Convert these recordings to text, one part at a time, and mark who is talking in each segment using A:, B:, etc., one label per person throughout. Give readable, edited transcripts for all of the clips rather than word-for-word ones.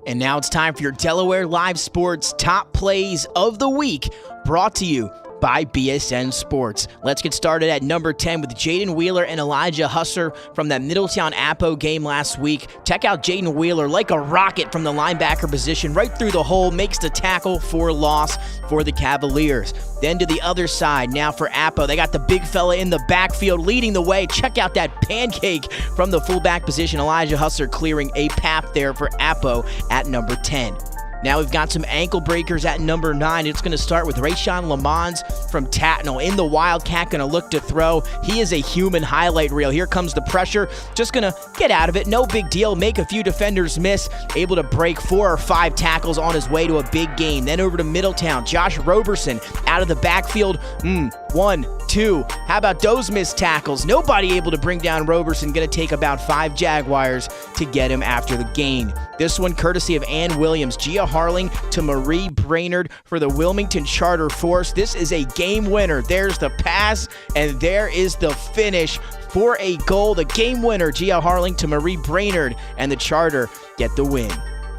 A: And now it's time for your Delaware Live Sports Top Plays of the Week, brought to you by BSN Sports. Let's get started at number 10 with Jaden Wheeler and Elijah Husser from that Middletown-Apo game last week. Check out Jaden Wheeler like a rocket from the linebacker position, right through the hole, makes the tackle for loss for the Cavaliers. Then to the other side, now for Apo. They got the big fella in the backfield leading the way. Check out that pancake from the fullback position. Elijah Husser clearing a path there for Apo at number 10. Now we've got some ankle breakers at number 9. It's going to start with Rayshawn Lamons from Tatnall. In the Wildcat, going to look to throw. He is a human highlight reel. Here comes the pressure. Just going to get out of it. No big deal. Make a few defenders miss. Able to break 4 or 5 tackles on his way to a big gain. Then over to Middletown. Josh Roberson out of the backfield. 1, 2. How about those missed tackles? Nobody able to bring down Roberson. Going to take about 5 Jaguars to get him after the gain. This one courtesy of Ann Williams. Gia Harling to Marie Brainerd for the Wilmington Charter Force. This is a game winner. There's the pass, and there is the finish for a goal. The game winner, Gia Harling to Marie Brainerd, and the Charter get the win.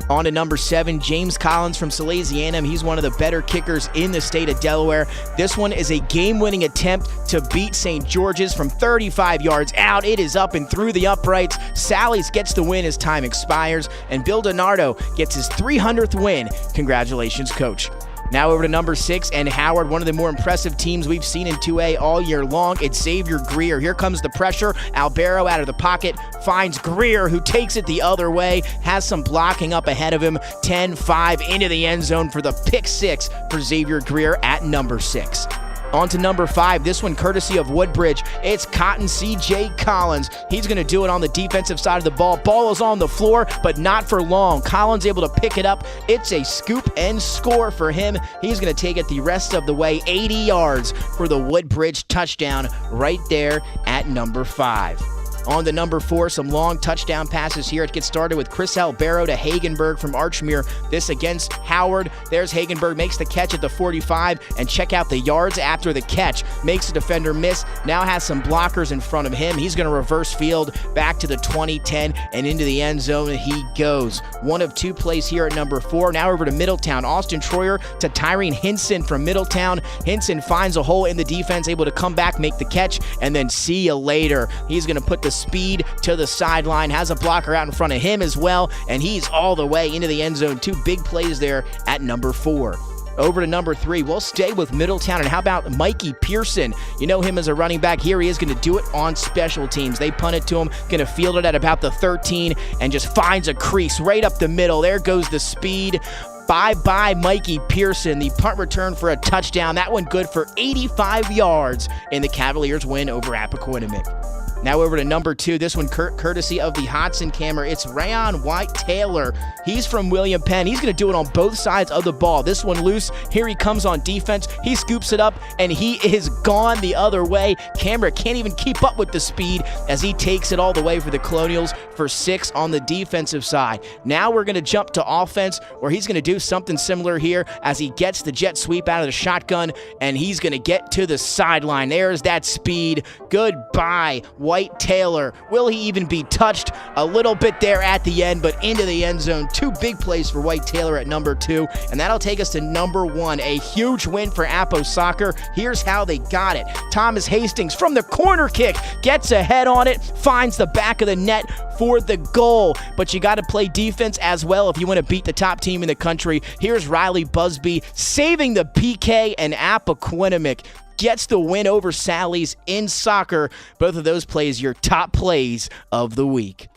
A: On to number 7, James Collins from Salesianum. He's one of the better kickers in the state of Delaware. This one is a game-winning attempt to beat St. George's from 35 yards out. It is up and through the uprights. Sally's gets the win as time expires, and Bill Donardo gets his 300th win. Congratulations, Coach. Now over to number 6 and Howard, one of the more impressive teams we've seen in 2A all year long. It's Xavier Greer. Here comes the pressure. Albero out of the pocket finds Greer, who takes it the other way, has some blocking up ahead of him. 10-5 into the end zone for the pick 6 for Xavier Greer at number 6. On to number 5, this one courtesy of Woodbridge. It's Cotton C.J. Collins. He's going to do it on the defensive side of the ball. Ball is on the floor, but not for long. Collins able to pick it up. It's a scoop and score for him. He's going to take it the rest of the way, 80 yards for the Woodbridge touchdown right there at number 5. On to number 4, some long touchdown passes here. It gets started with Chris Albero to Hagenberg from Archmere. This against Howard. There's Hagenberg, makes the catch at the 45, and check out the yards after the catch. Makes the defender miss, now has some blockers in front of him. He's going to reverse field back to the 20-10 and into the end zone he goes. One of 2 plays here at number 4. Now over to Middletown. Austin Troyer to Tyrene Hinson from Middletown. Hinson finds a hole in the defense, able to come back, make the catch, and then see you later. He's going to put the speed to the sideline, has a blocker out in front of him as well, and he's all the way into the end zone. 2 big plays there at number 4. Over to number 3, we'll stay with Middletown, and how about Mikey Pearson? You know him as a running back. Here he is going to do it on special teams. They punt it to him, going to field it at about the 13, and just finds a crease right up the middle. There goes the speed. Bye-bye, Mikey Pearson. The punt return for a touchdown. That one good for 85 yards, and the Cavaliers win over Appoquinimink. Now over to number 2, this one courtesy of the Hodson Camera. It's Rayon White-Taylor. He's from William Penn. He's going to do it on both sides of the ball. This one loose. Here he comes on defense. He scoops it up, and he is gone the other way. Camera can't even keep up with the speed as he takes it all the way for the Colonials for 6 on the defensive side. Now we're going to jump to offense, where he's going to do something similar here as he gets the jet sweep out of the shotgun, and he's going to get to the sideline. There's that speed. Goodbye, White-Taylor. Will he even be touched? A little bit there at the end, but into the end zone. 2 big plays for White-Taylor at number 2, and that'll take us to number 1. A huge win for Apo Soccer. Here's how they got it. Thomas Hastings from the corner kick gets ahead on it, finds the back of the net for the goal, but you got to play defense as well if you want to beat the top team in the country. Here's Riley Busby saving the PK, and Appoquinimink gets the win over Sally's in soccer. Both of those plays your top plays of the week.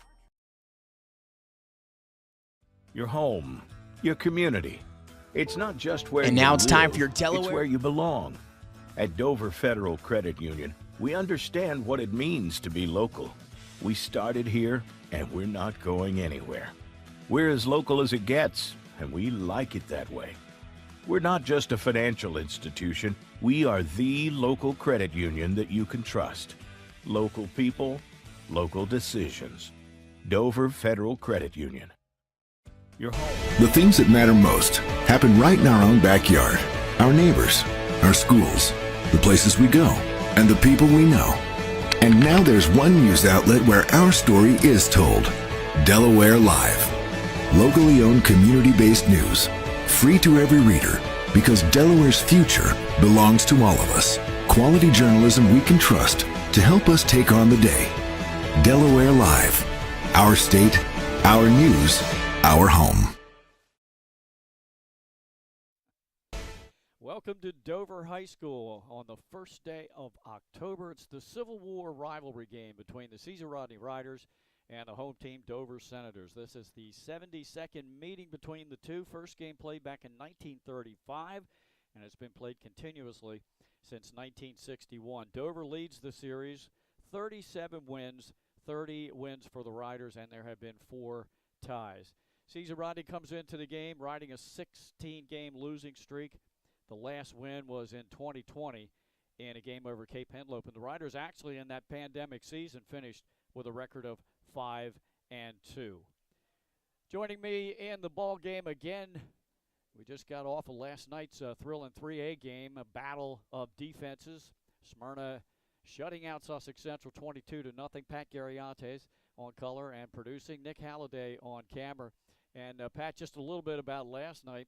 B: Your home, your community. It's not just where
A: and
B: you
A: now it's
B: live,
A: time for your Delaware.
B: It's where you belong. At Dover Federal Credit Union, we understand what it means to be local. We started here, and we're not going anywhere. We're as local as it gets, and we like it that way. We're not just a financial institution. We are the local credit union that you can trust. Local people, local decisions. Dover Federal Credit Union. Your home.
C: The things that matter most happen right in our own backyard. Our neighbors, our schools, the places we go, and the people we know. And now there's one news outlet where our story is told. Delaware Live. Locally owned, community-based news. Free to every reader, because Delaware's future belongs to all of us. Quality journalism we can trust to help us take on the day. Delaware Live. Our state, our news, our home.
D: Welcome to Dover High School on the first day of October. It's the Civil War rivalry game between the Caesar Rodney Riders and the home team Dover Senators. This is the 72nd meeting between the two. First game played back in 1935, and it's been played continuously since 1961. Dover leads the series, 37 wins, 30 wins for the Riders, and there have been 4 ties. Caesar Rodney comes into the game riding a 16-game losing streak. The last win was in 2020 in a game over Cape Henlope. And the Riders actually in that pandemic season finished with a record of 5-2. Joining me in the ball game again, we just got off of last night's thrilling 3A game, a battle of defenses. Smyrna shutting out Sussex Central 22-0. Pat Garriantes on color and producing. Nick Halliday on camera. And Pat, just a little bit about last night.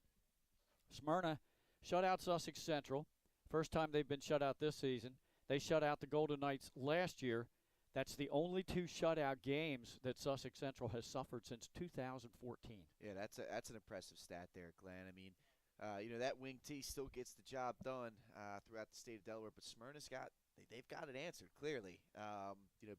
D: Smyrna shut out Sussex Central. First time they've been shut out this season. They shut out the Golden Knights last year. That's the only 2 shutout games that Sussex Central has suffered since 2014.
E: Yeah, that's an impressive stat there, Glenn. I mean, that wing T still gets the job done throughout the state of Delaware, but Smyrna's they've got it answered clearly.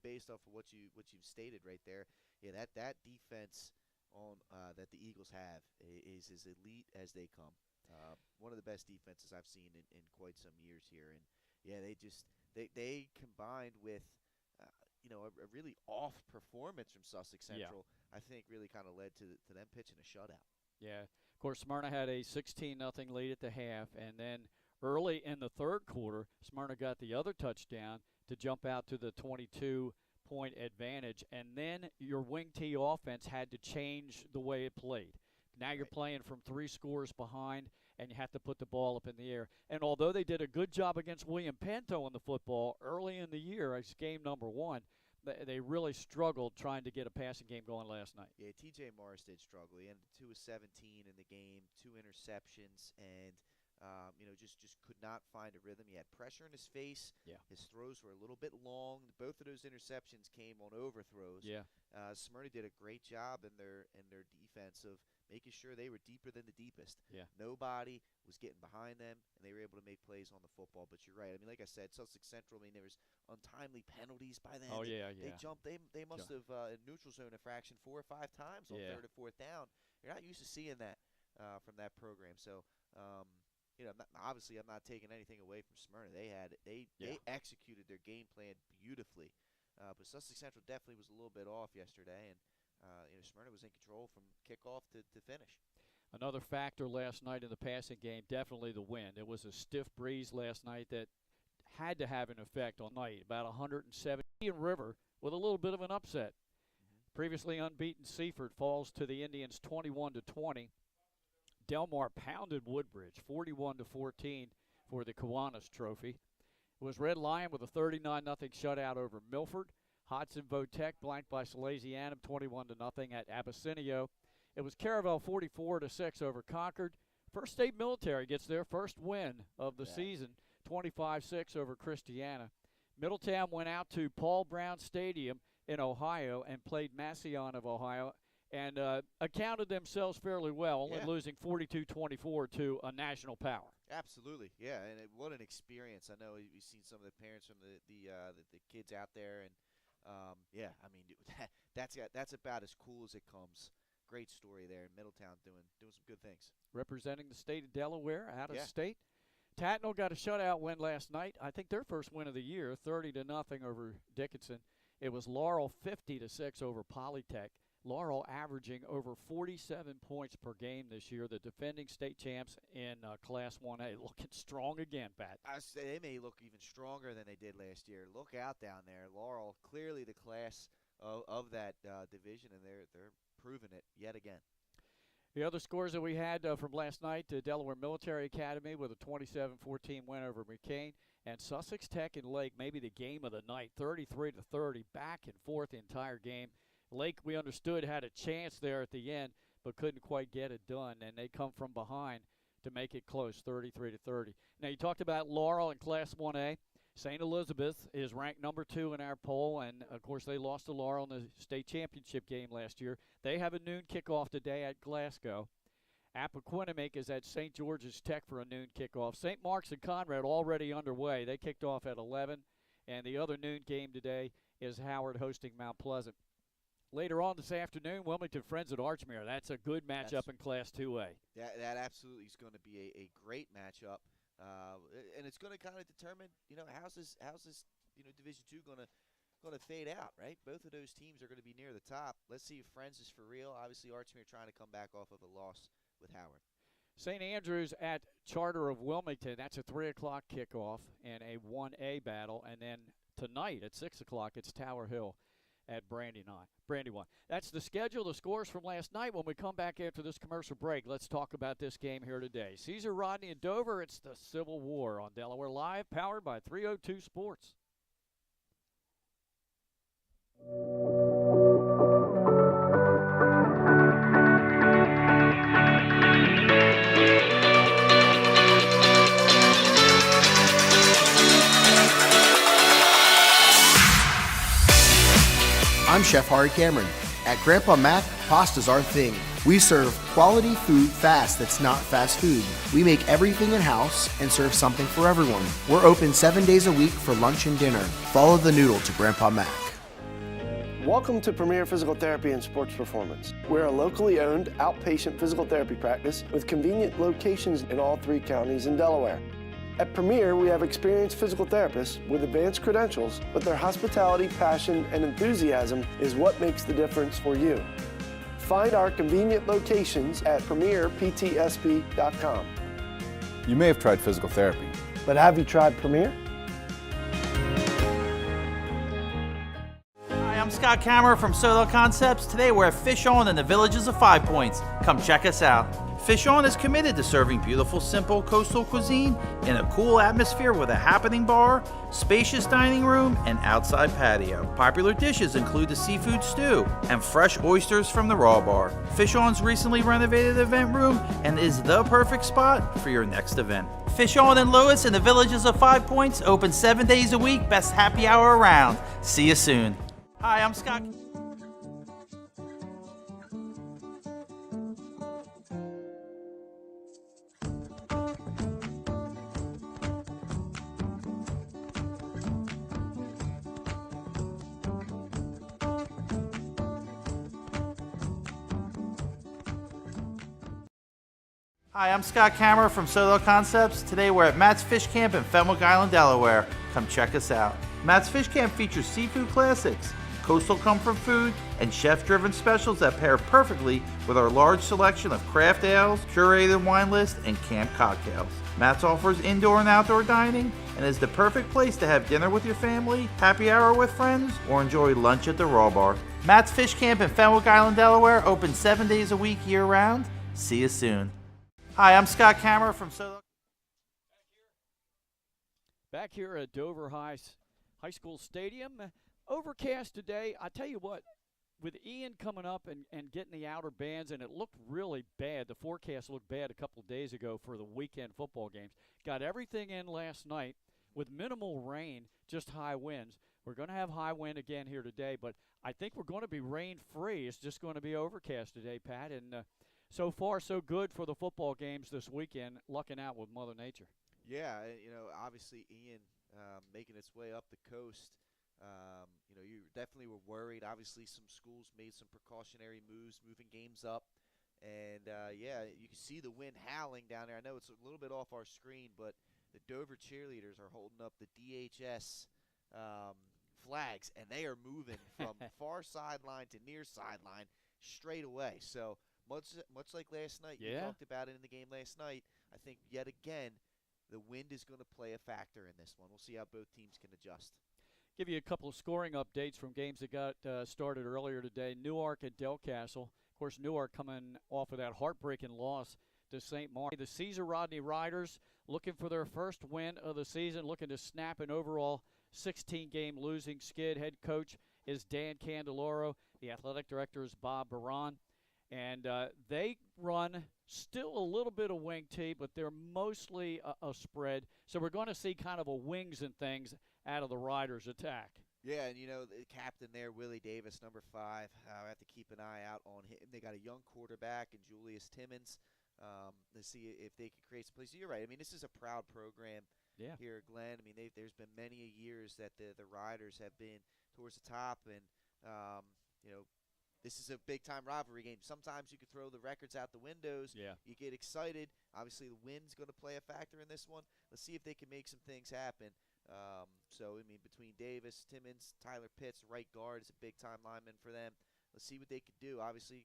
E: Based off of what you've stated right there. Yeah, that defense on that the Eagles have is as elite as they come. One of the best defenses I've seen in quite some years here, and yeah, they combined with a really off performance from Sussex Central. Yeah. I think really kind of led to them pitching a shutout. Yeah,
D: of course, Smyrna had a 16-0 lead at the half, and then early in the third quarter, Smyrna got the other touchdown to jump out to the 22-point advantage, and then your wing T offense had to change the way it played. Now you're playing from 3 scores behind, and you have to put the ball up in the air. And although they did a good job against William Pinto on the football early in the year as game number 1, they really struggled trying to get a passing game going last night.
E: Yeah, T.J. Morris did struggle. He ended 2 of 17 in the game, 2 interceptions, and just could not find a rhythm. He had pressure in his face.
D: Yeah.
E: His throws were a little bit long. Both of those interceptions came on overthrows.
D: Yeah.
E: Smyrna did a great job in their defense of making sure they were deeper than the deepest.
D: Yeah.
E: Nobody was getting behind them, and they were able to make plays on the football. But you're right. I mean, like I said, Sussex Central, there was untimely penalties by them.
D: Oh, yeah.
E: They jumped. They must have in neutral zone infraction 4 or 5 times on 3rd or 4th down. You're not used to seeing that from that program. So, obviously I'm not taking anything away from Smyrna. They executed their game plan beautifully. But Sussex Central definitely was a little bit off yesterday, and Smyrna was in control from kickoff to finish.
D: Another factor last night in the passing game, definitely the wind. It was a stiff breeze last night that had to have an effect on night. About 170 River with a little bit of an upset. Previously unbeaten Seaford falls to the Indians 21-20. Delmar pounded Woodbridge 41-14 for the Kiwanis Trophy. It was Red Lion with a 39-0 shutout over Milford. Hodson Votech blanked by Salesianum 21-0 at Abyssinia. It was Caravel 44-6 over Concord. First State Military gets their first win of the season, 25-6 over Christiana. Middletown went out to Paul Brown Stadium in Ohio and played Massillon of Ohio and accounted themselves fairly well, only losing 42-24 to a national power.
E: Absolutely, yeah, and what an experience. I know you've seen some of the parents from the kids out there, and that's about as cool as it comes. Great story there in Middletown doing some good things.
D: Representing the state of Delaware out of state. Tatnall got a shutout win last night. I think their first win of the year, 30-0 over Dickinson. It was Laurel 50-6 over Polytech. Laurel averaging over 47 points per game this year. The defending state champs in Class 1A looking strong again, Pat.
E: I say they may look even stronger than they did last year. Look out down there. Laurel clearly the class of that division, and they're proving it yet again.
D: The other scores that we had from last night, Delaware Military Academy with a 27-14 win over McCain, and Sussex Tech and Lake, maybe the game of the night, 33-30, back and forth the entire game. Lake, we understood, had a chance there at the end, but couldn't quite get it done, and they come from behind to make it close, 33-30. Now, you talked about Laurel in Class 1A. St. Elizabeth is ranked number 2 in our poll, and, of course, they lost to Laurel in the state championship game last year. They have a noon kickoff today at Glasgow. Appoquinimink is at St. George's Tech for a noon kickoff. St. Mark's and Conrad already underway. They kicked off at 11, and the other noon game today is Howard hosting Mount Pleasant. Later on this afternoon, Wilmington Friends at Archmere. That's a good matchup in Class 2A.
E: That absolutely is going to be a great matchup, and it's going to kind of determine, how's this Division II going to fade out, right? Both of those teams are going to be near the top. Let's see if Friends is for real. Obviously, Archmere trying to come back off of a loss with Howard.
D: St. Andrews at Charter of Wilmington. That's a 3 o'clock kickoff and a 1A battle, and then tonight at 6 o'clock, it's Tower Hill at Brandywine. That's the schedule, the scores from last night. When we come back after this commercial break, let's talk about this game here today. Caesar, Rodney, and Dover, it's the Civil War on Delaware Live, powered by 302 Sports.
F: I'm Chef Hari Cameron. At Grandpa Mac, pasta's our thing. We serve quality food fast that's not fast food. We make everything in-house and serve something for everyone. We're open 7 days a week for lunch and dinner. Follow the noodle to Grandpa Mac.
G: Welcome to Premier Physical Therapy and Sports Performance. We're a locally owned outpatient physical therapy practice with convenient locations in all 3 counties in Delaware. At Premier, we have experienced physical therapists with advanced credentials, but their hospitality, passion, and enthusiasm is what makes the difference for you. Find our convenient locations at premierptsp.com.
H: You may have tried physical therapy,
G: But have you tried Premier?
I: Hi, I'm Scott Kammerer from Soto Concepts. Today we're at Fish On in the Villages of 5 Points. Come check us out. Fish On is committed to serving beautiful, simple coastal cuisine in a cool atmosphere with a happening bar, spacious dining room, and outside patio. Popular dishes include the seafood stew and fresh oysters from the raw bar. Fish On's recently renovated event room and is the perfect spot for your next event. Fish On in Lewis in the Villages of 5 Points, open 7 days a week, best happy hour around. See you soon. Hi, I'm Scott. Hi, I'm Scott Kammerer from Soto Concepts. Today we're at Matt's Fish Camp in Fenwick Island, Delaware. Come check us out. Matt's Fish Camp features seafood classics, coastal comfort food, and chef-driven specials that pair perfectly with our large selection of craft ales, curated wine list, and camp cocktails. Matt's offers indoor and outdoor dining and is the perfect place to have dinner with your family, happy hour with friends, or enjoy lunch at the Raw Bar. Matt's Fish Camp in Fenwick Island, Delaware, open 7 days a week year-round. See you soon. Hi, I'm Scott Kammerer from Soto.
D: Back here at Dover High School Stadium. Overcast today. I tell you what, with Ian coming up and getting the outer bands, and it looked really bad. The forecast looked bad a couple of days ago for the weekend football games. Got everything in last night with minimal rain, just high winds. We're going to have high wind again here today, but I think we're going to be rain-free. It's just going to be overcast today, Pat, and so far, so good for the football games this weekend, lucking out with Mother Nature.
E: Yeah, obviously Ian making its way up the coast. You definitely were worried. Obviously, some schools made some precautionary moves, moving games up. And, you can see the wind howling down there. I know it's a little bit off our screen, but the Dover cheerleaders are holding up the DHS flags, and they are moving from far sideline to near sideline straight away. So much like last night, you talked about it in the game last night, I think yet again the wind is going to play a factor in this one. We'll see how both teams can adjust.
D: Give you a couple of scoring updates from games that got started earlier today. Newark and Delcastle. Of course, Newark coming off of that heartbreaking loss to St. Mark. The Caesar Rodney Riders looking for their first win of the season, looking to snap an overall 16-game losing skid. Head coach is Dan Candeloro. The athletic director is Bob Baran. And they run still a little bit of wing tee, but they're mostly a spread. So we're going to see kind of a wings and things out of the Riders' attack.
E: Yeah, and the captain there, Willie Davis, number 5. I have to keep an eye out on him. They got a young quarterback in Julius Timmons to see if they can create some plays. You're right. I mean, this is a proud program here, Glenn. I mean, there's been many years that the Riders have been towards the top, and this is a big-time rivalry game. Sometimes you can throw the records out the windows.
D: Yeah.
E: You get excited. Obviously, the wind's going to play a factor in this one. Let's see if they can make some things happen. Between Davis, Timmons, Tyler Pitts, right guard is a big-time lineman for them. Let's see what they can do. Obviously,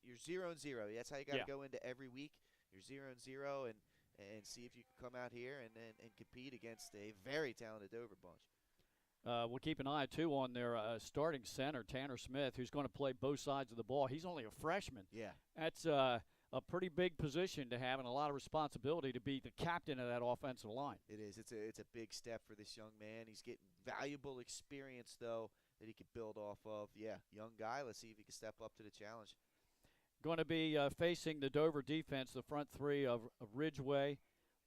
E: you're 0-0. That's how you got to go into every week. You're 0-0, and see if you can come out here and compete against a very talented Dover bunch.
D: We'll keep an eye, too, on their starting center, Tanner Smith, who's going to play both sides of the ball. He's only a freshman.
E: Yeah.
D: That's a pretty big position to have and a lot of responsibility to be the captain of that offensive line.
E: It is. It's a big step for this young man. He's getting valuable experience, though, that he could build off of. Yeah, young guy. Let's see if he can step up to the challenge.
D: Going to be facing the Dover defense, the front three of Ridgeway,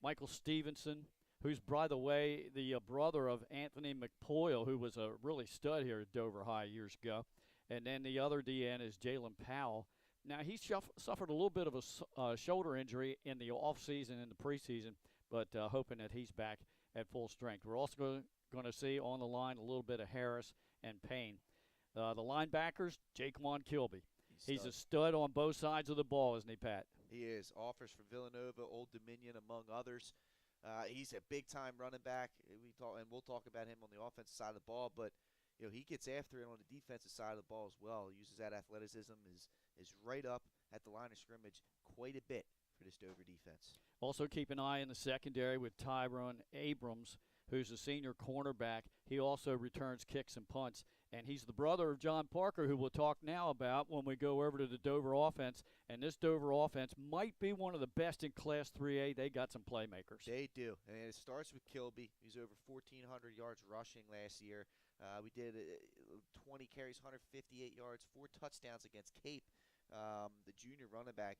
D: Michael Stevenson, who's, by the way, the brother of Anthony McPoyle, who was a really stud here at Dover High years ago. And then the other DN is Jalen Powell. Now, he suffered a little bit of a shoulder injury in the offseason and the preseason, but hoping that he's back at full strength. We're also going to see on the line a little bit of Harris and Payne. The linebackers, Jaquan Kilby. He's a stud on both sides of the ball, isn't he, Pat?
E: He is. Offers from Villanova, Old Dominion, among others. He's a big-time running back. We'll talk about him on the offensive side of the ball, but he gets after it on the defensive side of the ball as well. He uses that athleticism, is right up at the line of scrimmage quite a bit for this Dover defense.
D: Also keep an eye in the secondary with Tyrone Abrams, who's a senior cornerback. He also returns kicks and punts, and he's the brother of John Parker, who we'll talk now about when we go over to the Dover offense. And this Dover offense might be one of the best in Class 3A. They got some playmakers.
E: They do, and it starts with Kilby. He's over 1,400 yards rushing last year. We did 20 carries, 158 yards, 4 touchdowns against Cape. The junior running back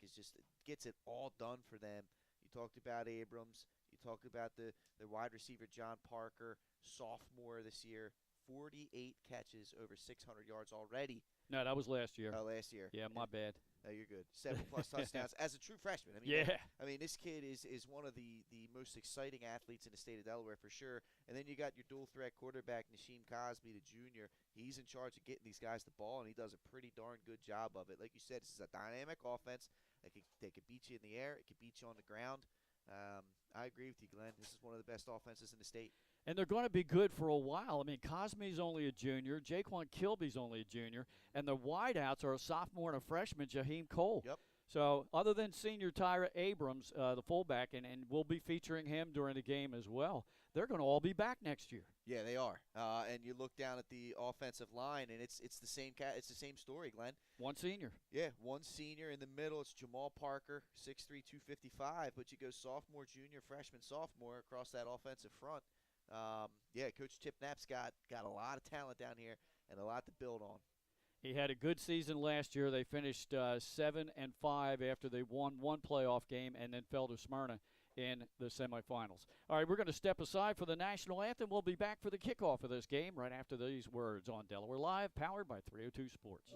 E: gets it all done for them. You talked about Abrams. You talked about the wide receiver, John Parker, sophomore this year. 48 catches, over 600 yards already.
D: No, that was last year.
E: Oh, last year.
D: Yeah, my bad.
E: No, you're good. 7+ touchdowns as a true freshman. This kid is one of the most exciting athletes in the state of Delaware for sure. And then you got your dual threat quarterback, Nasheem Cosby, the junior. He's in charge of getting these guys the ball, and he does a pretty darn good job of it. Like you said, this is a dynamic offense. They could beat you in the air. It could beat you on the ground. I agree with you, Glenn. This is one of the best offenses in the state.
D: And they're going to be good for a while. I mean, Cosme's only a junior. Jaquan Kilby's only a junior. And the wideouts are a sophomore and a freshman, Jaheim Cole.
E: Yep.
D: So other than senior Tyra Abrams, the fullback, and we'll be featuring him during the game as well, they're going to all be back next year.
E: Yeah, they are. And you look down at the offensive line, and it's the same it's the same story, Glenn.
D: One senior.
E: Yeah, one senior. In the middle, it's Jamal Parker, 6'3", 255. But you go sophomore, junior, freshman, sophomore across that offensive front. Coach Chip Knapp's got a lot of talent down here and a lot to build on.
D: He had a good season last year. They finished 7-5 after they won one playoff game and then fell to Smyrna in the semifinals. All right, we're going to step aside for the national anthem. We'll be back for the kickoff of this game right after these words on Delaware Live, powered by 302 Sports.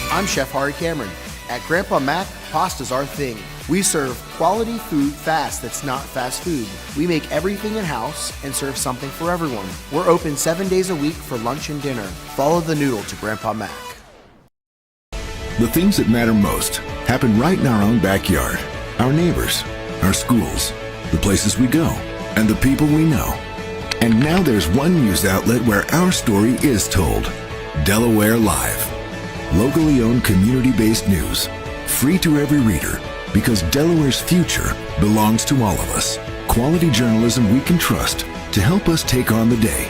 F: I'm Chef Hari Cameron. At Grandpa Mac, pasta's our thing. We serve quality food fast that's not fast food. We make everything in-house and serve something for everyone. We're open 7 days a week for lunch and dinner. Follow the noodle to Grandpa Mac.
C: The things that matter most happen right in our own backyard. Our neighbors, our schools, the places we go, and the people we know. And now there's one news outlet where our story is told. Delaware Live. Locally owned, community-based news. Free to every reader, because Delaware's future belongs to all of us. Quality journalism we can trust to help us take on the day.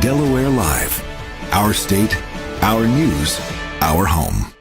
C: Delaware Live. Our state, our news, our home.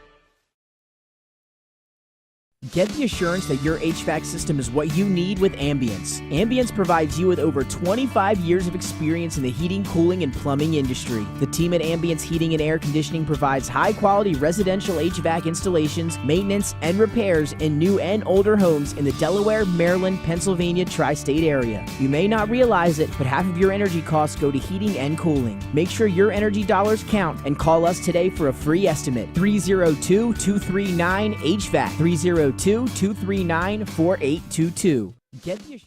A: Get the assurance that your HVAC system is what you need with Ambience. Ambience provides you with over 25 years of experience in the heating, cooling, and plumbing industry. The team at Ambience Heating and Air Conditioning provides high-quality residential HVAC installations, maintenance, and repairs in new and older homes in the Delaware, Maryland, Pennsylvania tri-state area. You may not realize it, but half of your energy costs go to heating and cooling. Make sure your energy dollars count and call us today for a free estimate. 302-239-HVAC. 302-239-4822. Get the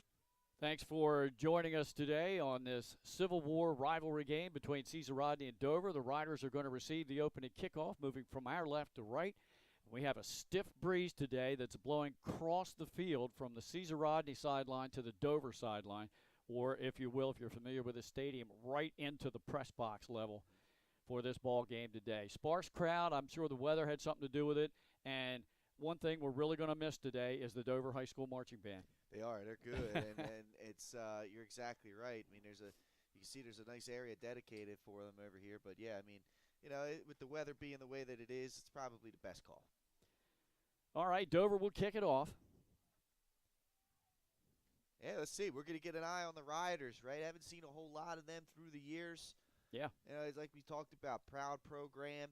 D: Thanks for joining us today on this Civil War rivalry game between Caesar Rodney and Dover. The Riders are going to receive the opening kickoff, moving from our left to right. We have a stiff breeze today that's blowing across the field from the Caesar Rodney sideline to the Dover sideline, or if you will, if you're familiar with the stadium, right into the press box level for this ball game today. Sparse crowd. I'm sure the weather had something to do with it, and one thing we're really going to miss today is the Dover High School Marching Band.
E: They are. They're good, and it's you're exactly right. I mean, you can see there's a nice area dedicated for them over here. But yeah, I mean, with the weather being the way that it is, it's probably the best call.
D: All right, Dover will kick it off.
E: Yeah, let's see. We're going to get an eye on the Riders, right? I haven't seen a whole lot of them through the years.
D: Yeah.
E: It's like we talked about, proud program.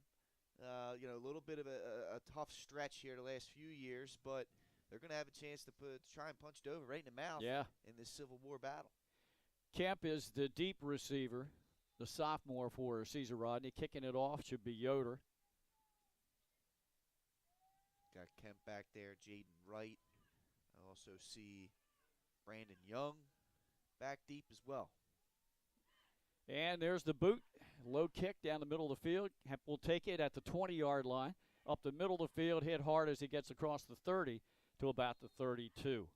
E: A little bit of a tough stretch here the last few years, but they're going to have a chance to try and punch Dover right in the mouth in this Civil War battle. Kemp
D: is the deep receiver, the sophomore for Caesar Rodney. Kicking it off should be Yoder.
E: Got Kemp back there, Jaden Wright. I also see Brandon Young back deep as well.
D: And there's the boot. Low kick down the middle of the field. Kemp will take it at the 20-yard line. Up the middle of the field, hit hard as he gets across the 30 to about the 32.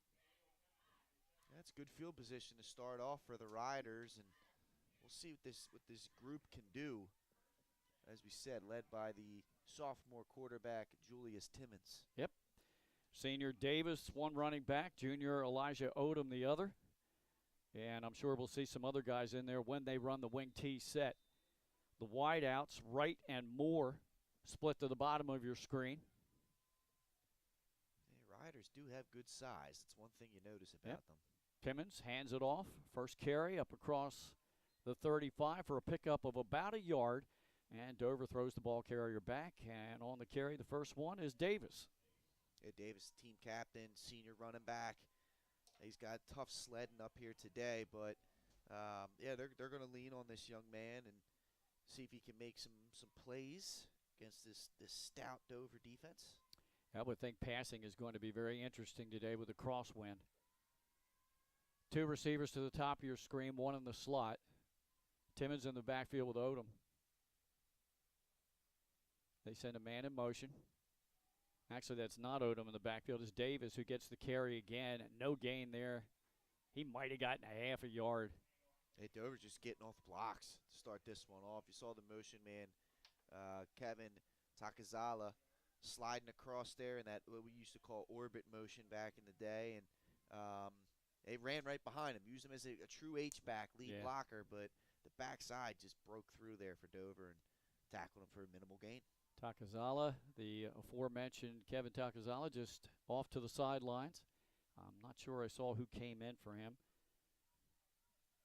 E: That's good field position to start off for the Riders, and we'll see what this group can do. As we said, led by the sophomore quarterback, Julius Timmons.
D: Yep. Senior Davis, one running back. Junior Elijah Odom, the other. And I'm sure we'll see some other guys in there when they run the wing T set. The wideouts, Wright and Moore, split to the bottom of your screen.
E: Riders do have good size. That's one thing you notice about them.
D: Timmons hands it off. First carry up across the 35 for a pickup of about a yard. And Dover throws the ball carrier back. And on the carry, the first one is Davis.
E: Yeah, Davis, team captain, senior running back. He's got tough sledding up here today, but they're going to lean on this young man and see if he can make some plays against this stout Dover defense.
D: I would think passing is going to be very interesting today with the crosswind. Two receivers to the top of your screen, one in the slot. Timmons in the backfield with Odom. They send a man in motion. Actually, that's not Odom in the backfield. It's Davis who gets the carry again. No gain there. He might have gotten a half a yard.
E: Hey, Dover's just getting off blocks to start this one off. You saw the motion man, Kevin Takazala, sliding across there in that what we used to call orbit motion back in the day. And they ran right behind him, used him as a true H-back lead blocker, but the backside just broke through there for Dover and tackled him for a minimal gain.
D: Takazala, the aforementioned Kevin Takazala, just off to the sidelines. I'm not sure I saw who came in for him.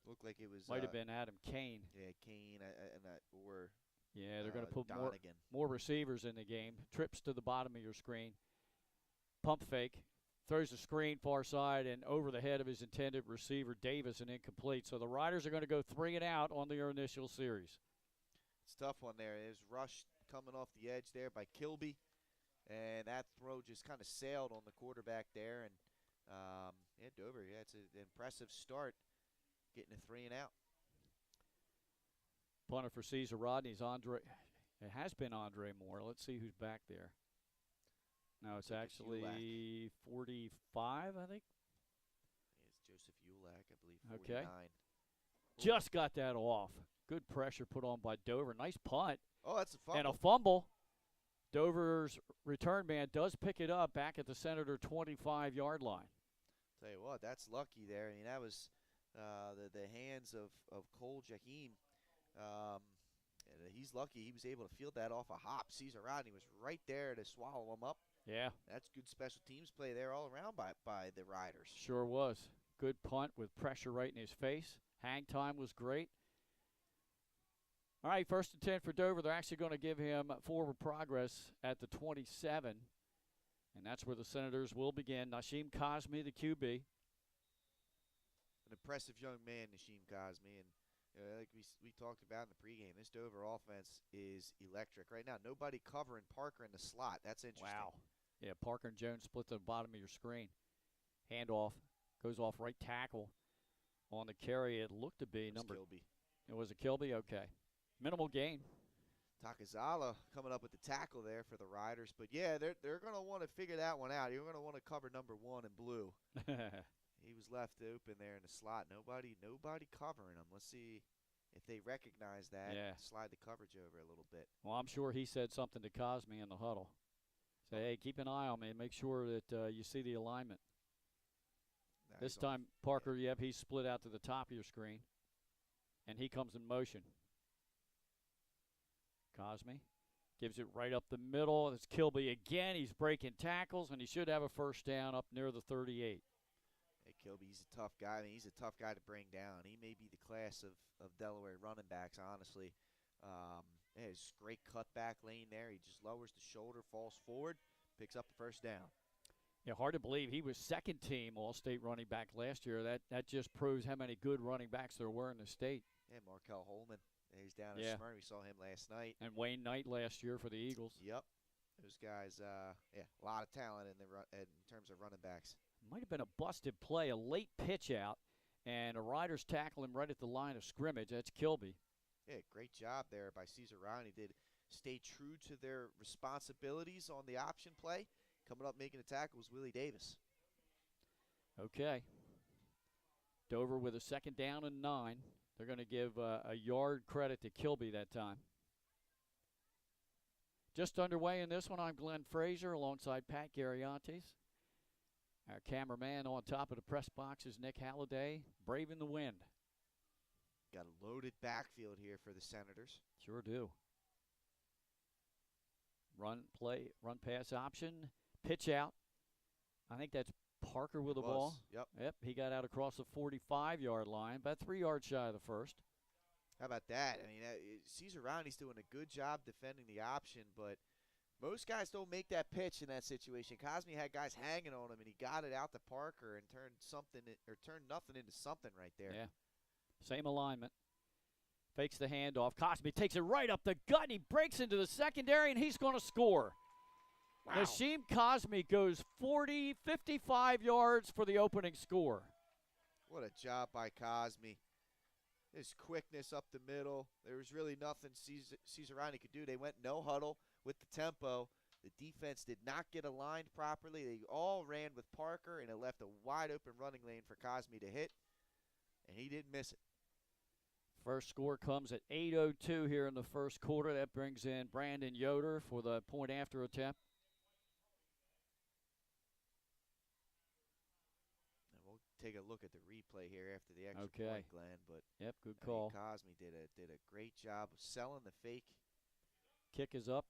E: Looked like it was
D: might have been Adam Kane.
E: Yeah, Kane or
D: they're going to put
E: Donegan.
D: more receivers in the game. Trips to the bottom of your screen. Pump fake. Throws the screen far side and over the head of his intended receiver, Davis, and incomplete. So the Riders are going to go 3 and out on their initial series.
E: It's a tough one there. There's rush coming off the edge there by Kilby, and that throw just kind of sailed on the quarterback there. And Dover, it's an impressive start, getting a 3 and out.
D: Punter for Caesar Rodney's Andre. It has been Andre Moore. Let's see who's back there. No, it's actually 45, I think.
E: It's Joseph Ulak, I believe, 49.
D: Okay. Just got that off. Good pressure put on by Dover. Nice punt.
E: Oh, that's a fumble.
D: And a fumble. Dover's return man does pick it up back at the Senator 25-yard line.
E: Tell you what, that's lucky there. I mean, that was the hands of Cole Jahim. And he's lucky he was able to field that off a hop. Caesar Rodney was right there to swallow him up.
D: Yeah.
E: That's good special teams play there all around by the Riders.
D: Sure was. Good punt with pressure right in his face. Hang time was great. All right, 1st and 10 for Dover. They're actually going to give him forward progress at the 27. And that's where the Senators will begin. Nasheem Cosme, the QB.
E: An impressive young man, Nasheem Cosme. And like we talked about in the pregame, this Dover offense is electric. Right now, nobody covering Parker in the slot. That's interesting.
D: Wow. Yeah, Parker and Jones split the bottom of your screen. Handoff goes off right tackle on the carry. It looked to be number.
E: Kilby.
D: It was a Kilby? Okay. Minimal gain.
E: Takazala coming up with the tackle there for the Riders. But, yeah, they're going to want to figure that one out. You're going to want to cover number 1 in blue. He was left open there in the slot. Nobody covering him. Let's see if they recognize that.
D: Yeah.
E: Slide the coverage over a little bit.
D: Well, I'm sure he said something to Cosme in the huddle. Say, hey, keep an eye on me. Make sure that you see the alignment.
E: Now
D: This time, Parker, yep, he's split out to the top of your screen. And he comes in motion. Cosme gives it right up the middle. It's Kilby again. He's breaking tackles, and he should have a first down up near the 38.
E: Hey, Kilby, he's a tough guy. I mean, he's a tough guy to bring down. He may be the class of Delaware running backs, honestly. Yeah, his great cutback lane there. He just lowers the shoulder, falls forward, picks up the first down.
D: Yeah, hard to believe he was second team All-State running back last year. That just proves how many good running backs there were in the state.
E: Yeah, Markel Holman. He's down in Smyrna. We saw him last night.
D: And Wayne Knight last year for the Eagles.
E: Yep. Those guys, yeah, a lot of talent in terms of running backs.
D: Might have been a busted play, a late pitch out, and a Riders tackle him right at the line of scrimmage. That's Kilby.
E: Yeah, great job there by Caesar Rodney. Did stay true to their responsibilities on the option play. Coming up making the tackle was Willie Davis.
D: Okay. Dover with a 2nd down and 9. They're going to give a yard credit to Kilby that time. Just underway in this one, I'm Glenn Frazier alongside Pat Garriantes. Our cameraman on top of the press box is Nick Halliday, braving the wind.
E: Got a loaded backfield here for the Senators.
D: Sure do. Run pass option, pitch out. I think that's Parker with the ball.
E: Yep,
D: he got out across the 45-yard line, about 3 yards shy of the first.
E: How about that? I mean, Caesar Rodney's doing a good job defending the option, but most guys don't make that pitch in that situation. Cosme had guys hanging on him, and he got it out to Parker and turned nothing into something right there.
D: Yeah, same alignment. Fakes the handoff. Cosme takes it right up the gut, and he breaks into the secondary, and he's going to score. Wow. Nasheem Cosme goes 55 yards for the opening score.
E: What a job by Cosme. His quickness up the middle. There was really nothing Caesar Rodney could do. They went no huddle with the tempo. The defense did not get aligned properly. They all ran with Parker, and it left a wide open running lane for Cosme to hit, and he didn't miss it.
D: First score comes at 8:02 here in the first quarter. That brings in Brandon Yoder for the point after attempt.
E: Take a look at the replay here after the extra point, Glenn. But
D: yep, good call.
E: Cosme did a great job of selling the fake.
D: Kick is up,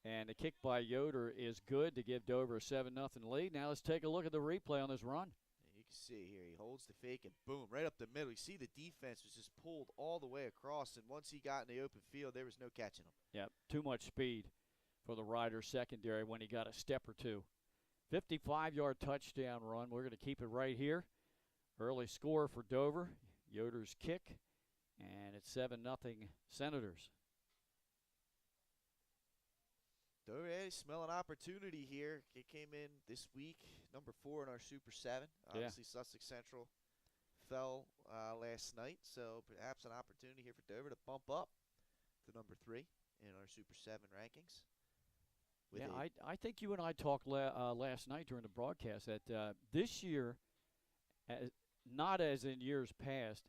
D: and the kick by Yoder is good to give Dover a 7-0 lead. Now let's take a look at the replay on this run.
E: And you can see here, he holds the fake and boom, right up the middle. You see the defense was just pulled all the way across, and once he got in the open field, there was no catching him.
D: Yep, too much speed for the Riders secondary when he got a step or two. 55-yard touchdown run. We're going to keep it right here. Early score for Dover. Yoder's kick, and it's 7-0 Senators.
E: Dover smelling opportunity here. It came in this week, number 4 in our Super 7. Obviously, Sussex Central fell last night, so perhaps an opportunity here for Dover to bump up to number 3 in our Super 7 rankings.
D: Yeah, I think you and I talked last night during the broadcast that this year, not as in years past,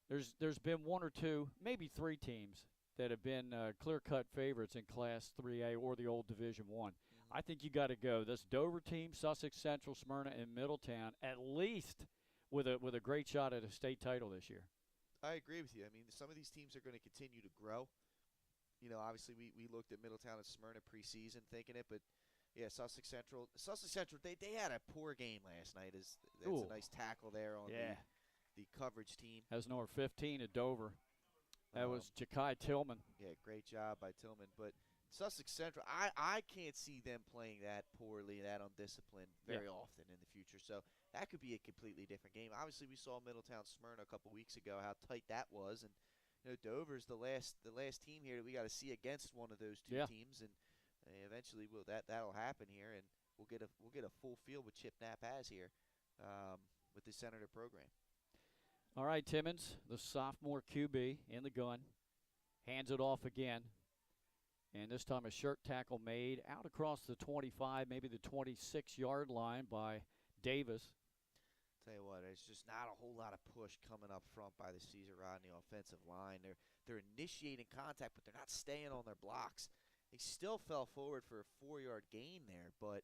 D: there's been 1 or 2, maybe 3 teams that have been clear-cut favorites in Class 3A or the old Division I. I think you got to go. This Dover team, Sussex Central, Smyrna, and Middletown, at least with a great shot at a state title this year.
E: I agree with you. I mean, some of these teams are going to continue to grow. obviously we looked at Middletown and Smyrna preseason thinking it, but yeah, Sussex Central, they had a poor game last night. That's a nice tackle there on the coverage team.
D: That was number 15 at Dover. That was Ja'Kai Tillman.
E: Yeah, great job by Tillman. But Sussex Central, I can't see them playing that poorly, that undisciplined very often in the future. So that could be a completely different game. Obviously, we saw Middletown Smyrna a couple weeks ago, how tight that was. And Dover's the last team here that we got to see against one of those two teams. And eventually that'll happen here, and we'll get a full field with Chip Knapp has here with the Senator program.
D: All right, Timmons, the sophomore QB in the gun, hands it off again. And this time a shirt tackle made out across the 25, maybe the 26-yard line by Davis.
E: Tell you what, it's just not a whole lot of push coming up front by the Caesar Rodney offensive line. They're initiating contact, but they're not staying on their blocks. They still fell forward for a 4-yard gain there, but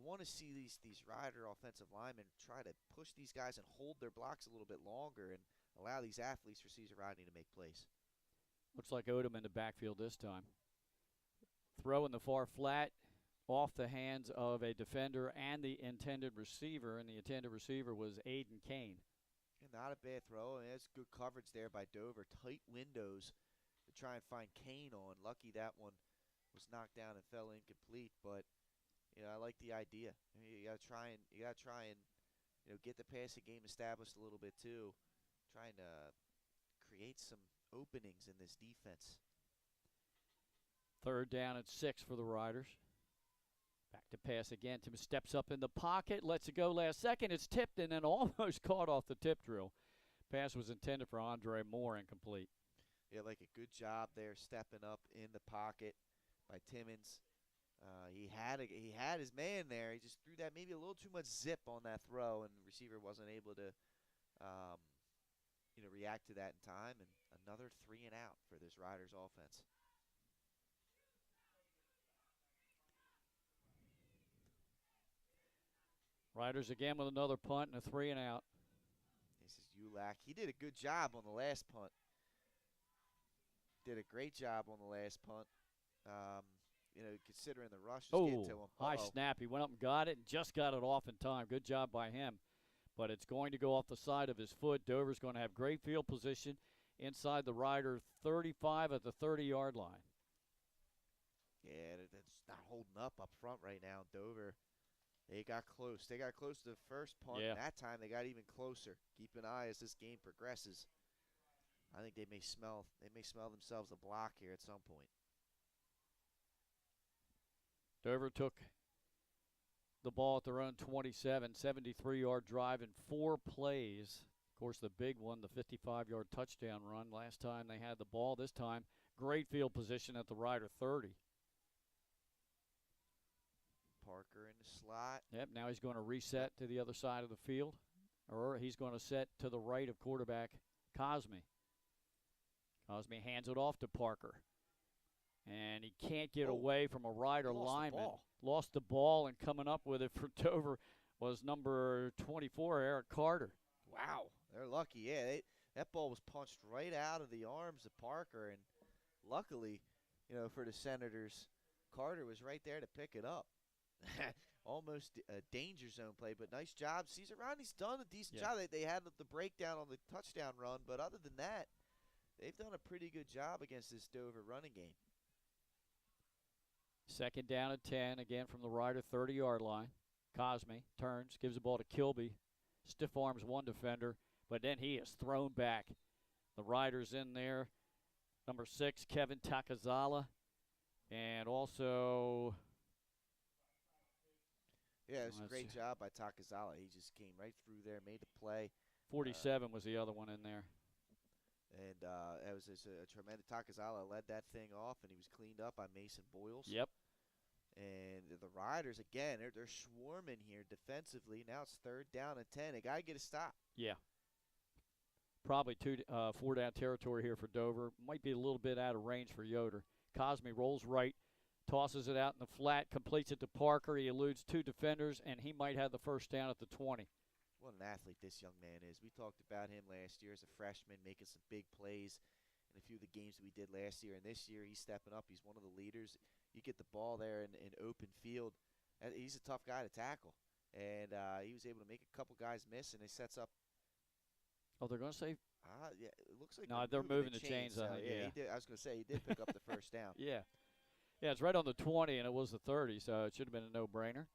E: want to see these Rider offensive linemen try to push these guys and hold their blocks a little bit longer and allow these athletes for Caesar Rodney to make plays.
D: Looks like Odom in the backfield this time. Throw in the far flat, off the hands of a defender and the intended receiver, and the intended receiver was Aiden Kane.
E: And not a bad throw, and that's good coverage there by Dover. Tight windows to try and find Kane on. Lucky that one was knocked down and fell incomplete, but I like the idea. You gotta try and get the passing game established a little bit too. Trying to create some openings in this defense.
D: 3rd down and 6 for the Riders. Back to pass again. Tim steps up in the pocket, lets it go last second. It's tipped and then almost caught off the tip drill. Pass was intended for Andre Moore, incomplete.
E: Yeah, like a good job there stepping up in the pocket by Timmons. He had his man there. He just threw that maybe a little too much zip on that throw, and the receiver wasn't able to, react to that in time. And another 3 and out for this Riders offense.
D: Riders again with another punt and a 3 and out.
E: This is Ulak. He did a good job on the last punt. Did a great job on the last punt. Considering the rush was getting to him.
D: High snap. He went up and got it and just got it off in time. Good job by him. But it's going to go off the side of his foot. Dover's going to have great field position inside the Rider 35 at the 30-yard line.
E: Yeah, that's not holding up front right now. Dover, they got close. They got close to the first punt. And that time they got even closer. Keep an eye as this game progresses. I think they may smell themselves a block here at some point.
D: Dover took the ball at their own 27, 73-yard drive in 4 plays. Of course, the big one, the 55-yard touchdown run. Last time they had the ball. This time, great field position at the Rider 30.
E: Parker in the slot.
D: Yep, now he's going to reset to the other side of the field. Or he's going to set to the right of quarterback Cosme. Cosme hands it off to Parker. And he can't get away from a Rider lineman. Lost the ball, and coming up with it for Dover was number 24, Eric Carter.
E: Wow, they're lucky. Yeah, that ball was punched right out of the arms of Parker, and luckily, for the Senators, Carter was right there to pick it up. Almost a danger zone play, but nice job. Caesar Rodney's done a decent job. They had the breakdown on the touchdown run, but other than that, they've done a pretty good job against this Dover running game.
D: 2nd down and 10, again from the Rider 30-yard line. Cosme turns, gives the ball to Kilby. Stiff arms one defender, but then he is thrown back. The Riders in there. Number 6, Kevin Takazala. And also...
E: Yeah, it was a great job by Takazala. He just came right through there, made the play.
D: 47 was the other one in there.
E: And it was a tremendous. Takazala led that thing off, and he was cleaned up by Mason Boyles.
D: Yep.
E: And the Riders, again, they're swarming here defensively. Now it's 3rd down and 10. They got to get a stop.
D: Yeah. Probably 4-down territory here for Dover. Might be a little bit out of range for Yoder. Cosme rolls right, tosses it out in the flat, completes it to Parker. He eludes 2 defenders, and he might have the first down at the 20.
E: What an athlete this young man is. We talked about him last year as a freshman, making some big plays in a few of the games that we did last year. And this year, he's stepping up. He's one of the leaders. You get the ball there in open field. He's a tough guy to tackle. And he was able to make a couple guys miss, and he sets up.
D: Oh, they're going to say?
E: Yeah, it looks like
D: No, they're moving the chains.
E: So,
D: yeah.
E: He did. I was going to say, he did pick up the first down.
D: Yeah. Yeah, it's right on the 20, and it was the 30, so it should have been a no-brainer.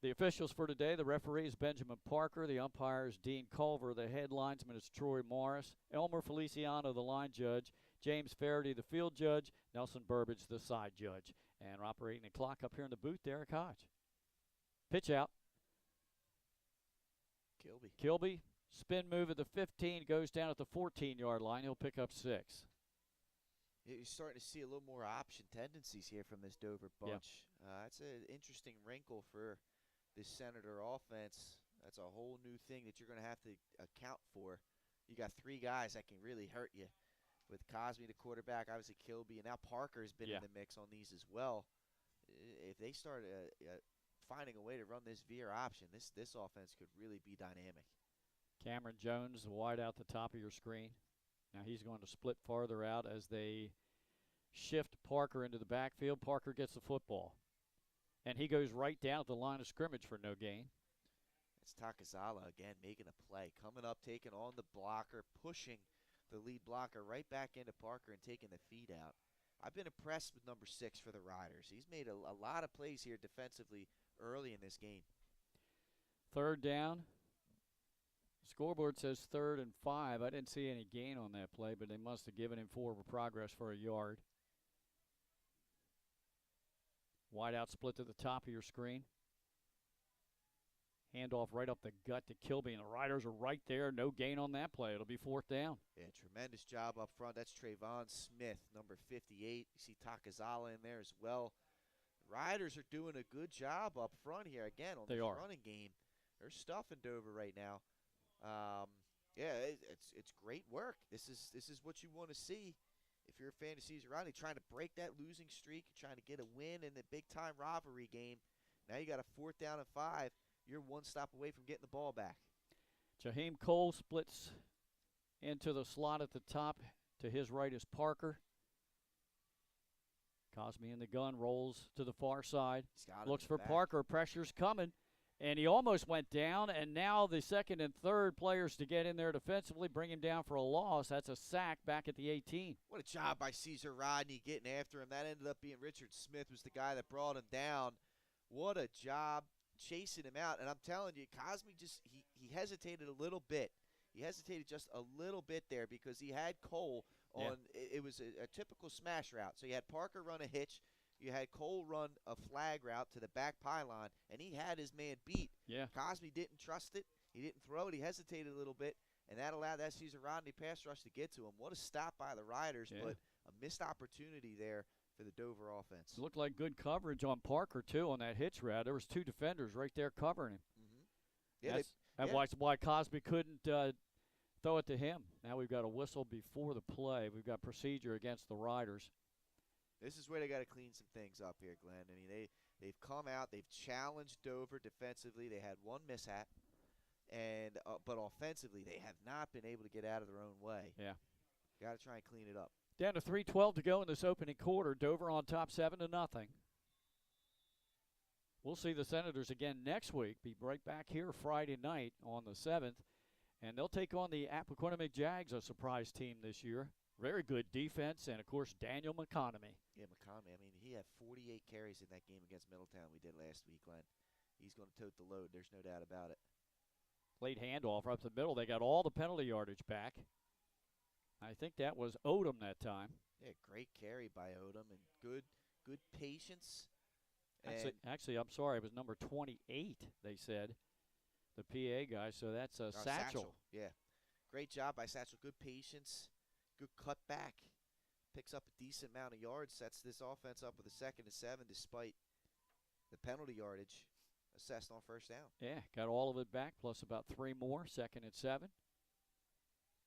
D: The officials for today, the referee is Benjamin Parker, the umpire is Dean Culver, the head linesman is Troy Morris, Elmer Feliciano, the line judge, James Faraday, the field judge, Nelson Burbage, the side judge. And we're operating the clock up here in the booth, Derek Hodge. Pitch out. Kilby, spin move at the 15, goes down at the 14-yard line. He'll pick up 6.
E: You're starting to see a little more option tendencies here from this Dover bunch. That's an interesting wrinkle for this Senator offense. That's a whole new thing that you're going to have to account for. You got 3 guys that can really hurt you. With Cosby, the quarterback, obviously Kilby, and now Parker has been in the mix on these as well. If they start finding a way to run this veer option, this offense could really be dynamic.
D: Cameron Jones, wide out the top of your screen. Now he's going to split farther out as they shift Parker into the backfield. Parker gets the football. And he goes right down at the line of scrimmage for no gain.
E: It's Takazala again making a play. Coming up, taking on the blocker, pushing the lead blocker right back into Parker and taking the feed out. I've been impressed with number 6 for the Riders. He's made a lot of plays here defensively early in this game.
D: 3rd down. Scoreboard says 3rd and 5. I didn't see any gain on that play, but they must have given him forward progress for a yard. Wide out split to the top of your screen. Handoff right up the gut to Kilby, and the Riders are right there. No gain on that play. It'll be 4th down.
E: Yeah, tremendous job up front. That's Trayvon Smith, number 58. You see Takazala in there as well. The Riders are doing a good job up front here. Again, on the running game, they're stuffing Dover right now. It's great work. This is what you want to see. If you're a fan of Caesar Rodney, trying to break that losing streak, trying to get a win in the big-time rivalry game. Now you got a 4th down and 5. You're one stop away from getting the ball back.
D: Jaheim Cole splits into the slot at the top. To his right is Parker. Cosme in the gun, rolls to the far side. Looks for Parker. Pressure's coming. And he almost went down, and now the 2nd and 3rd players to get in there defensively, bring him down for a loss. That's a sack back at the 18.
E: What a job by Caesar Rodney getting after him. That ended up being Richard Smith was the guy that brought him down. What a job chasing him out. And I'm telling you, Cosme just he hesitated a little bit. He hesitated just a little bit there because he had Cole on it was a typical smash route. So you had Parker run a hitch. You had Cole run a flag route to the back pylon, and he had his man beat.
D: Yeah.
E: Cosme didn't trust it. He didn't throw it. He hesitated a little bit, and that allowed that Caesar Rodney pass rush to get to him. What a stop by the Riders, but a missed opportunity there for the Dover offense.
D: It looked like good coverage on Parker, too, on that hitch route. There was 2 defenders right there covering him. That's why Cosby couldn't throw it to him. Now we've got a whistle before the play. We've got procedure against the Riders.
E: This is where they got to clean some things up here, Glenn. I mean, they've come out, they've challenged Dover defensively. They had one mishap, and but offensively they have not been able to get out of their own way.
D: Yeah,
E: got to try and clean it up.
D: Down to 3:12 to go in this opening quarter. Dover on top 7-0. We'll see the Senators again next week. Be right back here Friday night on the 7th, and they'll take on the Appoquinimink Jags, a surprise team this year. Very good defense, and, of course, Daniel McConomy.
E: Yeah, McConomy. I mean, he had 48 carries in that game against Middletown we did last week, Glenn. He's going to tote the load. There's no doubt about it.
D: Late handoff right up the middle. They got all the penalty yardage back. I think that was Odom that time.
E: Yeah, great carry by Odom and good patience.
D: Actually, I'm sorry. It was number 28, they said, the PA guy. So that's Satchel.
E: Yeah, great job by Satchel. Good patience. Good cutback. Picks up a decent amount of yards. Sets this offense up with a 2nd and 7 despite the penalty yardage assessed on 1st down.
D: Yeah, got all of it back plus about 3 more. 2nd and 7.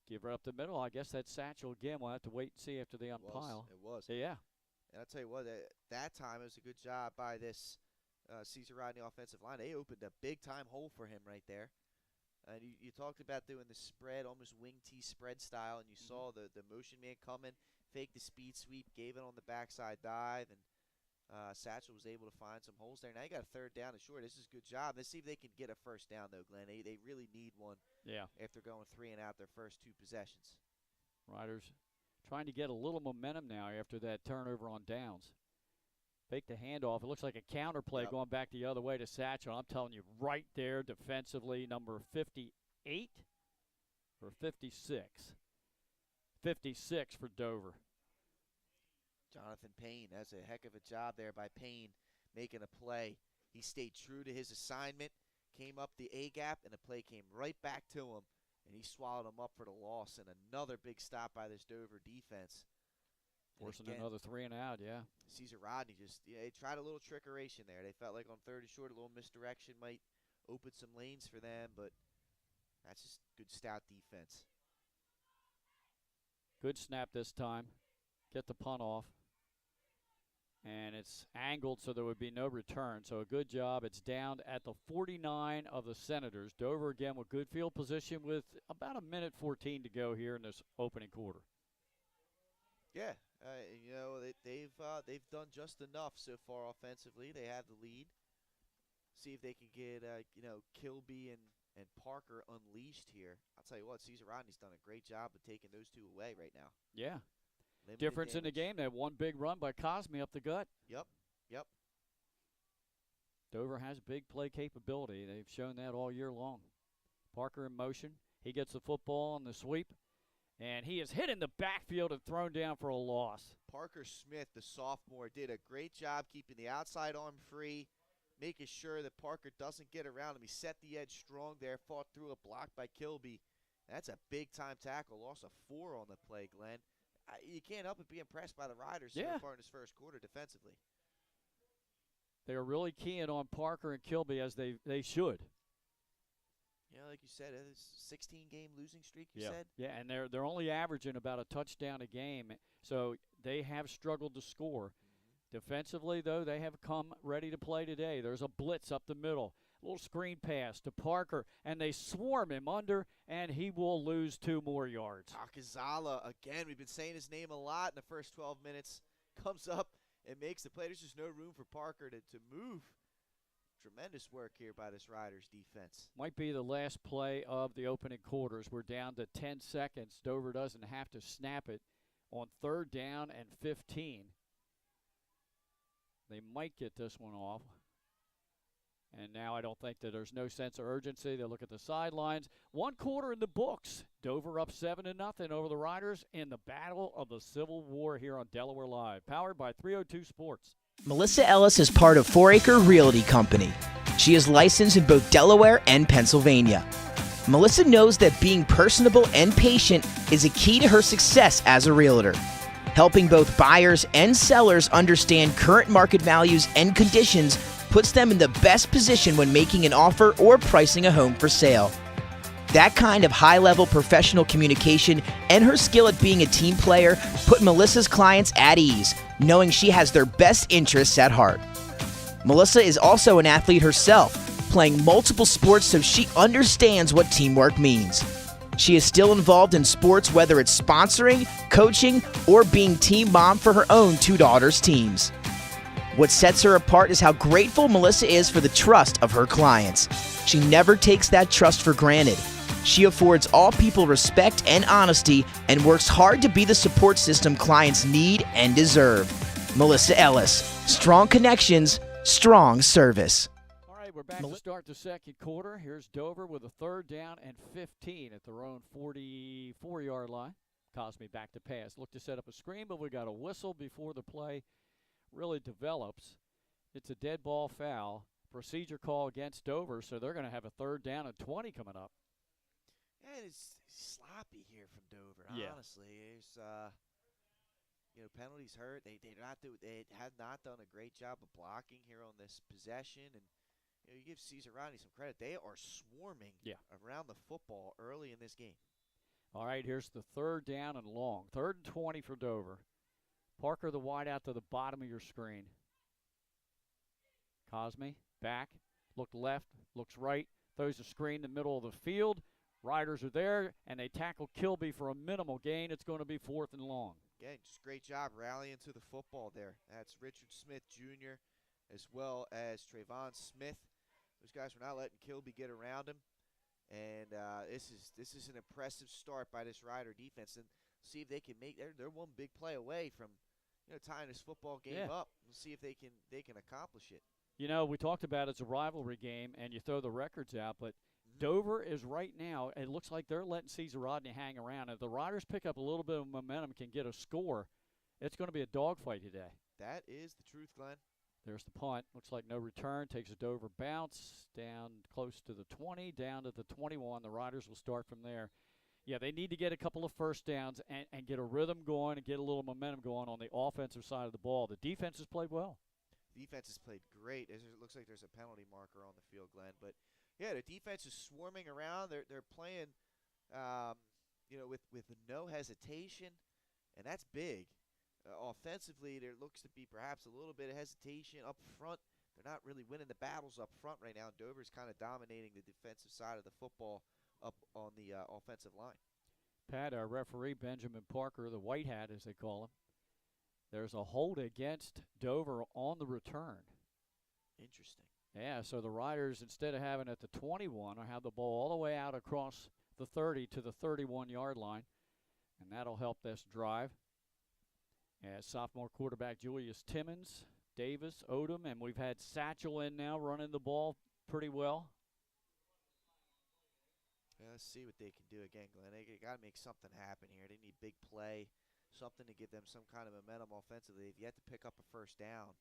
D: Give her up the middle. I guess that's Satchel again. We'll have to wait and see after they unpile.
E: It was.
D: Yeah.
E: And I'll tell you what, that time it was a good job by this Caesar Rodney offensive line. They opened a big-time hole for him right there. And you talked about doing the spread, almost wing tee spread style, and you saw the motion man coming, faked the speed sweep, gave it on the backside dive, and Satchel was able to find some holes there. Now you got a third down and short. This is a good job. Let's see if they can get a first down, though, Glenn. They really need one after going 3 and out their first 2 possessions.
D: Riders trying to get a little momentum now after that turnover on downs. Fake the handoff. It looks like a counter play going back the other way to Satchel. I'm telling you, right there defensively, number 58 or 56? 56 for Dover.
E: Jonathan Payne, that's a heck of a job there by Payne making a play. He stayed true to his assignment, came up the A-gap, and the play came right back to him, and he swallowed him up for the loss, and another big stop by this Dover defense.
D: Forcing another 3 and out,
E: Caesar Rodney they tried a little trickeration there. They felt like on 3rd and short, a little misdirection might open some lanes for them, but that's just good stout defense.
D: Good snap this time. Get the punt off. And it's angled so there would be no return. So a good job. It's down at the 49 of the Senators. Dover again with good field position with about 1:14 to go here in this opening quarter.
E: Yeah, they've done just enough so far offensively. They have the lead. See if they can get Kilby and Parker unleashed here. I'll tell you what, Caesar Rodney's done a great job of taking those 2 away right now.
D: Yeah.
E: Limited
D: Difference
E: damage.
D: in the game. They had one big run by Cosme up the gut.
E: Yep.
D: Dover has big play capability. They've shown that all year long. Parker in motion. He gets the football on the sweep, and he is hit in the backfield and thrown down for a loss.
E: Parker Smith, the sophomore, did a great job keeping the outside arm free, making sure that Parker doesn't get around him. He set the edge strong there, fought through a block by Kilby. That's a big-time tackle. Loss of 4 on the play, Glenn. You can't help but be impressed by the Riders so far in this first quarter defensively.
D: They are really keying on Parker and Kilby as they should.
E: Like you said, it's a 16-game losing streak, you said?
D: Yeah, and they're only averaging about a touchdown a game, so they have struggled to score. Defensively, though, they have come ready to play today. There's a blitz up the middle. Little screen pass to Parker, and they swarm him under, and he will lose 2 more yards.
E: Akazala, again, we've been saying his name a lot in the first 12 minutes, comes up and makes the play. There's just no room for Parker to move. Tremendous work here by this Riders defense.
D: Might be the last play of the opening quarters. We're down to 10 seconds. Dover doesn't have to snap it on 3rd down and 15. They might get this one off. And now I don't think that there's no sense of urgency. They look at the sidelines. 1 quarter in the books. Dover up 7-0 over the Riders in the Battle of the Civil War here on Delaware Live. Powered by 302 Sports.
A: Melissa Ellis is part of 4 Acre Realty Company. She is licensed in both Delaware and Pennsylvania. Melissa knows that being personable and patient is a key to her success as a realtor, helping both buyers and sellers understand current market values and conditions puts them in the best position when making an offer or pricing a home for sale. That kind of high-level professional communication and her skill at being a team player put Melissa's clients at ease, knowing she has their best interests at heart. Melissa is also an athlete herself, playing multiple sports so she understands what teamwork means. She is still involved in sports, whether it's sponsoring, coaching, or being team mom for her own 2 daughters' teams. What sets her apart is how grateful Melissa is for the trust of her clients. She never takes that trust for granted. She affords all people respect and honesty and works hard to be the support system clients need and deserve. Melissa Ellis. Strong connections, strong service.
D: All right, we're back to start the second quarter. Here's Dover with a 3rd down and 15 at their own 44-yard line. Cosme back to pass. Look to set up a screen, but we got a whistle before the play really develops. It's a dead ball foul. Procedure call against Dover, so they're going to have a 3rd down and 20 coming up.
E: Yeah, it's sloppy here from Dover. Honestly, there's penalties hurt. They have not done a great job of blocking here on this possession, and you give Caesar Rodney some credit. They are swarming around the football early in this game.
D: All right, here's the 3rd down and long. 3rd and 20 for Dover. Parker, the wide out to the bottom of your screen. Cosme back, look left, looks right, throws a screen in the middle of the field. Riders are there, and they tackle Kilby for a minimal gain. It's going to be 4th and long.
E: Again, just great job rallying to the football there. That's Richard Smith Jr. as well as Trayvon Smith. Those guys were not letting Kilby get around him. And this is an impressive start by this Rider defense. And see if they can make they're one big play away from tying this football game up. We'll see if they can accomplish it.
D: We talked about it's a rivalry game, and you throw the records out, but Dover is right now, it looks like they're letting Caesar Rodney hang around. If the Riders pick up a little bit of momentum, can get a score, it's going to be a dogfight today.
E: That is the truth, Glenn.
D: There's the punt. Looks like no return. Takes a Dover bounce down close to the 20, down to the 21. The Riders will start from there. Yeah, they need to get a couple of first downs and get a rhythm going and get a little momentum going on the offensive side of the ball. The defense has played well.
E: Defense has played great. It looks like there's a penalty marker on the field, Glenn. But yeah, the defense is swarming around. They're playing, with no hesitation, and that's big. Offensively, there looks to be perhaps a little bit of hesitation up front. They're not really winning the battles up front right now. Dover's kind of dominating the defensive side of the football up on the offensive line.
D: Pat, our referee, Benjamin Parker, the white hat as they call him, there's a hold against Dover on the return.
E: Interesting.
D: Yeah, so the Riders, instead of having it at the 21, will have the ball all the way out across the 30 to the 31-yard line, and that'll help this drive. As sophomore quarterback Julius Timmons, Davis, Odom, and we've had Satchel in now running the ball pretty well.
E: Yeah, let's see what they can do again, Glenn. They got to make something happen here. They need big play, something to give them some kind of momentum offensively. They've yet to pick up a first down.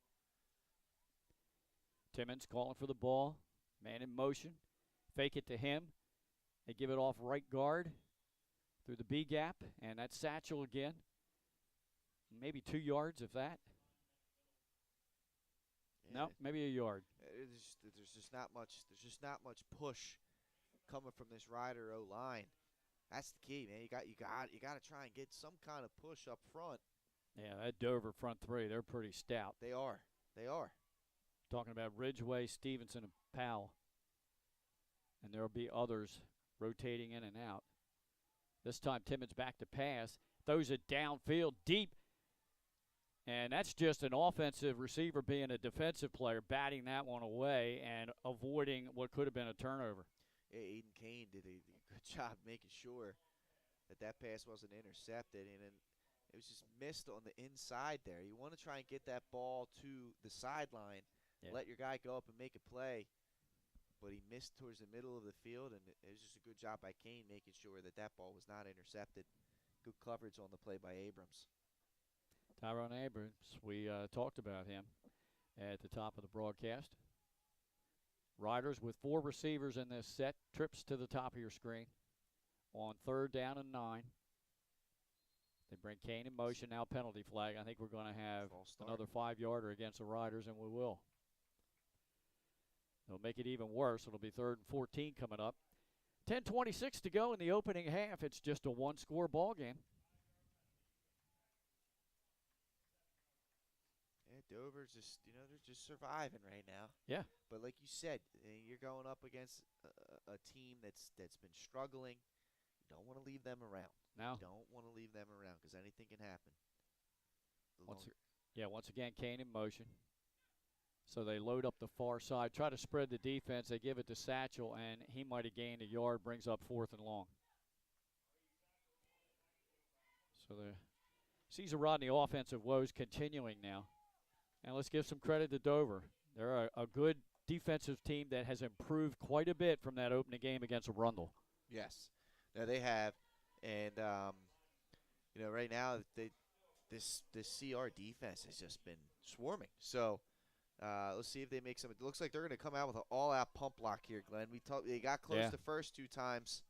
D: Timmons calling for the ball. Man in motion. Fake it to him. They give it off right guard through the B gap, and that's Satchel again. Maybe 2 yards, if that.
E: Yeah,
D: No, maybe a yard.
E: There's just not much. There's just not much push coming from this Rider O line. That's the key, man. You got to try and get some kind of push up front.
D: Yeah, that Dover front three, they're pretty stout.
E: They are.
D: Talking about Ridgeway, Stevenson, and Powell. And there will be others rotating in and out. This time Timmons back to pass. Throws it downfield deep. And that's just an offensive receiver being a defensive player, batting that one away and avoiding what could have been a turnover.
E: Yeah, Aiden Kane did a good job making sure that pass wasn't intercepted. And it was just missed on the inside there. You want to try and get that ball to the sideline, let your guy go up and make a play. But he missed towards the middle of the field, and it was just a good job by Kane making sure that ball was not intercepted. Good coverage on the play by Abrams.
D: Tyrone Abrams, we talked about him at the top of the broadcast. Riders with 4 receivers in this set. Trips to the top of your screen on 3rd down and 9. They bring Kane in motion, now penalty flag. I think we're going to have another 5-yarder against the Riders, and we will. They'll make it even worse. It'll be 3rd and 14 coming up. 10:26 to go in the opening half. It's just a 1-score ball game.
E: Yeah, Dover's just, they're just surviving right now.
D: Yeah.
E: But like you said, you're going up against a team that's been struggling. You don't want to leave them around.
D: No.
E: You don't want to leave them around because anything can happen.
D: Once again, Kane in motion. So they load up the far side, try to spread the defense. They give it to Satchel, and he might have gained a yard, brings up 4th and long. So the Caesar Rodney offensive woes continuing now. And let's give some credit to Dover. They're a good defensive team that has improved quite a bit from that opening game against Arundel.
E: Yes. No, they have. And, right now this CR defense has just been swarming. So let's see if they make some. It looks like they're going to come out with an all-out pump block here, Glenn. They got close the first 2 times.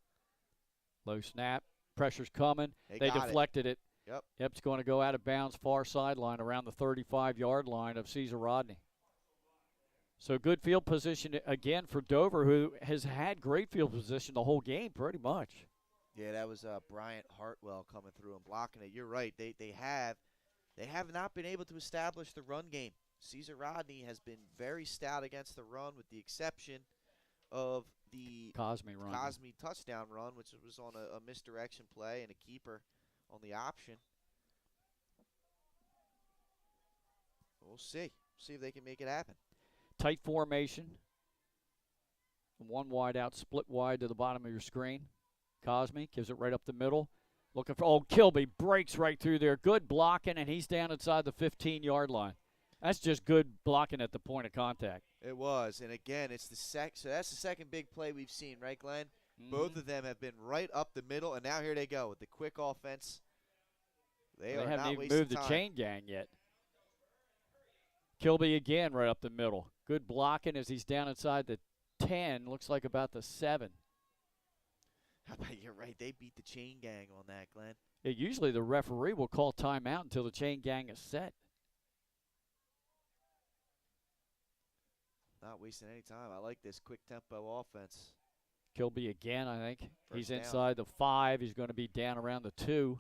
D: Low snap. Pressure's coming. They
E: got
D: deflected it.
E: Yep.
D: It's going to go out of bounds far sideline around the 35-yard line of Caesar Rodney. So good field position again for Dover, who has had great field position the whole game pretty much.
E: Yeah, that was Bryant Hartwell coming through and blocking it. You're right. They have not been able to establish the run game. Caesar Rodney has been very stout against the run, with the exception of the
D: Cosme run.
E: Cosme touchdown run, which was on a misdirection play and a keeper on the option. We'll see. See if they can make it happen.
D: Tight formation. One wide out, split wide to the bottom of your screen. Cosme gives it right up the middle. Looking for, oh, Kilby breaks right through there. Good blocking, and he's down inside the 15-yard line. That's just good blocking at the point of contact.
E: It was, and again, it's the so that's the second big play we've seen, right, Glenn? Both of them have been right up the middle, and now here they go with the quick offense. They are
D: haven't
E: not
D: even
E: wasting
D: moved
E: time.
D: the chain gang yet. Kilby again right up the middle. Good blocking as he's down inside the 10. Looks like about the 7.
E: How about you're right? They beat the chain gang on that, Glenn.
D: Usually the referee will call timeout until the chain gang is set.
E: Not wasting any time. I like this quick tempo offense.
D: Kilby again, I think. He's
E: First down.
D: inside the 5. He's going to be down around the 2.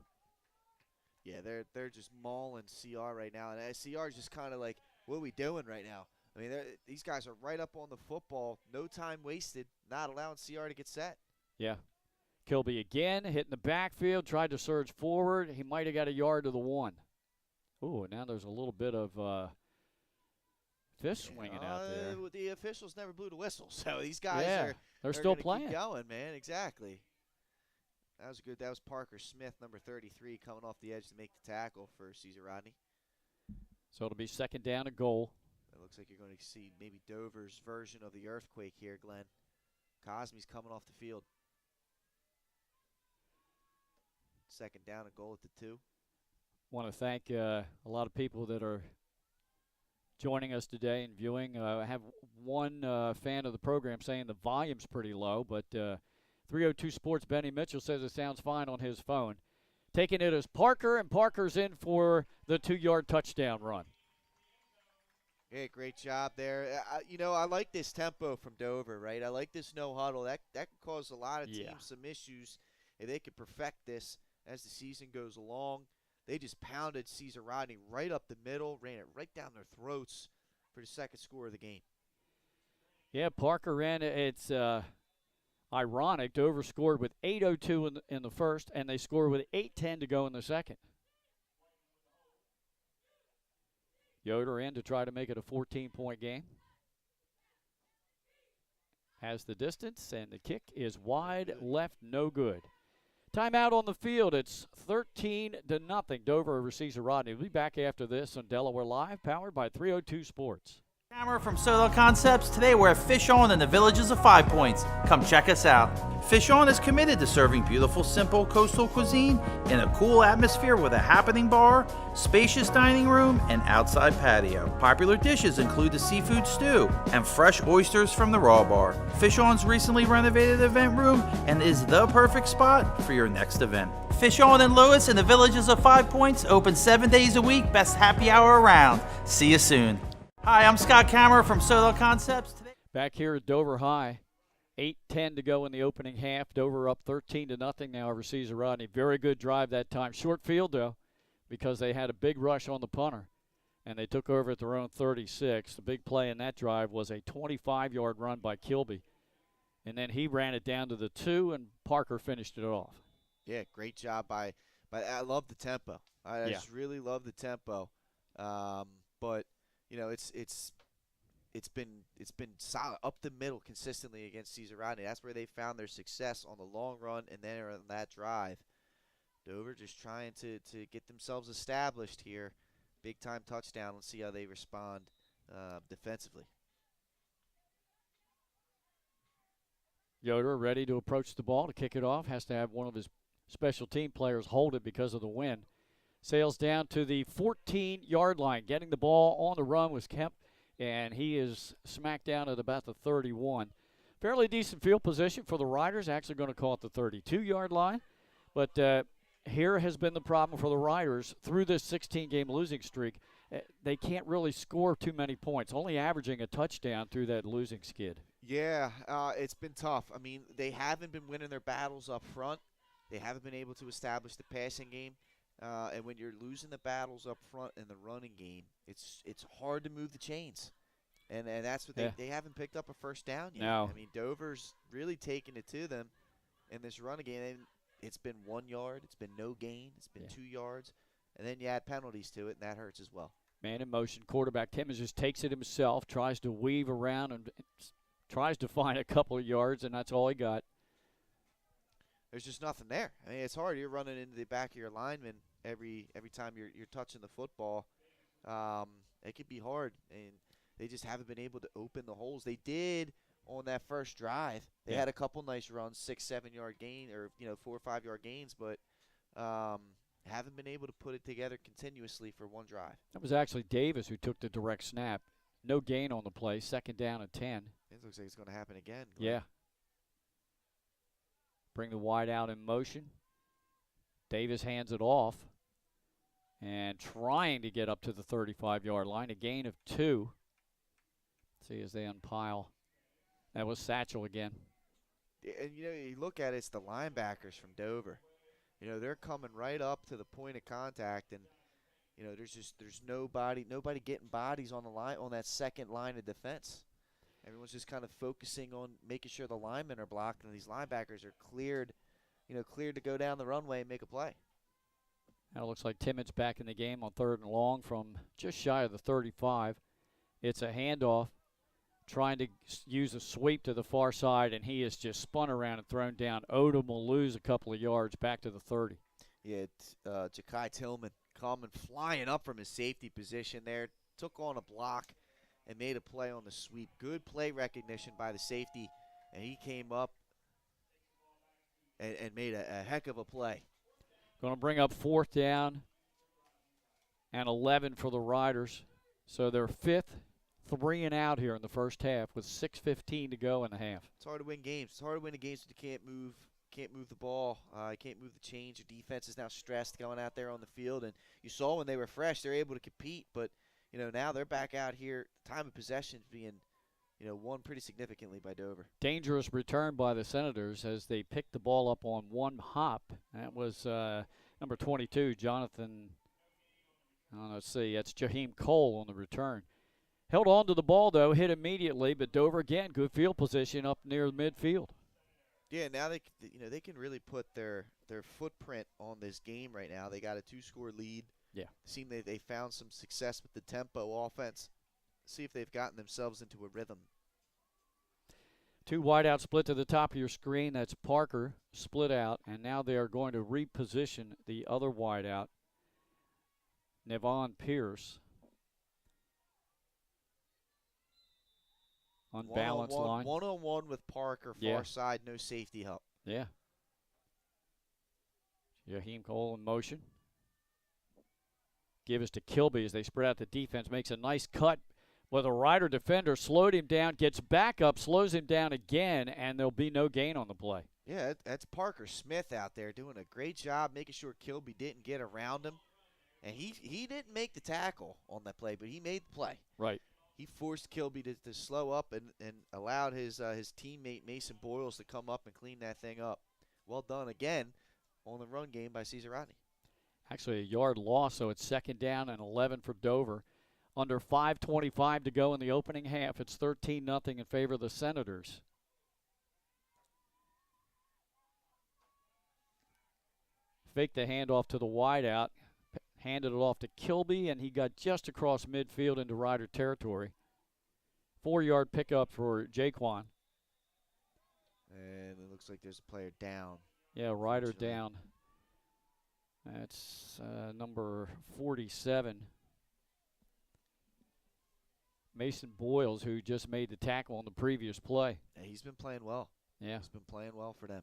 E: Yeah, they're just mauling CR right now, and CR is just kind of like, what are we doing right now? I mean, these guys are right up on the football. No time wasted. Not allowing CR to get set.
D: Yeah. Kilby again, hitting the backfield, tried to surge forward. He might have got a yard to the 1. Ooh, now there's a little bit of fist swinging out there.
E: The officials never blew the whistle, so these guys
D: they're
E: are
D: still
E: gonna
D: playing.
E: Keep going, man. Exactly. That was good. That was Parker Smith, number 33, coming off the edge to make the tackle for Caesar Rodney.
D: So it'll be second down and goal.
E: It looks like you're going to see maybe Dover's version of the earthquake here, Glenn. Cosme's coming off the field. Second down and goal at the 2.
D: Want to thank a lot of people that are joining us today and viewing. I have one fan of the program saying the volume's pretty low, but 302 Sports Benny Mitchell says it sounds fine on his phone. Taking it as Parker, and Parker's in for the 2-yard touchdown run.
E: Yeah, great job there. I like this tempo from Dover, right? I like this no huddle. That could cause a lot of teams some issues if they could perfect this as the season goes along. They just pounded Caesar Rodney right up the middle, ran it right down their throats for the second score of the game.
D: Yeah, Parker ran. It's ironic. Dover scored with 8:02 in the first, and they scored with 8:10 to go in the second. Yoder in to try to make it a 14-point game. Has the distance, and the kick is wide left, no good. Timeout on the field. It's 13-0. Dover over Caesar Rodney. We'll be back after this on Delaware Live, powered by 302 Sports.
I: Camera from Soto Concepts. Today we're at Fish On in the Villages of 5 Points. Come check us out. Fish On is committed to serving beautiful, simple coastal cuisine in a cool atmosphere with a happening bar, spacious dining room, and outside patio. Popular dishes include the seafood stew and fresh oysters from the Raw Bar. Fish On's recently renovated event room and is the perfect spot for your next event. Fish On in Lewis in the Villages of 5 Points, open 7 days a week, best happy hour around. See you soon. Hi, I'm Scott Kammerer from Soto Concepts. Today
D: back here at Dover High, 8:10 to go in the opening half. Dover up 13-0 now over Caesar Rodney. Very good drive that time. Short field, though, because they had a big rush on the punter, and they took over at their own 36. The big play in that drive was a 25-yard run by Kilby, and then he ran it down to the 2, and Parker finished it off.
E: Yeah, great job by I love the tempo. I just really love the tempo. But it's been solid up the middle consistently against Caesar Rodney. That's where they found their success on the long run and then on that drive. Dover just trying to get themselves established here. Big time touchdown. Let's see how they respond defensively.
D: Yoder ready to approach the ball to kick it off. Has to have one of his special team players hold it because of the wind. Sails down to the 14-yard line. Getting the ball on the run was Kemp, and he is smacked down at about the 31. Fairly decent field position for the Riders. Actually going to call it the 32-yard line. But here has been the problem for the Riders through this 16-game losing streak. They can't really score too many points, only averaging a touchdown through that losing skid.
E: Yeah, it's been tough. I mean, they haven't been winning their battles up front. They haven't been able to establish the passing game. And when you're losing the battles up front in the running game, it's hard to move the chains. And that's what they haven't picked up a first down yet.
D: No.
E: I mean, Dover's really taken it to them in this run game. And it's been 1 yard. It's been no gain. It's been 2 yards. And then you add penalties to it, and that hurts as well.
D: Man in motion. Quarterback Timmons just takes it himself, tries to weave around and tries to find a couple of yards, and that's all he got.
E: There's just nothing there. I mean, it's hard. You're running into the back of your lineman every time you're touching the football. It could be hard, and they just haven't been able to open the holes. They did on that first drive. They had a couple nice runs, 6-7 yard gain, or 4 or 5 yard gains, but haven't been able to put it together continuously for one drive.
D: That was actually Davis who took the direct snap. No gain on the play. 2nd down and 10.
E: It looks like it's going to happen again.
D: Yeah. Bring the wide out in motion. Davis hands it off and trying to get up to the 35-yard line. A gain of 2. See as they unpile. That was Satchel again.
E: And, you look at it, it's the linebackers from Dover. They're coming right up to the point of contact, and, there's nobody getting bodies on the line, on that second line of defense. Everyone's just kind of focusing on making sure the linemen are blocked, and these linebackers are cleared to go down the runway and make a play.
D: Now it looks like Timmons back in the game on 3rd and long from just shy of the 35. It's a handoff, trying to use a sweep to the far side, and he is just spun around and thrown down. Odom will lose a couple of yards back to the 30.
E: Yeah, Ja'Kai Tillman coming flying up from his safety position there, took on a block and made a play on the sweep. Good play recognition by the safety, and he came up and made a heck of a play.
D: Going to bring up 4th down and 11 for the Riders. So they're 5th, 3 and out here in the first half with 6:15 to go in the half.
E: It's hard to win games. It's hard to win the games when you can't move the ball. You can't move the chains. Your defense is now stressed going out there on the field. And you saw when they were fresh, they're able to compete. But, now they're back out here. Time of possession being, won pretty significantly by Dover.
D: Dangerous return by the Senators as they picked the ball up on one hop. That was number 22, Jonathan. Let's see, that's Jaheim Cole on the return. Held on to the ball, though, hit immediately, but Dover, again, good field position up near midfield.
E: Yeah, now they can really put their footprint on this game right now. They got a 2-score lead.
D: Yeah.
E: Seem they found some success with the tempo offense. See if they've gotten themselves into a rhythm.
D: 2 wideouts split to the top of your screen. That's Parker split out, and now they are going to reposition the other wideout, Nevon Pierce. Unbalanced line.
E: One-on-one with Parker, far side, no safety help.
D: Yeah. Jaheim Cole in motion. Give us to Kilby as they spread out the defense. Makes a nice cut with a Rider defender. Slowed him down, gets back up, slows him down again, and there'll be no gain on the play.
E: Yeah, that's Parker Smith out there doing a great job making sure Kilby didn't get around him. And he didn't make the tackle on that play, but he made the play.
D: Right.
E: He forced Kilby to slow up and allowed his teammate Mason Boyles to come up and clean that thing up. Well done again on the run game by Cesar Rodney.
D: Actually a yard loss, so it's 2nd down and 11 for Dover. Under 5:25 to go in the opening half. It's 13-0 in favor of the Senators. Fake the handoff to the wideout. Handed it off to Kilby, and he got just across midfield into Rider territory. 4-yard pickup for Jaquan.
E: And it looks like there's a player down.
D: Yeah, Rider down. That's number 47. Mason Boyles, who just made the tackle on the previous play.
E: Yeah, he's been playing well.
D: Yeah.
E: He's been playing well for them.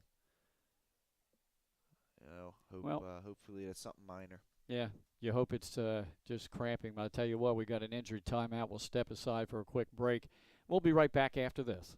E: Hopefully that's something minor.
D: Yeah, you hope it's just cramping. But I tell you what, we got an injury timeout. We'll step aside for a quick break. We'll be right back after this.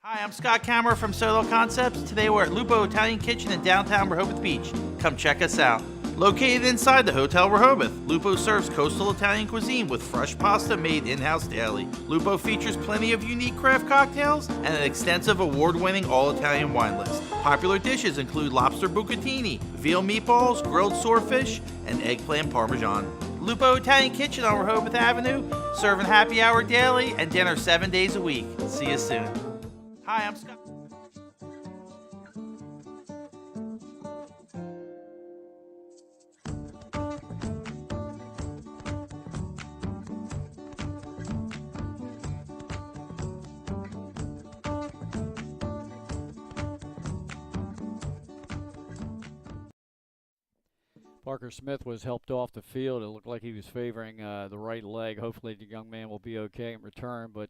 I: Hi, I'm Scott Kammerer from Solo Concepts. Today we're at Lupo Italian Kitchen in downtown Rehoboth Beach. Come check us out. Located inside the Hotel Rehoboth, Lupo serves coastal Italian cuisine with fresh pasta made in-house daily. Lupo features plenty of unique craft cocktails and an extensive award-winning all-Italian wine list. Popular dishes include lobster bucatini, veal meatballs, grilled swordfish, and eggplant parmesan. Lupo Italian Kitchen on Rehoboth Avenue, serving happy hour daily and dinner 7 days a week. See you soon. Hi, I'm Scott.
D: Parker Smith was helped off the field. It looked like he was favoring the right leg. Hopefully the young man will be okay in return. But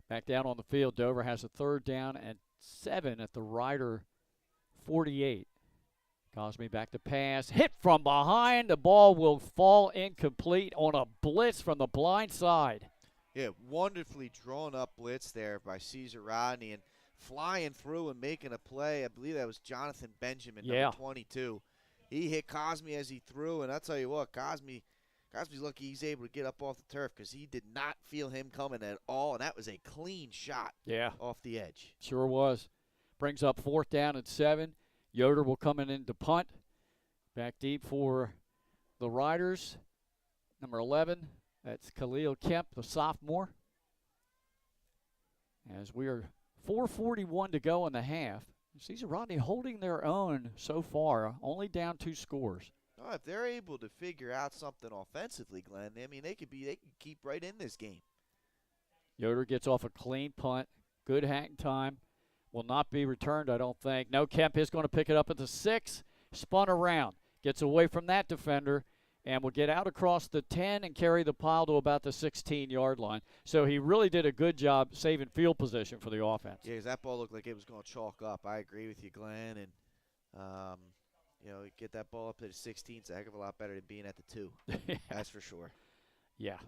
D: back down on the field, Dover has a 3rd down and 7 at the Rider 48. Cosme back to pass. Hit from behind. The ball will fall incomplete on a blitz from the blind side.
E: Yeah, wonderfully drawn up blitz there by Caesar Rodney, and flying through and making a play. I believe that was Jonathan Benjamin, number 22. He hit Cosme as he threw, and I'll tell you what, Cosme's lucky he's able to get up off the turf because he did not feel him coming at all, and that was a clean shot off the edge.
D: Sure was. Brings up 4th down and 7. Yoder will come in to punt. Back deep for the Riders. Number 11, that's Khalil Kemp, the sophomore. As we are 4:41 to go in the half. Caesar Rodney holding their own so far, only down 2 scores.
E: Oh, if they're able to figure out something offensively, Glenn, I mean, they could keep right in this game.
D: Yoder gets off a clean punt. Good hang time. Will not be returned, I don't think. No, Kemp is going to pick it up at the 6. Spun around. Gets away from that defender and will get out across the 10 and carry the pile to about the 16-yard line. So he really did a good job saving field position for the offense.
E: Yeah, 'cause that ball looked like it was going to chalk up. I agree with you, Glenn. And, get that ball up to the 16 is a heck of a lot better than being at the 2. That's for sure.
D: Yeah.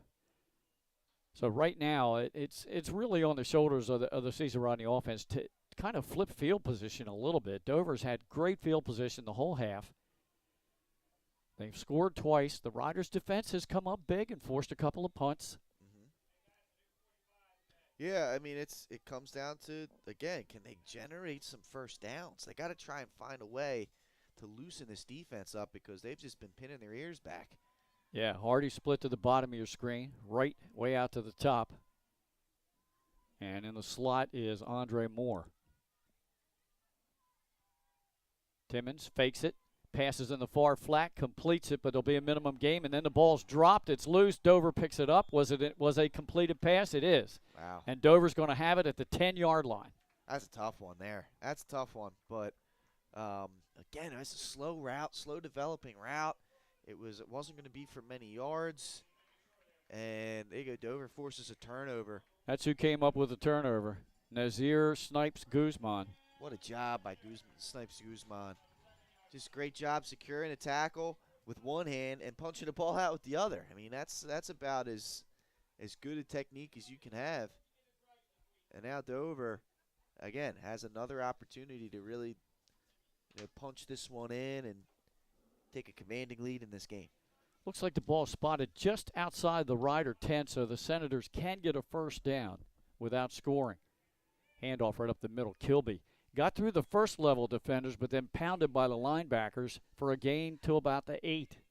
D: So right now, it's really on the shoulders of the Caesar Rodney offense to kind of flip field position a little bit. Dover's had great field position the whole half. They've scored twice. The Riders' defense has come up big and forced a couple of punts.
E: Yeah, I mean, it comes down to, again, can they generate some first downs? They got to try and find a way to loosen this defense up because they've just been pinning their ears back.
D: Yeah, Hardy split to the bottom of your screen, right way out to the top. And in the slot is Andre Moore. Timmons fakes it. Passes in the far flat, completes it, but there'll be a minimum game, and then the ball's dropped. It's loose. Dover picks it up. Was a completed pass? It is.
E: Wow.
D: And Dover's going to have it at the 10-yard line.
E: That's a tough one there. That's a tough one. But, again, it's a slow route, slow developing route. It wasn't going to be for many yards. And there you go. Dover forces a turnover.
D: That's who came up with the turnover. Nazir Snipes Guzman.
E: What a job by Snipes Guzman. Just great job securing a tackle with one hand and punching the ball out with the other. I mean, that's about as good a technique as you can have. And now Dover, again, has another opportunity to really punch this one in and take a commanding lead in this game.
D: Looks like the ball spotted just outside the Rider 10, so the Senators can get a first down without scoring. Handoff right up the middle. Kilby got through the first level defenders, but then pounded by the linebackers for a gain to about the 8.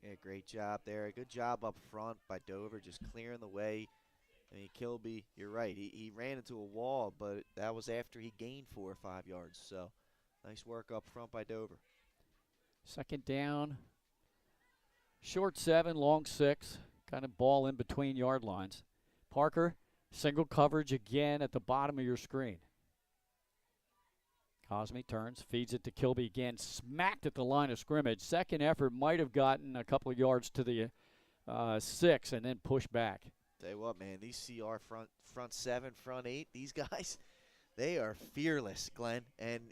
E: Yeah, great job there. Good job up front by Dover, just clearing the way. I mean, Kilby, you're right. He ran into a wall, but that was after he gained 4 or 5 yards. So nice work up front by Dover.
D: 2nd down. Short 7, long 6. Kind of ball in between yard lines. Parker, single coverage again at the bottom of your screen. Cosme turns, feeds it to Kilby again, smacked at the line of scrimmage. Second effort might have gotten a couple of yards to the 6 and then pushed back.
E: Tell you what, man, these CR front 7, front 8, these guys, they are fearless, Glenn. And,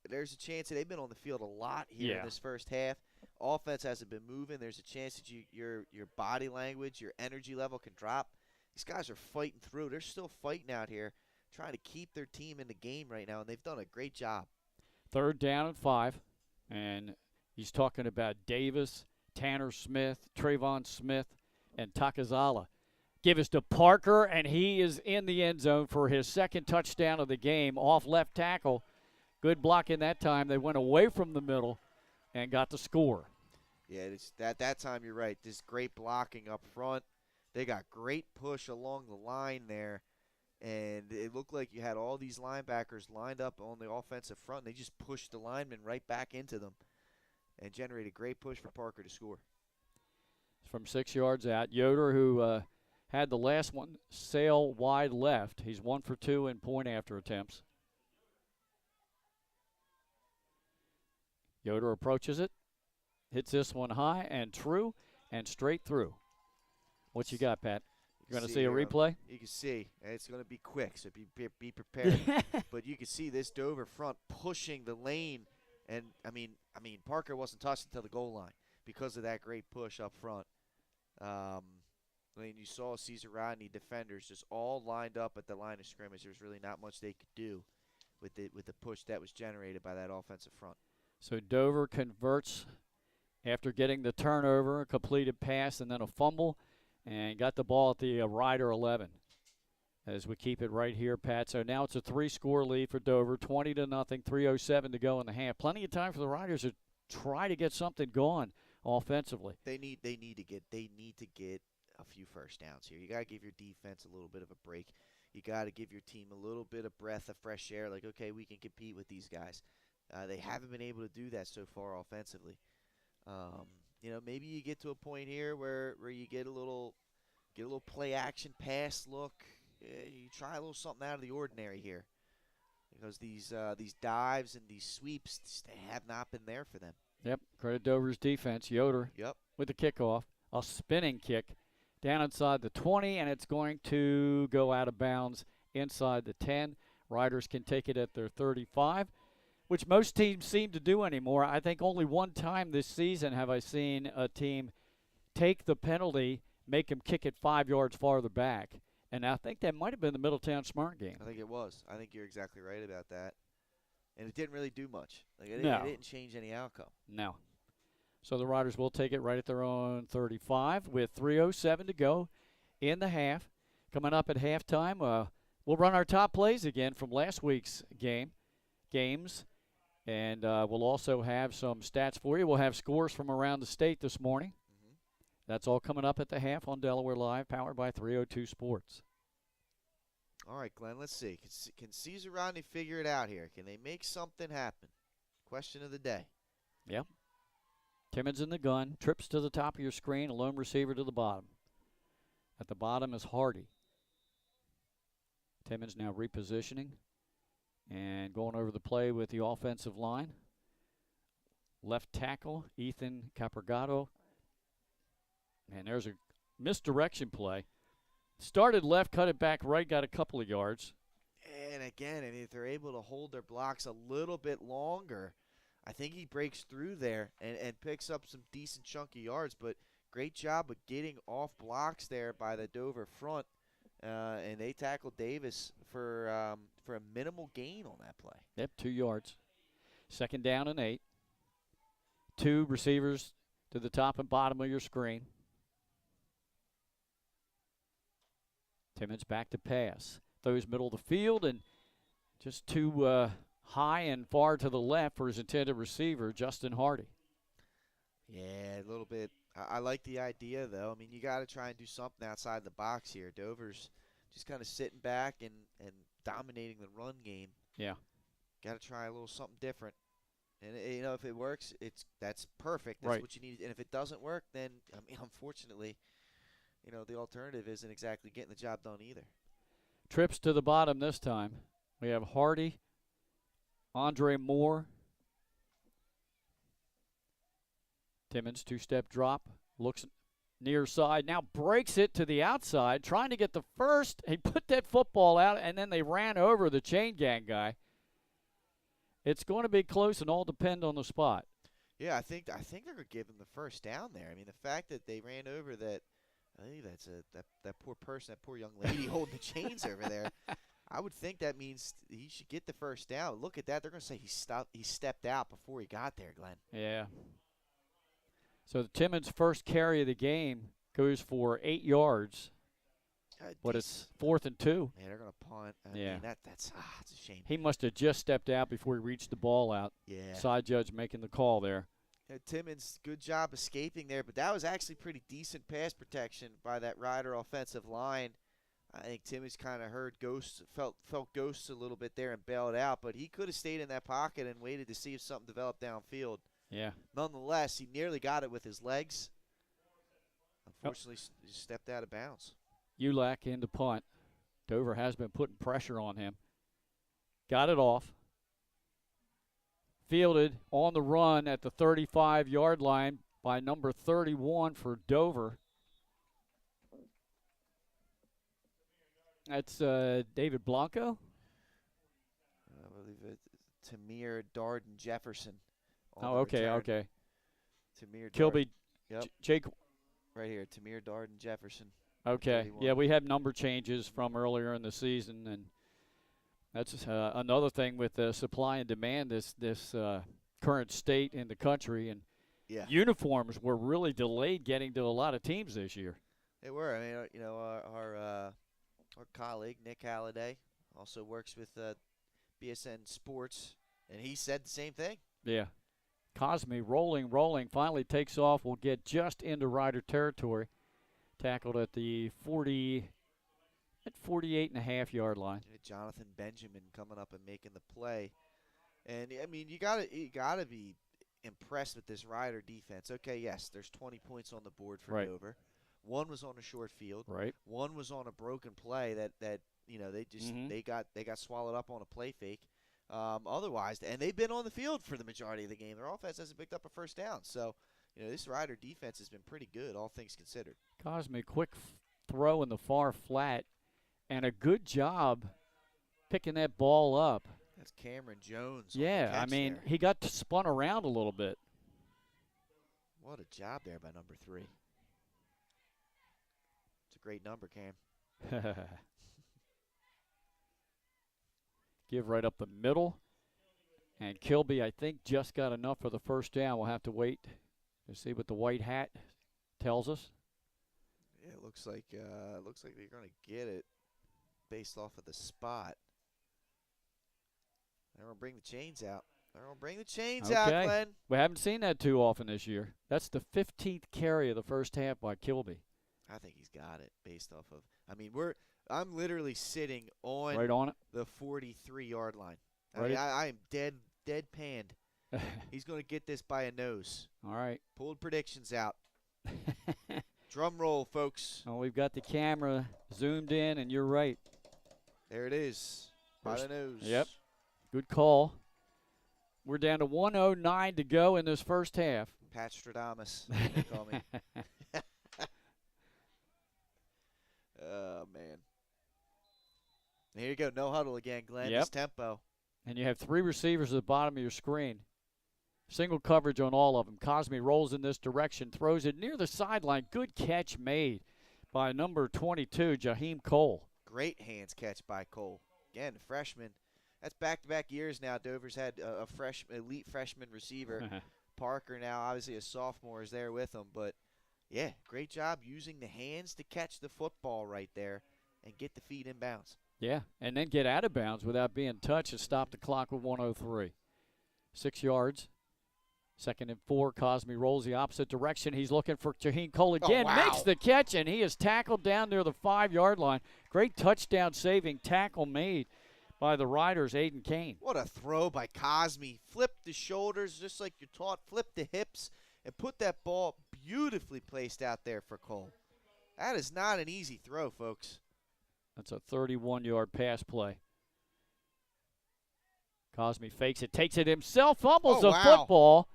E: there's a chance that they've been on the field a lot here in this first half. Offense hasn't been moving. There's a chance that your body language, your energy level can drop. These guys are fighting through. They're still fighting out here, trying to keep their team in the game right now, and they've done a great job.
D: 3rd down and 5, and he's talking about Davis, Tanner Smith, Trayvon Smith, and Takazala. Give us to Parker, and he is in the end zone for his 2nd touchdown of the game off left tackle. Good block in that time. They went away from the middle and got the score.
E: Yeah, that time you're right. Just great blocking up front. They got great push along the line there, and it looked like you had all these linebackers lined up on the offensive front, and they just pushed the linemen right back into them and generated a great push for Parker to score.
D: From 6 yards out, Yoder, who had the last one sail wide left. He's 1 for 2 in point after attempts. Yoder approaches it, hits this one high and true and straight through. What you got, Pat? You're going to see a replay?
E: You can see. It's going to be quick, so be prepared. But you can see this Dover front pushing the lane. And, I mean, Parker wasn't touched until the goal line because of that great push up front. I mean, you saw Caesar Rodney defenders just all lined up at the line of scrimmage. There's really not much they could do with the push that was generated by that offensive front.
D: So Dover converts after getting the turnover, a completed pass, and then a fumble, and got the ball at the Rider 11. As we keep it right here, Pat. So now it's a 3-score lead for Dover, 20-0, 3:07 to go in the half. Plenty of time for the Riders to try to get something going offensively.
E: They need to get a few first downs here. You got to give your defense a little bit of a break. You got to give your team a little bit of breath of fresh air. Like, okay, we can compete with these guys. They haven't been able to do that so far offensively. Maybe you get to a point here where you get a little play action pass look. You try a little something out of the ordinary here, because these dives and these sweeps, they have not been there for them.
D: Yep, credit Dover's defense. Yoder with the kickoff, a spinning kick down inside the 20, and it's going to go out of bounds inside the 10. Riders can take it at their 35, which most teams seem to do anymore. I think only one time this season have I seen a team take the penalty, make them kick it 5 yards farther back. And I think that might have been the Middletown Smyrna game.
E: I think it was. I think you're exactly right about that. And it didn't really do much. It didn't change any outcome.
D: No. So the Riders will take it right at their own 35 with 3:07 to go in the half. Coming up at halftime, we'll run our top plays again from last week's games. And we'll also have some stats for you. We'll have scores from around the state this morning. That's all coming up at the half on Delaware Live, powered by 302 Sports.
E: All right, Glenn, let's see. Can Caesar Rodney figure it out here? Can they make something happen? Question of the day.
D: Yep. Timmons in the gun, trips to the top of your screen, a lone receiver to the bottom. At the bottom is Hardy. Timmons now repositioning and going over the play with the offensive line. Left tackle, Ethan Capragato. And there's a misdirection play. Started left, cut it back right, got a couple of yards.
E: And again, if they're able to hold their blocks a little bit longer, I think he breaks through there and picks up some decent chunky yards. But great job of getting off blocks there by the Dover front. And they tackled Davis for a minimal gain on that play.
D: Yep, 2 yards. 2nd down and 8. 2 receivers to the top and bottom of your screen. Timmons back to pass. Throws middle of the field and just too high and far to the left for his intended receiver, Justin Hardy.
E: Yeah, a little bit. I like the idea, though. I mean, you got to try and do something outside the box here. Dover's just kind of sitting back and dominating the run game.
D: Yeah.
E: Got to try a little something different. And, if it works, that's perfect. That's what you need. And if it doesn't work, then, unfortunately, the alternative isn't exactly getting the job done either.
D: Trips to the bottom this time. We have Hardy, Andre Moore. Timmons, 2-step drop, looks near side, now breaks it to the outside, trying to get the first. He put that football out, and then they ran over the chain gang guy. It's going to be close and all depend on the spot.
E: Yeah, I think they're going to give him the first down there. I mean, the fact that they ran over that, I think that's that poor person, that poor young lady holding the chains over there. I would think that means he should get the first down. Look at that. They're going to say he stepped out before he got there, Glenn.
D: Yeah. So the Timmons' first carry of the game goes for 8 yards. But it's 4th and 2.
E: Yeah, they're going to punt. I
D: mean,
E: that's a shame.
D: He must have just stepped out before he reached the ball out.
E: Yeah.
D: Side judge making the call there.
E: Timmons, good job escaping there, but that was actually pretty decent pass protection by that Rider offensive line. I think Timmons kind of felt ghosts a little bit there and bailed out, but he could have stayed in that pocket and waited to see if something developed downfield.
D: Yeah.
E: Nonetheless, he nearly got it with his legs. Unfortunately, he stepped out of bounds.
D: Ulak into punt. Dover has been putting pressure on him. Got it off. Fielded on the run at the 35-yard line by number 31 for Dover. That's David Blanco.
E: I believe it's Tamir Darden Jefferson.
D: Oh, okay, okay.
E: Tamir
D: Kilby,
E: Yep.
D: Jake.
E: Right here, Tamir Darden Jefferson.
D: Okay,
E: 31.
D: yeah, we have number changes from earlier in the season, and that's another thing with supply and demand this current state in the country. And uniforms were really delayed getting to a lot of teams this year.
E: They were. I mean, you know, our colleague Nick Halliday also works with BSN Sports, and he said the same thing.
D: Yeah. Cosme rolling, finally takes off. Will get just into Rider territory. Tackled at the 48.5-yard line.
E: Jonathan Benjamin coming up and making the play. And, I mean, you gotta be impressed with this Rider defense. Okay, yes, there's 20 points on the board for Dover. One was on a short field.
D: Right.
E: One was on a broken play that you know, they just they got swallowed up on a play fake. Otherwise, and they've been on the field for the majority of the game. Their offense hasn't picked up a first down. So, you know, this Rider defense has been pretty good, all things considered.
D: Cosme, quick throw in the far flat, and a good job picking that ball up.
E: That's Cameron Jones.
D: Yeah, I mean, he got spun around a little bit.
E: What a job there by number 3. It's a great number, Cam.
D: Give right up the middle. And Kilby, I think, just got enough for the first down. We'll have to wait to see what the white hat tells us.
E: Yeah, it looks like they're going to get it based off of the spot. They're going to bring the chains out. Out, Glenn.
D: We haven't seen that too often this year. That's the 15th carry of the first half by Kilby.
E: I think he's got it based off of. I mean, I'm literally sitting on
D: right on it,
E: the 43-yard line.
D: Right.
E: I am deadpanned. He's going to get this by a nose.
D: All right.
E: Pulled predictions out. Drum roll, folks.
D: Oh, we've got the camera zoomed in, and you're right.
E: There it is. By the nose.
D: Yep. Good call. We're down to 1:09 to go in this first half.
E: Pat Stradamus, they call me. Oh, man. Here you go. No huddle again, Glenn.
D: Yep.
E: This tempo.
D: And you have 3 receivers at the bottom of your screen. Single coverage on all of them. Cosme rolls in this direction, throws it near the sideline. Good catch made by number 22, Jaheim Cole.
E: Great hands catch by Cole. Again, freshman. That's back-to-back years now. Dover's had a elite freshman receiver. Parker now, obviously a sophomore, is there with him. But, yeah, great job using the hands to catch the football right there and get the feet in bounds.
D: Yeah, and then get out of bounds without being touched and stop the clock with 1:03. 6 yards. 2nd and 4. Cosme rolls the opposite direction. He's looking for Jaheim Cole again.
E: Oh, wow.
D: Makes the catch, and he is tackled down near the 5-yard line. Great touchdown-saving tackle made by the Riders, Aiden Kane.
E: What a throw by Cosme. Flipped the shoulders just like you're taught. Flipped the hips and put that ball beautifully placed out there for Cole. That is not an easy throw, folks.
D: That's a 31-yard pass play. Cosme fakes it, takes it himself, fumbles the football,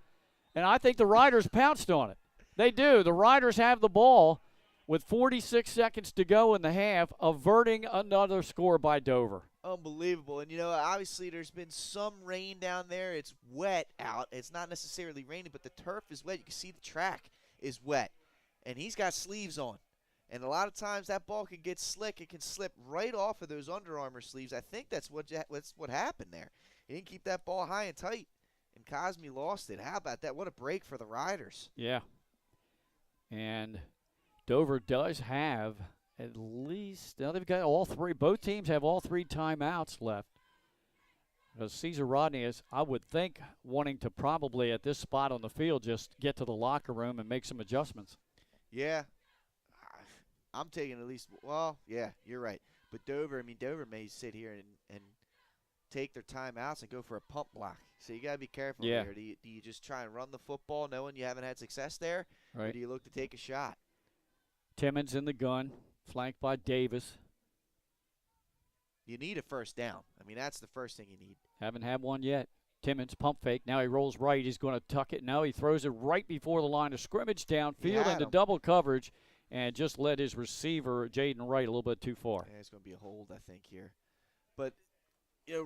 D: and I think the Riders pounced on it. They do. The Riders have the ball with 46 seconds to go in the half, averting another score by Dover.
E: Unbelievable. And, you know, obviously there's been some rain down there. It's wet out. It's not necessarily raining, but the turf is wet. You can see the track is wet. And he's got sleeves on. And a lot of times that ball can get slick. It can slip right off of those Under Armour sleeves. I think that's what happened there. He didn't keep that ball high and tight, and Cosme lost it. How about that? What a break for the Riders.
D: Yeah. And Dover does have at least, now they've got all 3. Both teams have all 3 timeouts left. Because Caesar Rodney is, I would think, wanting to probably at this spot on the field just get to the locker room and make some adjustments.
E: Yeah, I'm taking at least. Well, yeah, you're right. But Dover may sit here and take their timeouts and go for a pump block. So you got to be careful
D: Yeah.
E: here. Do you just try and run the football knowing you haven't had success there?
D: Right.
E: Or do you look to take a shot?
D: Timmons in the gun, flanked by Davis.
E: You need a first down. I mean, that's the first thing you need.
D: Haven't had one yet. Timmons pump fake. Now he rolls right. He's going to tuck it. No, he throws it right before the line of scrimmage downfield into double coverage and just led his receiver, Jaden Wright, a little bit too far.
E: Yeah, it's going to be a hold, I think, here. But,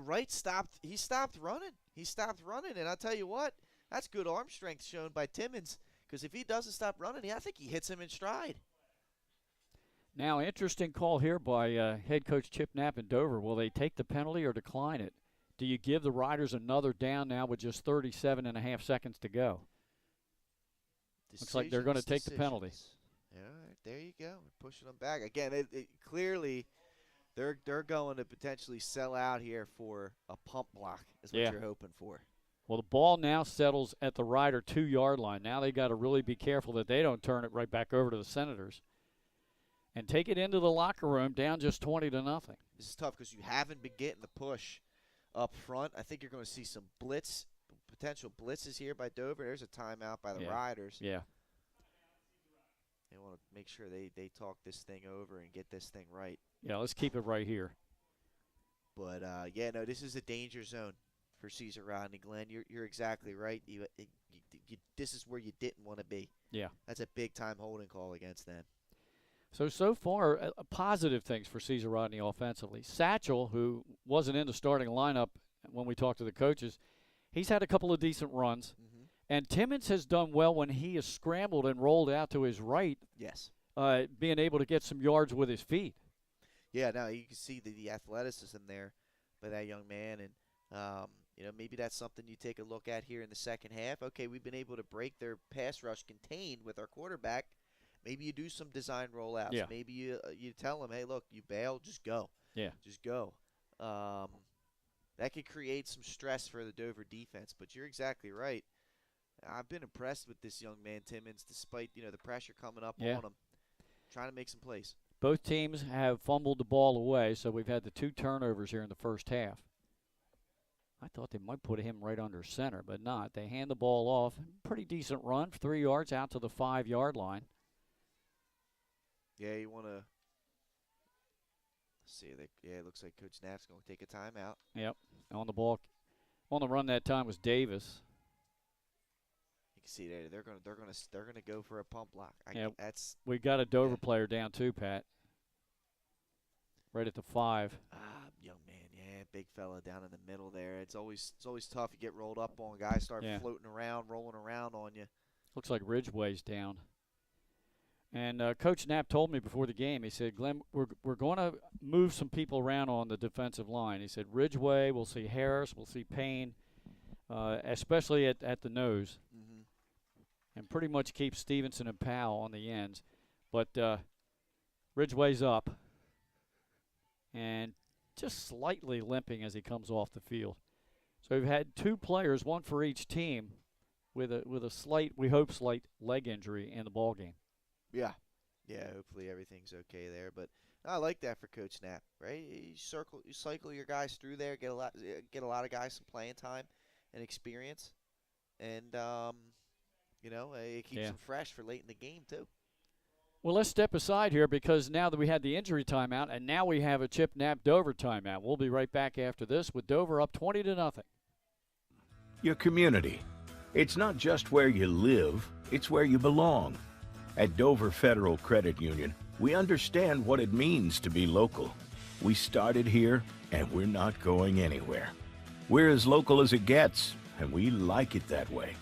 E: Wright stopped. He stopped running. And I'll tell you what, that's good arm strength shown by Timmons, because if he doesn't stop running, I think he hits him in stride.
D: Now, interesting call here by head coach Chip Knapp in Dover. Will they take the penalty or decline it? Do you give the Riders another down now with just 37.5 seconds to go? Looks like they're going to take the penalty.
E: All right, there you go. We're pushing them back. Again, it clearly they're going to potentially sell out here for a pump block is what you're hoping for.
D: Well, the ball now settles at the Rider 2-yard line. Now they got to really be careful that they don't turn it right back over to the Senators and take it into the locker room down just 20-0.
E: This is tough because you haven't been getting the push up front. I think you're going to see some potential blitzes here by Dover. There's a timeout by the Riders.
D: Yeah.
E: They want to make sure they talk this thing over and get this thing right.
D: Yeah, let's keep it right here.
E: But, this is a danger zone for Caesar Rodney. Glenn, you're exactly right. This is where you didn't want to be.
D: Yeah.
E: That's a big-time holding call against them.
D: So far, positive things for Caesar Rodney offensively. Satchel, who wasn't in the starting lineup when we talked to the coaches, he's had a couple of decent runs. Mm-hmm. And Timmons has done well when he has scrambled and rolled out to his right.
E: Yes.
D: Being able to get some yards with his feet.
E: Yeah, now you can see the athleticism there by that young man. And, maybe that's something you take a look at here in the second half. Okay, we've been able to break their pass rush contained with our quarterback. Maybe you do some design rollouts.
D: Yeah.
E: Maybe you tell them, hey, look, you bail, just go.
D: Yeah.
E: Just go. That could create some stress for the Dover defense. But you're exactly right. I've been impressed with this young man, Timmons, despite, the pressure coming up on him. Trying to make some plays.
D: Both teams have fumbled the ball away, so we've had the 2 turnovers here in the first half. I thought they might put him right under center, but not. They hand the ball off. Pretty decent run, 3 yards out to the 5-yard line.
E: Yeah, you want to see. It looks like Coach Knapp's going to take a timeout.
D: Yep, on the ball, on the run that time was Davis.
E: You can see there they're going to go for a pump block.
D: We got a Dover player down too, Pat. Right at the 5.
E: Young man, big fella down in the middle there. It's always tough. You get rolled up on, guys start floating around, rolling around on you.
D: Looks like Ridgeway's down. And Coach Knapp told me before the game, he said, Glenn, we're going to move some people around on the defensive line. He said, Ridgeway, we'll see Harris, we'll see Payne, especially at the nose. Mm-hmm. And pretty much keep Stevenson and Powell on the ends. But Ridgeway's up and just slightly limping as he comes off the field. So we've had 2 players, one for each team, with a slight, we hope, slight leg injury in the ball game.
E: Yeah, hopefully everything's okay there. But I like that for Coach Knapp, right? You cycle your guys through there, get a lot of guys some playing time and experience, and it keeps them fresh for late in the game too.
D: Well, let's step aside here because now that we had the injury timeout, and now we have a Chip Knapp Dover timeout. We'll be right back after this with Dover up 20-0.
B: Your community. It's not just where you live, it's where you belong. At Dover Federal Credit Union, we understand what it means to be local. We started here, and we're not going anywhere. We're as local as it gets, and we like it that way.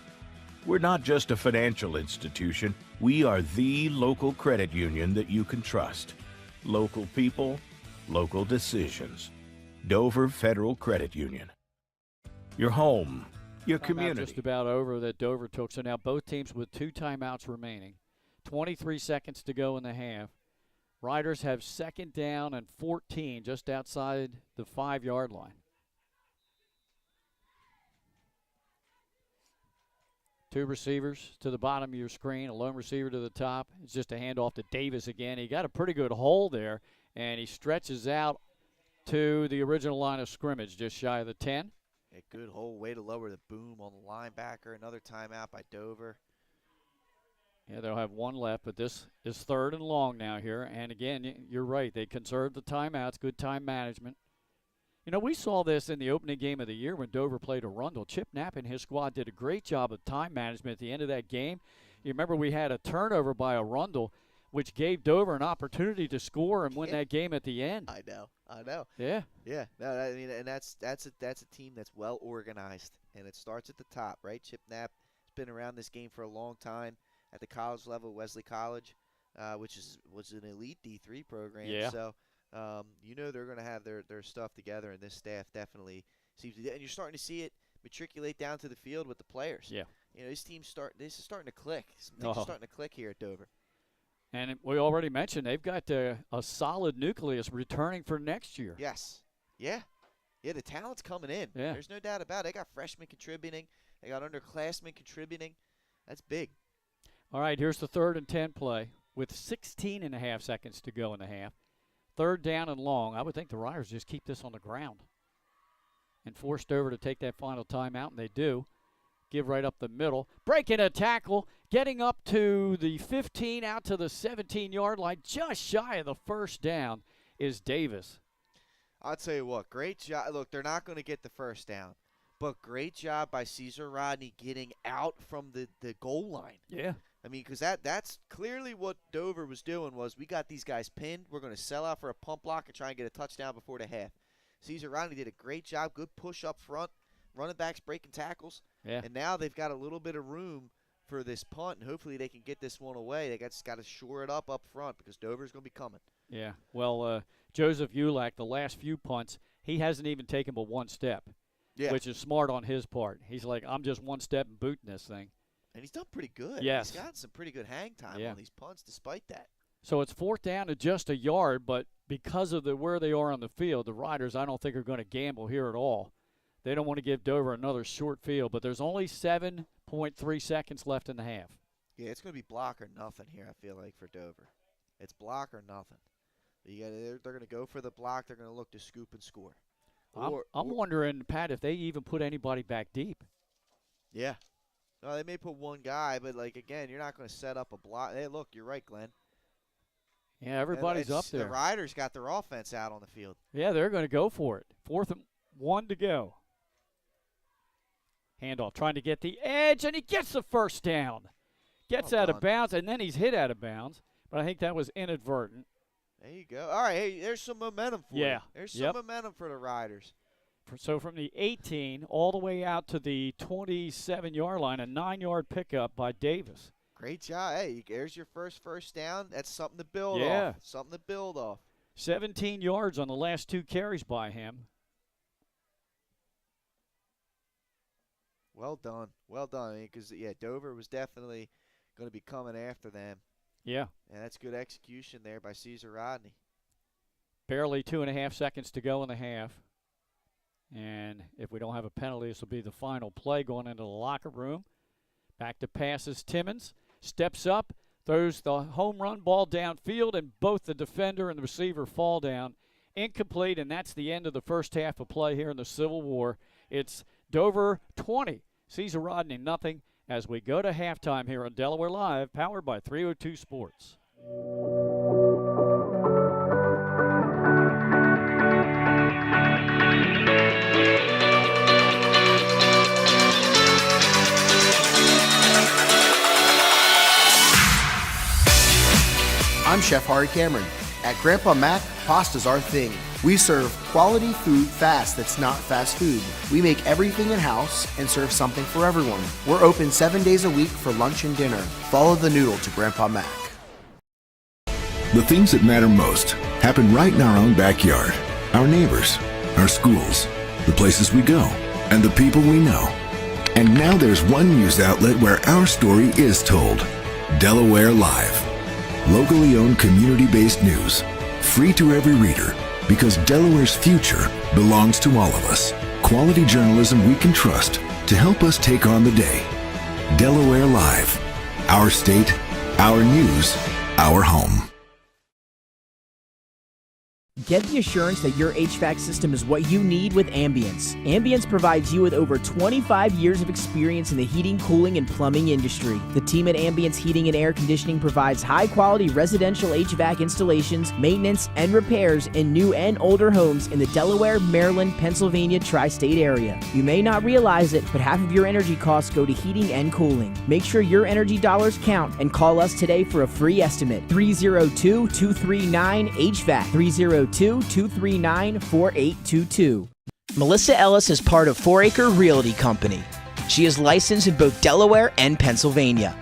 B: We're not just a financial institution. We are the local credit union that you can trust. Local people, local decisions. Dover Federal Credit Union. Your home, your community.
D: Just about over that Dover took. So now both teams with 2 timeouts remaining. 23 seconds to go in the half. Riders have 2nd down and 14 just outside the 5-yard line. 2 receivers to the bottom of your screen, a lone receiver to the top. It's just a handoff to Davis again. He got a pretty good hole there, and he stretches out to the original line of scrimmage, just shy of the 10.
E: A good hole, way to lower the boom on the linebacker. Another timeout by Dover.
D: Yeah, they'll have 1 left, but this is 3rd and long now here. And again, you're right. They conserved the timeouts, good time management. You know, we saw this in the opening game of the year when Dover played Arundel. Chip Knapp and his squad did a great job of time management at the end of that game. You remember we had a turnover by Arundel, which gave Dover an opportunity to score and win that game at the end.
E: I know.
D: Yeah.
E: Yeah. No, I mean, and that's a team that's well organized, and it starts at the top, right? Chip Knapp has been around this game for a long time at the college level, Wesley College, which was an elite D3 program.
D: Yeah.
E: So, you know they're going to have their stuff together, and this staff definitely seems to. And you're starting to see it matriculate down to the field with the players.
D: Yeah.
E: You know, this is starting to click. Things are starting to click here at Dover.
D: And we already mentioned they've got a solid nucleus returning for next year.
E: Yes. Yeah. Yeah, the talent's coming in.
D: Yeah.
E: There's no doubt about it. They got freshmen contributing. They got underclassmen contributing. That's big.
D: All right, here's the 3rd and 10 play with 16.5 seconds to go in the half. 3rd down and long. I would think the Riders just keep this on the ground and force Dover to take that final timeout, and they do. Give right up the middle. Breaking a tackle, getting up to the 15, out to the 17-yard line, just shy of the 1st down is Davis.
E: I'll tell you what, great job. Look, they're not going to get the 1st down, but great job by Caesar Rodney getting out from the goal line.
D: Yeah.
E: I mean, because that's clearly what Dover was doing was we got these guys pinned. We're going to sell out for a pump block and try and get a touchdown before the half. Caesar Rodney did a great job, good push up front, running backs breaking tackles.
D: Yeah.
E: And now they've got a little bit of room for this punt, and hopefully they can get this one away. They just got to shore it up front because Dover's going to be coming.
D: Yeah. Well, Joseph Ulak, the last few punts, he hasn't even taken but 1 step, which is smart on his part. He's like, I'm just 1 step and booting this thing.
E: And he's done pretty good.
D: Yes.
E: He's got some pretty good hang time on these punts despite that.
D: So it's 4th down to just a yard, but because of where they are on the field, the Riders I don't think are going to gamble here at all. They don't want to give Dover another short field, but there's only 7.3 seconds left in the half.
E: Yeah, it's going to be block or nothing here, I feel like, for Dover. It's block or nothing. They're going to go for the block. They're going to look to scoop and score.
D: I'm wondering, Pat, if they even put anybody back deep.
E: Yeah. No, they may put 1 guy, but, like, again, you're not going to set up a block. Hey, look, you're right, Glenn.
D: Yeah, everybody's up there.
E: The Riders got their offense out on the field.
D: Yeah, they're going to go for it. 4th and 1 to go. Handoff, trying to get the edge, and he gets the 1st down. Gets out of bounds, and then he's hit out of bounds. But I think that was inadvertent.
E: There you go. All right, hey, there's some momentum for you. There's some
D: Yep.
E: momentum for the Riders.
D: So from the 18 all the way out to the 27-yard line, a 9-yard pickup by Davis.
E: Great job. Hey, there's your first down. That's something to build
D: Yeah.
E: off. Something to build off.
D: 17 yards on the last 2 carries by him.
E: Well done. Well done. Because, Dover was definitely going to be coming after them.
D: Yeah.
E: And that's good execution there by Caesar Rodney.
D: Barely 2.5 seconds to go in the half. And if we don't have a penalty, this will be the final play going into the locker room. Back to passes. Timmons steps up, throws the home run ball downfield, and both the defender and the receiver fall down. Incomplete, and that's the end of the first half of play here in the Civil War. It's Dover 20, Caesar Rodney nothing, as we go to halftime here on Delaware Live, powered by 302 Sports.
F: I'm Chef Hari Cameron. At Grandpa Mac, pasta's our thing. We serve quality food fast that's not fast food. We make everything in-house and serve something for everyone. We're open 7 days a week for lunch and dinner. Follow the noodle to Grandpa Mac.
C: The things that matter most happen right in our own backyard. Our neighbors, our schools, the places we go, and the people we know. And now there's one news outlet where our story is told. Delaware Live. Locally owned, community-based news. Free to every reader, because Delaware's future belongs to all of us. Quality journalism we can trust to help us take on the day. Delaware Live. Our state, our news, our home.
A: Get the assurance that your HVAC system is what you need with Ambience. Ambience provides you with over 25 years of experience in the heating, cooling, and plumbing industry. The team at Ambience Heating and Air Conditioning provides high-quality residential HVAC installations, maintenance, and repairs in new and older homes in the Delaware, Maryland, Pennsylvania tri-state area. You may not realize it, but half of your energy costs go to heating and cooling. Make sure your energy dollars count and call us today for a free estimate. 302-239-HVAC. 302-239-4822. Melissa Ellis is part of 4 Acre Realty Company. She is licensed in both Delaware and Pennsylvania.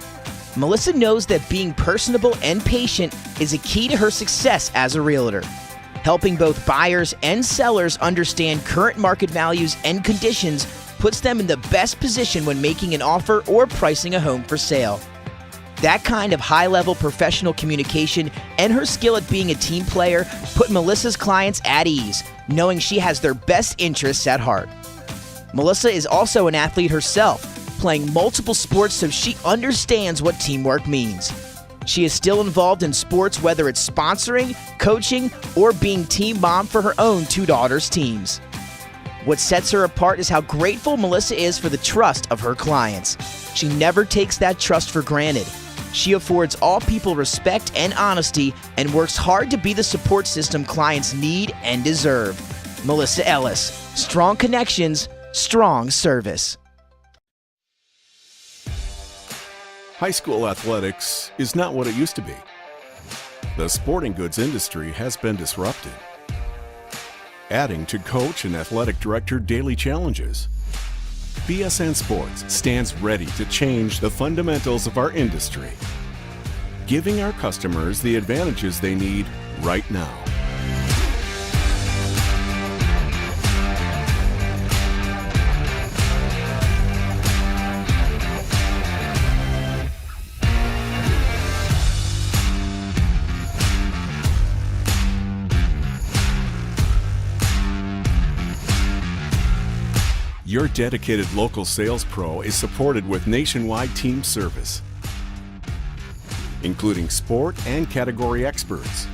A: Melissa knows that being personable and patient is a key to her success as a realtor. Helping both buyers and sellers understand current market values and conditions puts them in the best position when making an offer or pricing a home for sale. That kind of high-level professional communication and her skill at being a team player put Melissa's clients at ease, knowing she has their best interests at heart. Melissa is also an athlete herself, playing multiple sports so she understands what teamwork means. She is still involved in sports, whether it's sponsoring, coaching, or being team mom for her own 2 daughters' teams. What sets her apart is how grateful Melissa is for the trust of her clients. She never takes that trust for granted. She affords all people respect and honesty and works hard to be the support system clients need and deserve. Melissa Ellis. Strong connections, strong service.
J: High school athletics is not what it used to be. The sporting goods industry has been disrupted, adding to coach and athletic director daily challenges. BSN Sports stands ready to change the fundamentals of our industry, giving our customers the advantages they need right now. Your dedicated local sales pro is supported with nationwide team service, including sport and category experts.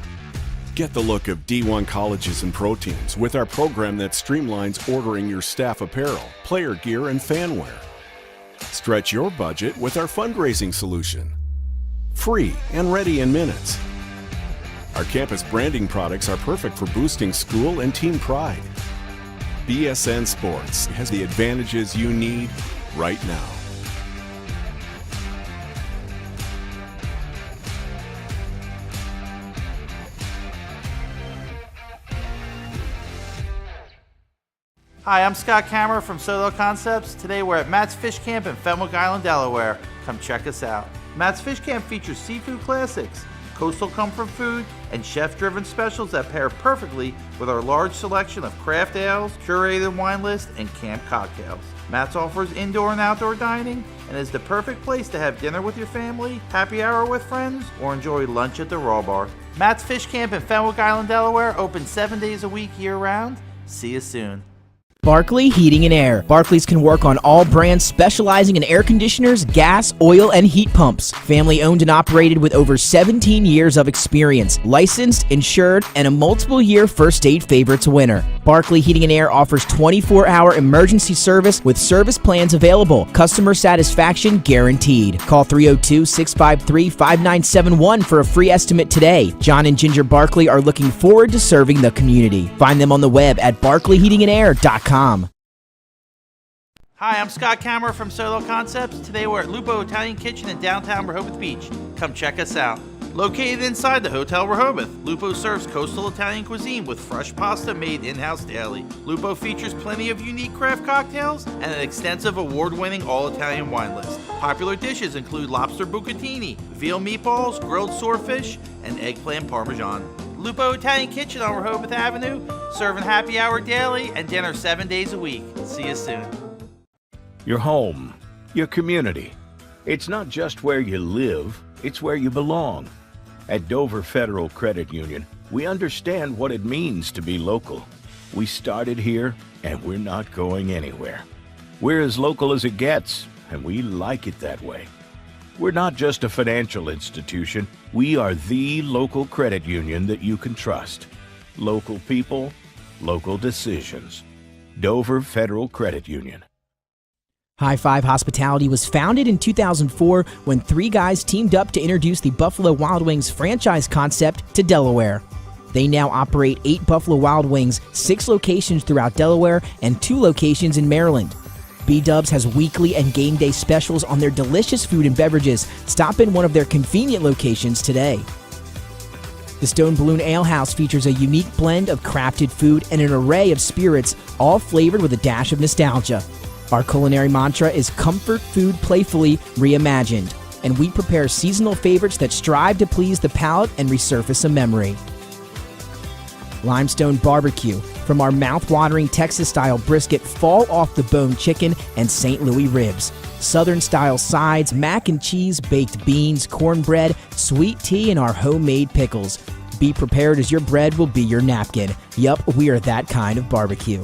J: Get the look of D1 colleges and pro teams with our program that streamlines ordering your staff apparel, player gear, and fanwear. Stretch your budget with our fundraising solution. Free and ready in minutes. Our campus branding products are perfect for boosting school and team pride. BSN Sports has the advantages you need right now.
I: Hi, I'm Scott Kammerer from Soto Concepts. Today we're at Matt's Fish Camp in Fenwick Island, Delaware. Come check us out. Matt's Fish Camp features seafood classics, coastal comfort food, and chef-driven specials that pair perfectly with our large selection of craft ales, curated wine list, and camp cocktails. Matt's offers indoor and outdoor dining and is the perfect place to have dinner with your family, happy hour with friends, or enjoy lunch at the Raw Bar. Matt's Fish Camp in Fenwick Island, Delaware, open 7 days a week year-round. See you soon.
A: Barkley Heating and Air. Barkley's can work on all brands specializing in air conditioners, gas, oil, and heat pumps. Family owned and operated with over 17 years of experience. Licensed, insured, and a multiple-year First Aid Favorites winner. Barkley Heating and Air offers 24-hour emergency service with service plans available. Customer satisfaction guaranteed. Call 302-653-5971 for a free estimate today. John and Ginger Barkley are looking forward to serving the community. Find them on the web at barkleyheatingandair.com.
I: Hi, I'm Scott Kammerer from Soto Concepts. Today we're at Lupo Italian Kitchen in downtown Rehoboth Beach. Come check us out. Located inside the Hotel Rehoboth, Lupo serves coastal Italian cuisine with fresh pasta made in-house daily. Lupo features plenty of unique craft cocktails and an extensive award-winning all-Italian wine list. Popular dishes include lobster bucatini, veal meatballs, grilled swordfish, and eggplant parmesan. Lupo Italian Kitchen on Rehoboth Avenue, serving happy hour daily and dinner 7 days a week. See you soon.
B: Your home, your community. It's not just where you live, it's where you belong. At Dover Federal Credit Union, we understand what it means to be local. We started here, and we're not going anywhere. We're as local as it gets, and we like it that way. We're not just a financial institution. We are the local credit union that you can trust. Local people, local decisions. Dover Federal Credit Union.
A: High Five Hospitality was founded in 2004 when three guys teamed up to introduce the Buffalo Wild Wings franchise concept to Delaware. They now operate 8 Buffalo Wild Wings, 6 locations throughout Delaware, and 2 locations in Maryland. B-Dubs has weekly and game day specials on their delicious food and beverages. Stop in one of their convenient locations today. The Stone Balloon Ale House features a unique blend of crafted food and an array of spirits, all flavored with a dash of nostalgia. Our culinary mantra is comfort food playfully reimagined, and we prepare seasonal favorites that strive to please the palate and resurface a memory. Limestone Barbecue, from our mouth-watering Texas-style brisket, fall-off-the-bone chicken, and St. Louis ribs. Southern-style sides, mac and cheese, baked beans, cornbread, sweet tea, and our homemade pickles. Be prepared as your bread will be your napkin. Yup, we are that kind of barbecue.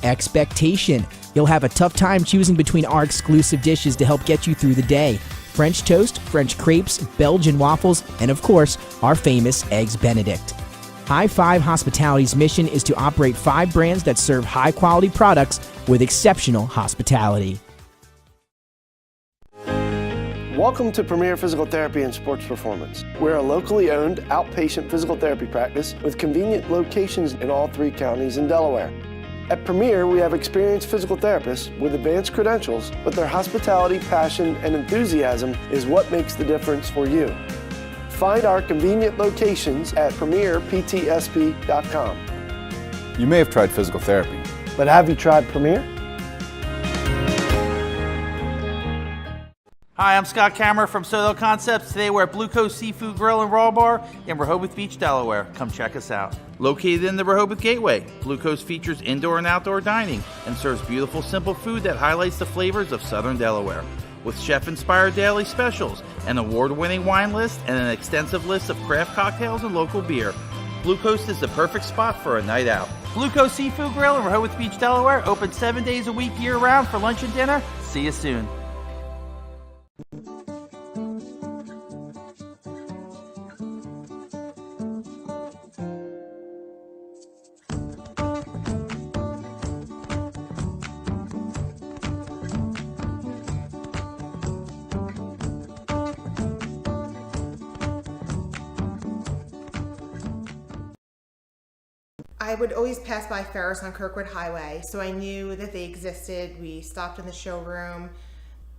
A: Expectation. You'll have a tough time choosing between our exclusive dishes to help get you through the day. French toast, French crepes, Belgian waffles, and of course, our famous Eggs Benedict. High Five Hospitality's mission is to operate 5 brands that serve high-quality products with exceptional hospitality.
G: Welcome to Premier Physical Therapy and Sports Performance. We're a locally owned outpatient physical therapy practice with convenient locations in all 3 counties in Delaware. At Premier, we have experienced physical therapists with advanced credentials, but their hospitality, passion, and enthusiasm is what makes the difference for you. Find our convenient locations at premierptsp.com.
H: You may have tried physical therapy.
G: But have you tried Premier?
I: Hi, I'm Scott Kammerer from Soto Concepts. Today we're at Blue Coast Seafood Grill and Raw Bar in Rehoboth Beach, Delaware. Come check us out. Located in the Rehoboth Gateway, Blue Coast features indoor and outdoor dining and serves beautiful, simple food that highlights the flavors of Southern Delaware. With chef-inspired daily specials, an award-winning wine list, and an extensive list of craft cocktails and local beer, Blue Coast is the perfect spot for a night out. Blue Coast Seafood Grill in Rehoboth Beach, Delaware, open 7 days a week year-round for lunch and dinner. See you soon.
K: I would always pass by Ferris on Kirkwood Highway, so I knew that they existed. We stopped in the showroom.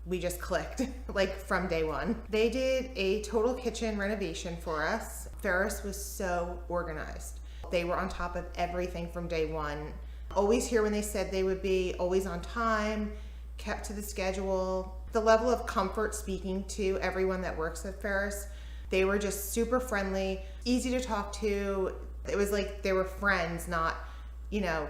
K: We just clicked, like from day one. They did a total kitchen renovation for us. Ferris was so organized. They were on top of everything from day one. Always here when they said they would be, always on time, kept to the schedule. The level of comfort speaking to everyone that works at Ferris, they were just super friendly, easy to talk to. It was like they were friends, not,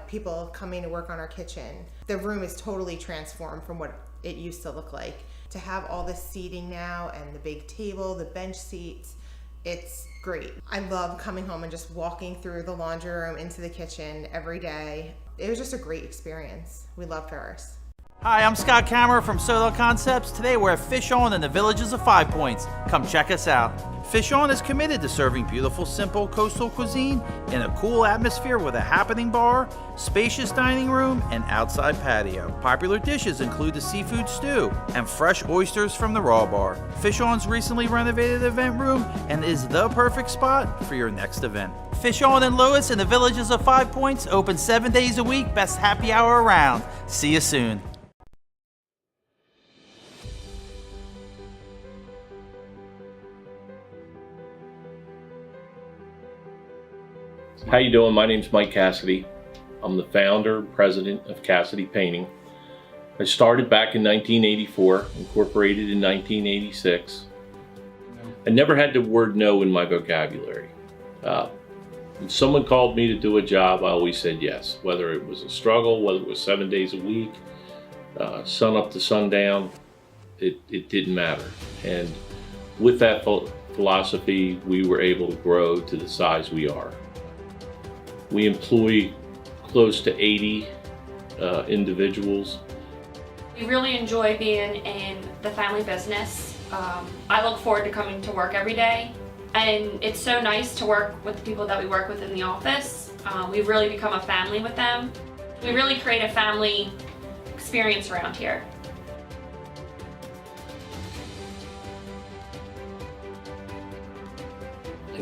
K: people coming to work on our kitchen. The room is totally transformed from what it used to look like. To have all this seating now and the big table, the bench seats, it's great. I love coming home and just walking through the laundry room into the kitchen every day. It was just a great experience. We love Ferris.
I: Hi, I'm Scott Kammerer from Soto Concepts. Today we're at Fish On in the Villages of 5 Points. Come check us out. Fish On is committed to serving beautiful, simple coastal cuisine in a cool atmosphere with a happening bar, spacious dining room, and outside patio. Popular dishes include the seafood stew and fresh oysters from the Raw Bar. Fish On's recently renovated event room and is the perfect spot for your next event. Fish On in Lewis in the Villages of 5 Points, open 7 days a week, best happy hour around. See you soon.
L: How you doing? My name's Mike Cassidy. I'm the founder and president of Cassidy Painting. I started back in 1984, incorporated in 1986. I never had the word no in my vocabulary. When someone called me to do a job, I always said yes. Whether it was a struggle, whether it was 7 days a week, sun up to sundown, it didn't matter. And with that philosophy, we were able to grow to the size we are. We employ close to 80 individuals.
M: We really enjoy being in the family business. I look forward to coming to work every day, and it's so nice to work with the people that we work with in the office. We've really become a family with them. We really create a family experience around here.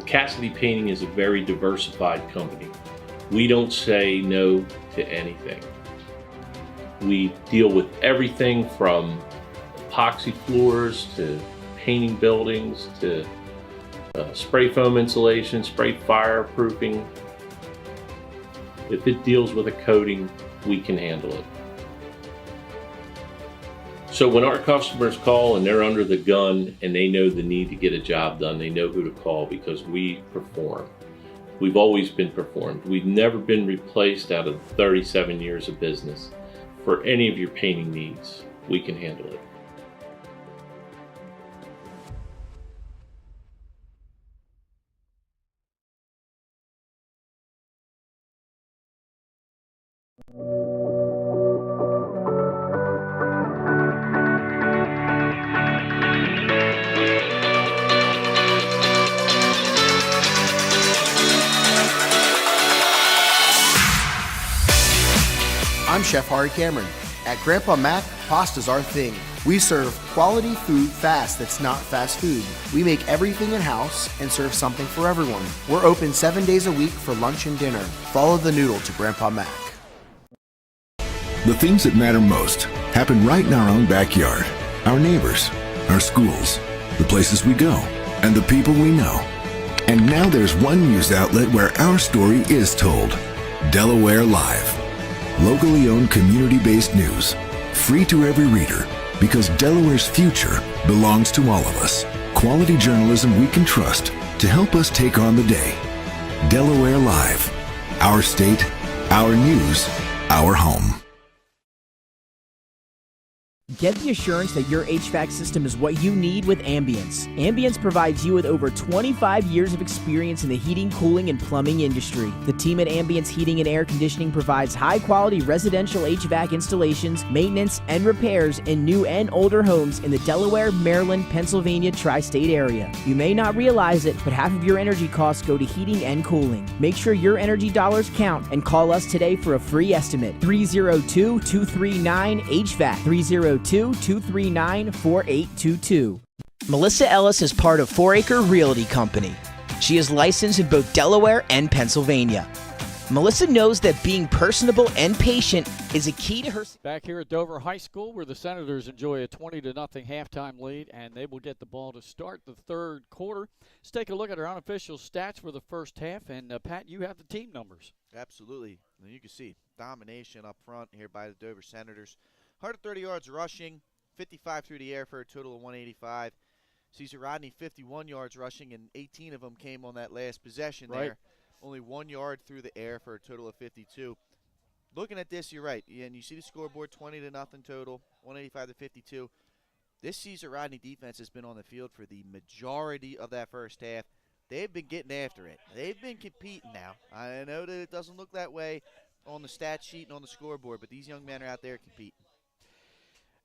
L: Cassidy Painting is a very diversified company. We don't say no to anything. We deal with everything from epoxy floors to painting buildings to spray foam insulation, spray fireproofing. If it deals with a coating, we can handle it. So when our customers call and they're under the gun and they know the need to get a job done, they know who to call because we perform. We've always been performed. We've never been replaced out of 37 years of business. For any of your painting needs, we can handle it.
F: I'm Chef Hari Cameron. At Grandpa Mac, pasta's our thing. We serve quality food fast that's not fast food. We make everything in-house and serve something for everyone. We're open 7 days a week for lunch and dinner. Follow the noodle to Grandpa Mac.
C: The things that matter most happen right in our own backyard. Our neighbors, our schools, the places we go, and the people we know. And now there's one news outlet where our story is told. Delaware Live. Locally owned, community-based news. Free to every reader, because Delaware's future belongs to all of us. Quality journalism we can trust to help us take on the day. Delaware Live. Our state, our news, our home.
A: Get the assurance that your HVAC system is what you need with Ambience. Ambience provides you with over 25 years of experience in the heating, cooling, and plumbing industry. The team at Ambience Heating and Air Conditioning provides high-quality residential HVAC installations, maintenance, and repairs in new and older homes in the Delaware, Maryland, Pennsylvania tri-state area. You may not realize it, but half of your energy costs go to heating and cooling. Make sure your energy dollars count and call us today for a free estimate. 302-239-HVAC. 302-239-4822. Melissa Ellis is part of 4 Acre Realty Company. She is licensed in both Delaware and Pennsylvania. Melissa knows that being personable and patient is a key to her.
D: Back here at Dover High School, where the Senators enjoy a 20-0 halftime lead, and they will get the ball to start the third quarter. Let's take a look at our unofficial stats for the first half, and Pat, you have the team numbers.
E: Absolutely. And you can see domination up front here by the Dover Senators. 130 yards rushing, 55 through the air for a total of 185. Caesar Rodney, 51 yards rushing, and 18 of them came on that last possession there. Only 1 yard through the air for a total of 52. Looking at this, you're right. And you see the scoreboard, 20-0 total, 185 to 52. This Caesar Rodney defense has been on the field for the majority of that first half. They've been getting after it. They've been competing now. I know that it doesn't look that way on the stat sheet and on the scoreboard, but these young men are out there competing.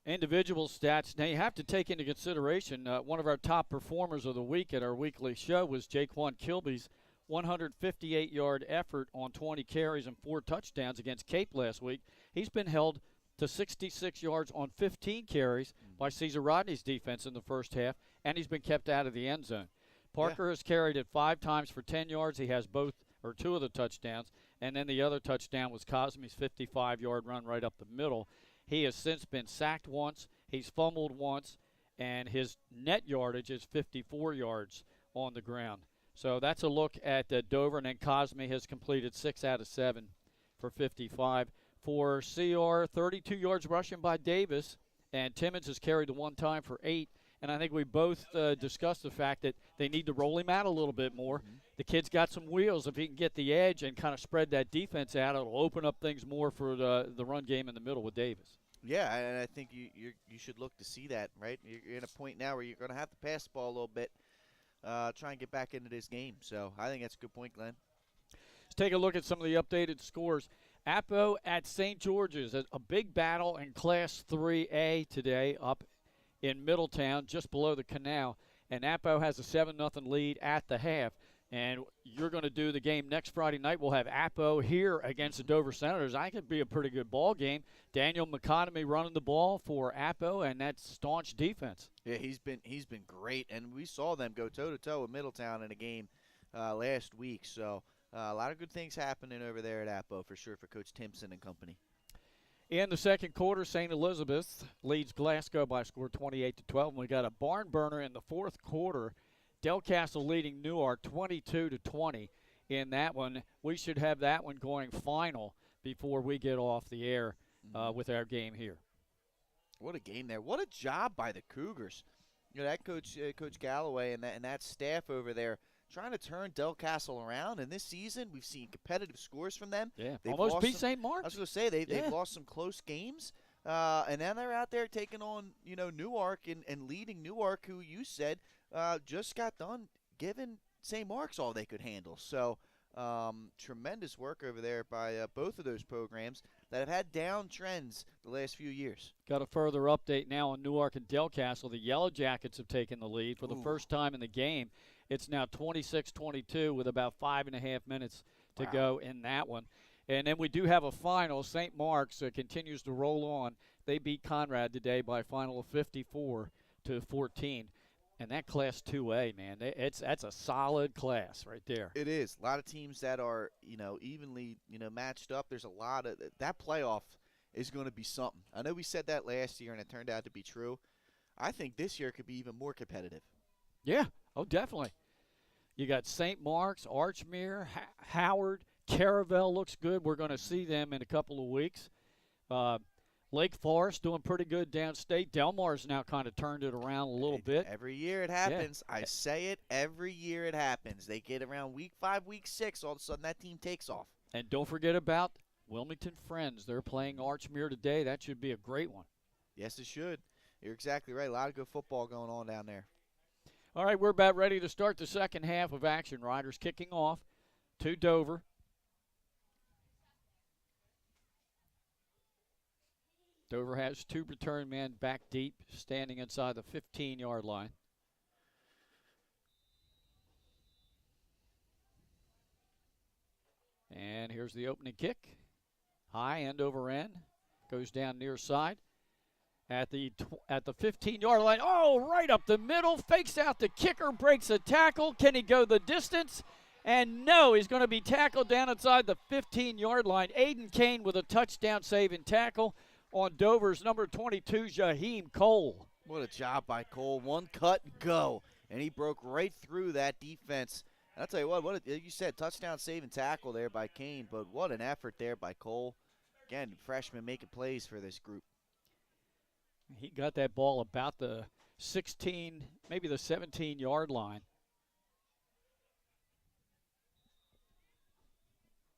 D: Individual stats. Now, you have to take into consideration one of our top performers of the week at our weekly show was Jaquan Kilby's 158-yard effort on 20 carries and 4 touchdowns against Cape last week. He's been held to 66 yards on 15 carries by Caesar Rodney's defense in the first half, and he's been kept out of the end zone. Parker has carried it 5 times for 10 yards. He has both or 2 of the touchdowns, and then the other touchdown was Cosme's 55-yard run right up the middle. He has since been sacked once, he's fumbled once, and his net yardage is 54 yards on the ground. So that's a look at Dover, and then Cosme has completed 6 out of 7 for 55. For CR, 32 yards rushing by Davis, and Timmons has carried the 1 time for 8. And I think we both discussed the fact that they need to roll him out a little bit more. The kid's got some wheels. If he can get the edge and kind of spread that defense out, it'll open up things more for the run game in the middle with Davis.
E: Yeah, and I think you should look to see that, right? You're in a point now where you're going to have to pass the ball a little bit, try and get back into this game. So I think that's a good point, Glenn.
D: Let's take a look at some of the updated scores. Apo at St. George's, a big battle in Class 3A today up in Middletown, just below the canal. And Apo has a 7-0 lead at the half. And you're going to do the game next Friday night. We'll have Apo here against the Dover Senators. I think it'd be a pretty good ball game. Daniel McConomy running the ball for Apo, and that's staunch defense.
E: Yeah, he's been great, and we saw them go toe-to-toe with Middletown in a game last week. So a lot of good things happening over there at Apo for sure for Coach Timpson and company.
D: In the second quarter, St. Elizabeth leads Glasgow by a score 28-12. And we got a barn burner in the fourth quarter. Del Castle leading Newark 22-20 in that one. We should have that one going final before we get off the air with our game here.
E: What a game there. What a job by the Cougars. You know, that Coach Galloway and that staff over there trying to turn Del Castle around. And this season, we've seen competitive scores from them.
D: Yeah,
E: they've
D: almost beat St. Mark's.
E: I was going to say, they've lost some close games. And then they're out there taking on, Newark and leading Newark, who you said just got done giving St. Mark's all they could handle. So tremendous work over there by both of those programs that have had down trends the last few years.
D: Got a further update now on Newark and Del Castle. The Yellow Jackets have taken the lead for the first time in the game. It's now 26-22 with about 5.5 minutes to go in that one. And then we do have a final. St. Mark's continues to roll on. They beat Conrad today by a final of 54-14. And that Class 2A, man, that's a solid class right there.
E: It is. A lot of teams that are, evenly, matched up. There's a lot of – that playoff is going to be something. I know we said that last year, and it turned out to be true. I think this year could be even more competitive.
D: Yeah. Oh, definitely. You got St. Mark's, Archmere, Howard, Caravel looks good. We're going to see them in a couple of weeks. Lake Forest doing pretty good downstate. Delmar's now kind of turned it around a little bit.
E: Every year it happens. Yeah. I say it, every year it happens. They get around week 5, week 6, all of a sudden that team takes off.
D: And don't forget about Wilmington Friends. They're playing Archmere today. That should be a great one.
E: Yes, it should. You're exactly right. A lot of good football going on down there.
D: All right, we're about ready to start the second half of action. Riders kicking off to Dover. Dover has 2 return men back deep, standing inside the 15-yard line. And here's the opening kick. High, end over end. Goes down near side. At the 15-yard line. Oh, right up the middle. Fakes out the kicker, breaks a tackle. Can he go the distance? And no, he's going to be tackled down inside the 15-yard line. Aiden Kane with a touchdown saving tackle on Dover's number 22, Jaheim Cole.
E: What a job by Cole. One cut and go. And he broke right through that defense. And I'll tell you what you said, touchdown saving tackle there by Kane, but what an effort there by Cole. Again, freshman making plays for this group.
D: He got that ball about the 16, maybe the 17-yard line.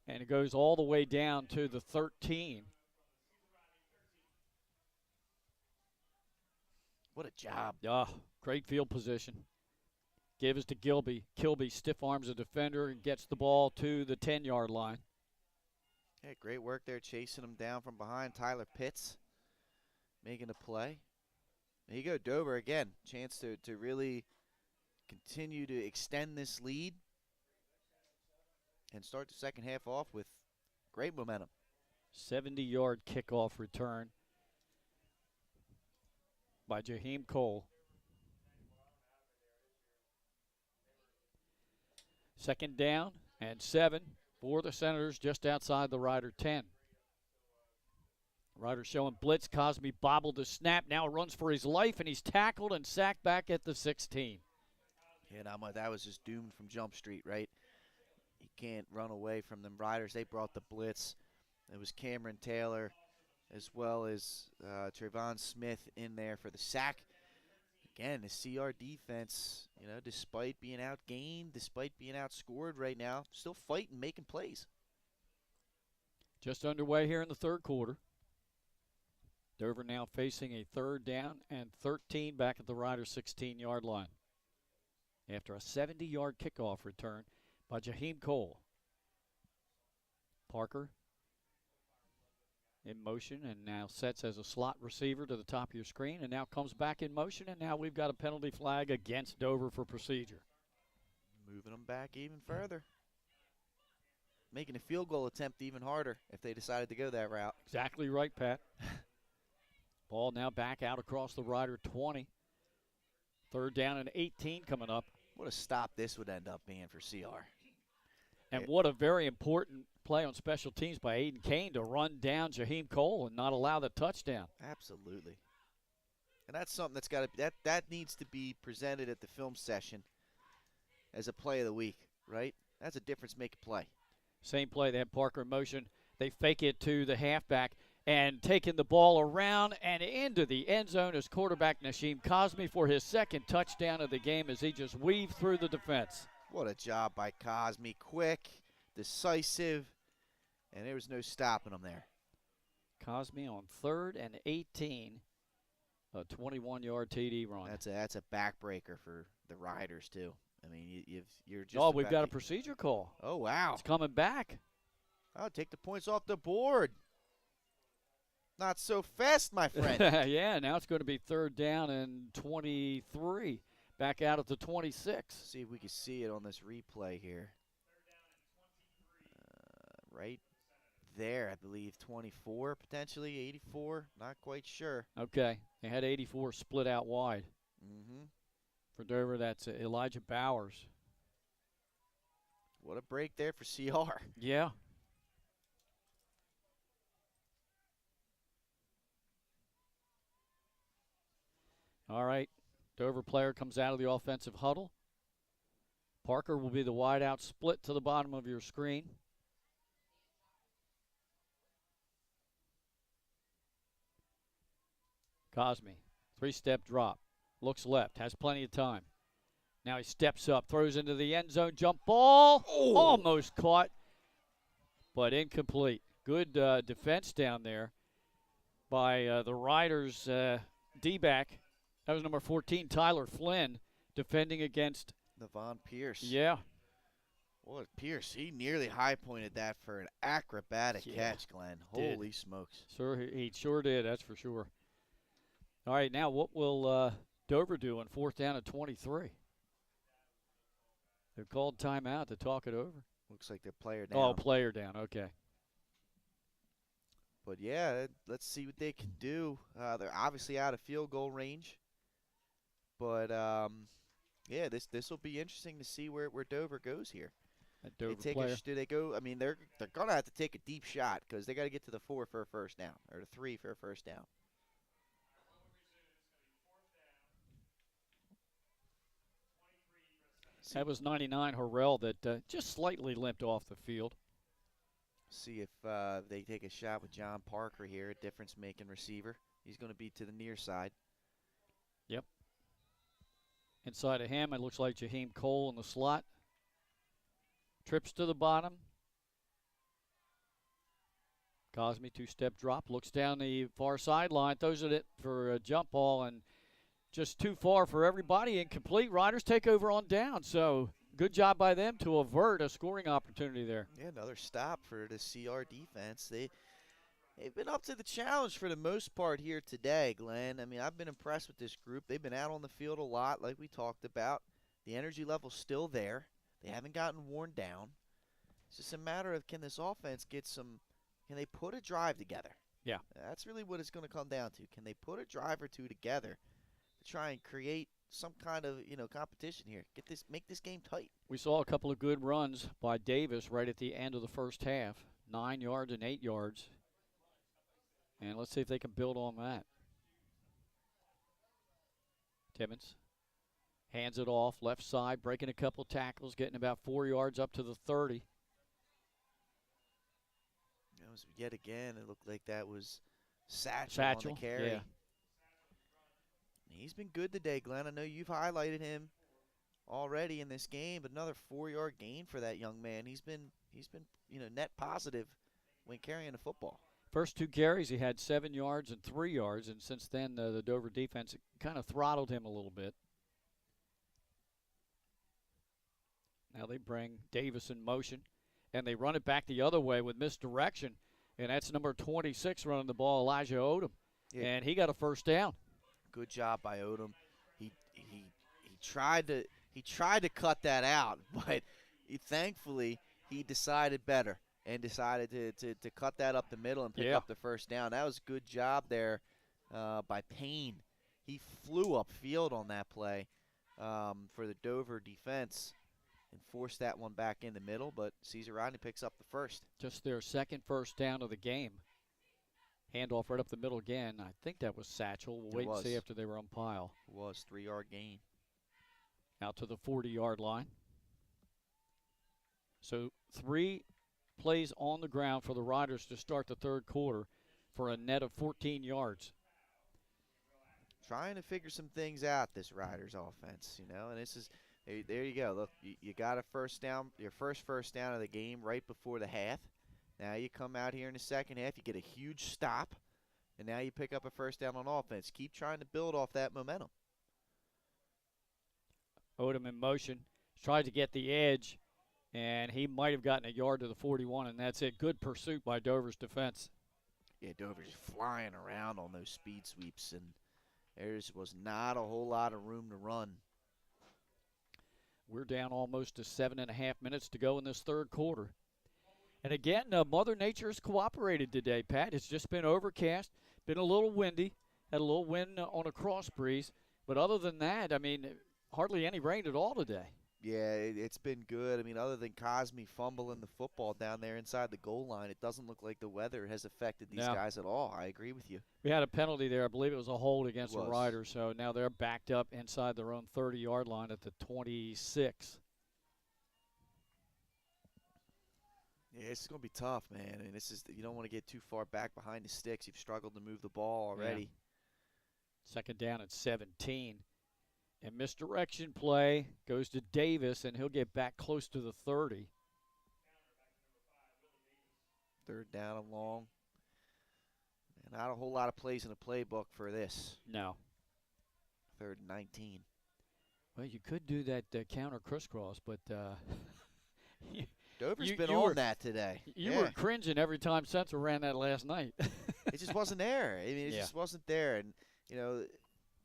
D: And it goes all the way down to the 13.
E: What a job.
D: Great field position. Gives to Gilby. Kilby stiff arms a defender and gets the ball to the 10-yard line.
E: Yeah, great work there chasing him down from behind. Tyler Pitts making a play. There you go, Dover again. Chance to really continue to extend this lead and start the second half off with great momentum.
D: 70-yard kickoff return by Jaheim Cole. Second down and 7 for the Senators just outside the Rider 10. Rider showing blitz. Cosby bobbled the snap. Now runs for his life, and he's tackled and sacked back at the 16.
E: Yeah, that was just doomed from Jump Street, right? You can't run away from them Riders. They brought the blitz. It was Cameron Taylor as well as Trayvon Smith in there for the sack. Again, the CR defense, despite being outgained, despite being outscored right now, still fighting, making plays.
D: Just underway here in the third quarter. Dover now facing a 3rd down and 13 back at the Riders' 16-yard line. After a 70-yard kickoff return by Jaheim Cole. Parker in motion and now sets as a slot receiver to the top of your screen and now comes back in motion, and now we've got a penalty flag against Dover for procedure.
E: Moving them back even further. Making a field goal attempt even harder if they decided to go that route.
D: Exactly right, Pat. Ball now back out across the Rider 20. 3rd down and 18 coming up.
E: What a stop this would end up being for CR.
D: And what a very important play on special teams by Aiden Kane to run down Jaheim Cole and not allow the touchdown.
E: Absolutely. And that's something that's got to that needs to be presented at the film session as a play of the week, right? That's a difference-making play.
D: Same play. They have Parker in motion. They fake it to the halfback and taking the ball around and into the end zone as quarterback Nasheem Cosme for his 2nd touchdown of the game as he just weaved through the defense.
E: What a job by Cosme. Quick, decisive, and there was no stopping him there.
D: Cosme on 3rd and 18, a 21-yard TD run.
E: That's a backbreaker for the Riders, too. I mean, you're just.
D: Oh, we've got a procedure call.
E: Oh, wow.
D: It's coming back.
E: Oh, take the points off the board. Not so fast, my friend.
D: Yeah, now it's going to be 3rd down and 23. Back out at the 26.
E: See if we can see it on this replay here. Right there, I believe 24, potentially 84. Not quite sure.
D: Okay, they had 84 split out wide.
E: Mm-hmm.
D: For Dover, that's Elijah Bowers.
E: What a break there for CR.
D: Yeah. All right, Dover player comes out of the offensive huddle. Parker will be the wide out split to the bottom of your screen. Cosme, 3-step drop, looks left, has plenty of time. Now he steps up, throws into the end zone, jump ball, almost caught, but incomplete. Good defense down there by the Riders D-back. That was number 14, Tyler Flynn, defending against
E: Navon Pierce.
D: Yeah.
E: Well, Pierce, he nearly high-pointed that for an acrobatic catch, Glenn. Holy smokes.
D: Sure, he sure did, that's for sure. All right, now what will Dover do on 4th down and 23? They've called timeout to talk it over.
E: Looks like they're player down.
D: Oh, player down, okay.
E: But, yeah, let's see what they can do. They're obviously out of field goal range. But, yeah, this will be interesting to see where Dover goes here.
D: Dover
E: do they go? I mean, they're going to have to take a deep shot because they got to get to the 4 for a first down or the 3 for a first down.
D: That was 99 Harrell that just slightly limped off the field.
E: See if they take a shot with John Parker here, a difference-making receiver. He's going to be to the near side.
D: Yep. Inside of him, it looks like Jaheim Cole in the slot. Trips to the bottom. Cosme, 2-step drop, looks down the far sideline, throws it for a jump ball, and just too far for everybody. Incomplete. Riders take over on down, so good job by them to avert a scoring opportunity there.
E: Yeah, another stop for the CR defense. They've been up to the challenge for the most part here today, Glenn. I mean, I've been impressed with this group. They've been out on the field a lot, like we talked about. The energy level's still there. They haven't gotten worn down. It's just a matter of can this offense get some – can they put a drive together?
D: Yeah.
E: That's really what it's going to come down to. Can they put a drive or two together to try and create some kind of, competition here? Make this game tight.
D: We saw a couple of good runs by Davis right at the end of the first half, 9 yards and 8 yards. And let's see if they can build on that. Timmons hands it off, left side, breaking a couple tackles, getting about 4 yards up to the 30.
E: That was, yet again, it looked like that was Satchel on the carry.
D: Yeah.
E: He's been good today, Glenn. I know you've highlighted him already in this game, but another 4-yard gain for that young man. He's been net positive when carrying the football.
D: First 2 carries, he had 7 yards and 3 yards, and since then the Dover defense kind of throttled him a little bit. Now they bring Davis in motion, and they run it back the other way with misdirection. And that's number 26 running the ball, Elijah Odom.
E: Yeah.
D: And he got a first down.
E: Good job by Odom. He tried to cut that out, but thankfully he decided better and decided to cut that up the middle and pick up the first down. That was a good job there by Payne. He flew upfield on that play for the Dover defense and forced that one back in the middle, but Caesar Rodney picks up the first.
D: Just their second first down of the game. Handoff right up the middle again. I think that was Satchel. We'll wait and see after they were umpile.
E: It was 3-yard gain.
D: Out to the 40-yard line. So 3 plays on the ground for the Riders to start the third quarter for a net of 14 yards.
E: Trying to figure some things out, this Riders offense, and this is, there you go. Look, you got a first down, your first down of the game right before the half. Now you come out here in the second half, you get a huge stop, and now you pick up a first down on offense. Keep trying to build off that momentum.
D: Odom in motion, tried to get the edge, and he might have gotten a yard to the 41, and that's it. Good pursuit by Dover's defense.
E: Yeah, Dover's flying around on those speed sweeps, and there was not a whole lot of room to run.
D: We're down almost to 7.5 minutes to go in this third quarter. And again, Mother Nature has cooperated today, Pat. It's just been overcast, been a little windy, had a little wind on a cross breeze. But other than that, I mean, hardly any rain at all today.
E: Yeah, it's been good. I mean, other than Cosme fumbling the football down there inside the goal line, it doesn't look like the weather has affected these guys at all. I agree with you.
D: We had a penalty there. I believe it was a hold against the Riders. So now they're backed up inside their own 30-yard line at the 26.
E: Yeah, it's going to be tough, man. I mean, you don't want to get too far back behind the sticks. You've struggled to move the ball already.
D: Yeah. Second down at 17. And misdirection play goes to Davis, and he'll get back close to the 30.
E: Third down and long. Not a whole lot of plays in the playbook for this.
D: No.
E: 3rd and 19.
D: Well, you could do that counter crisscross, but
E: Dover's been on that today.
D: You were cringing every time Central ran that last night.
E: It just wasn't there. I mean, it just wasn't there. And,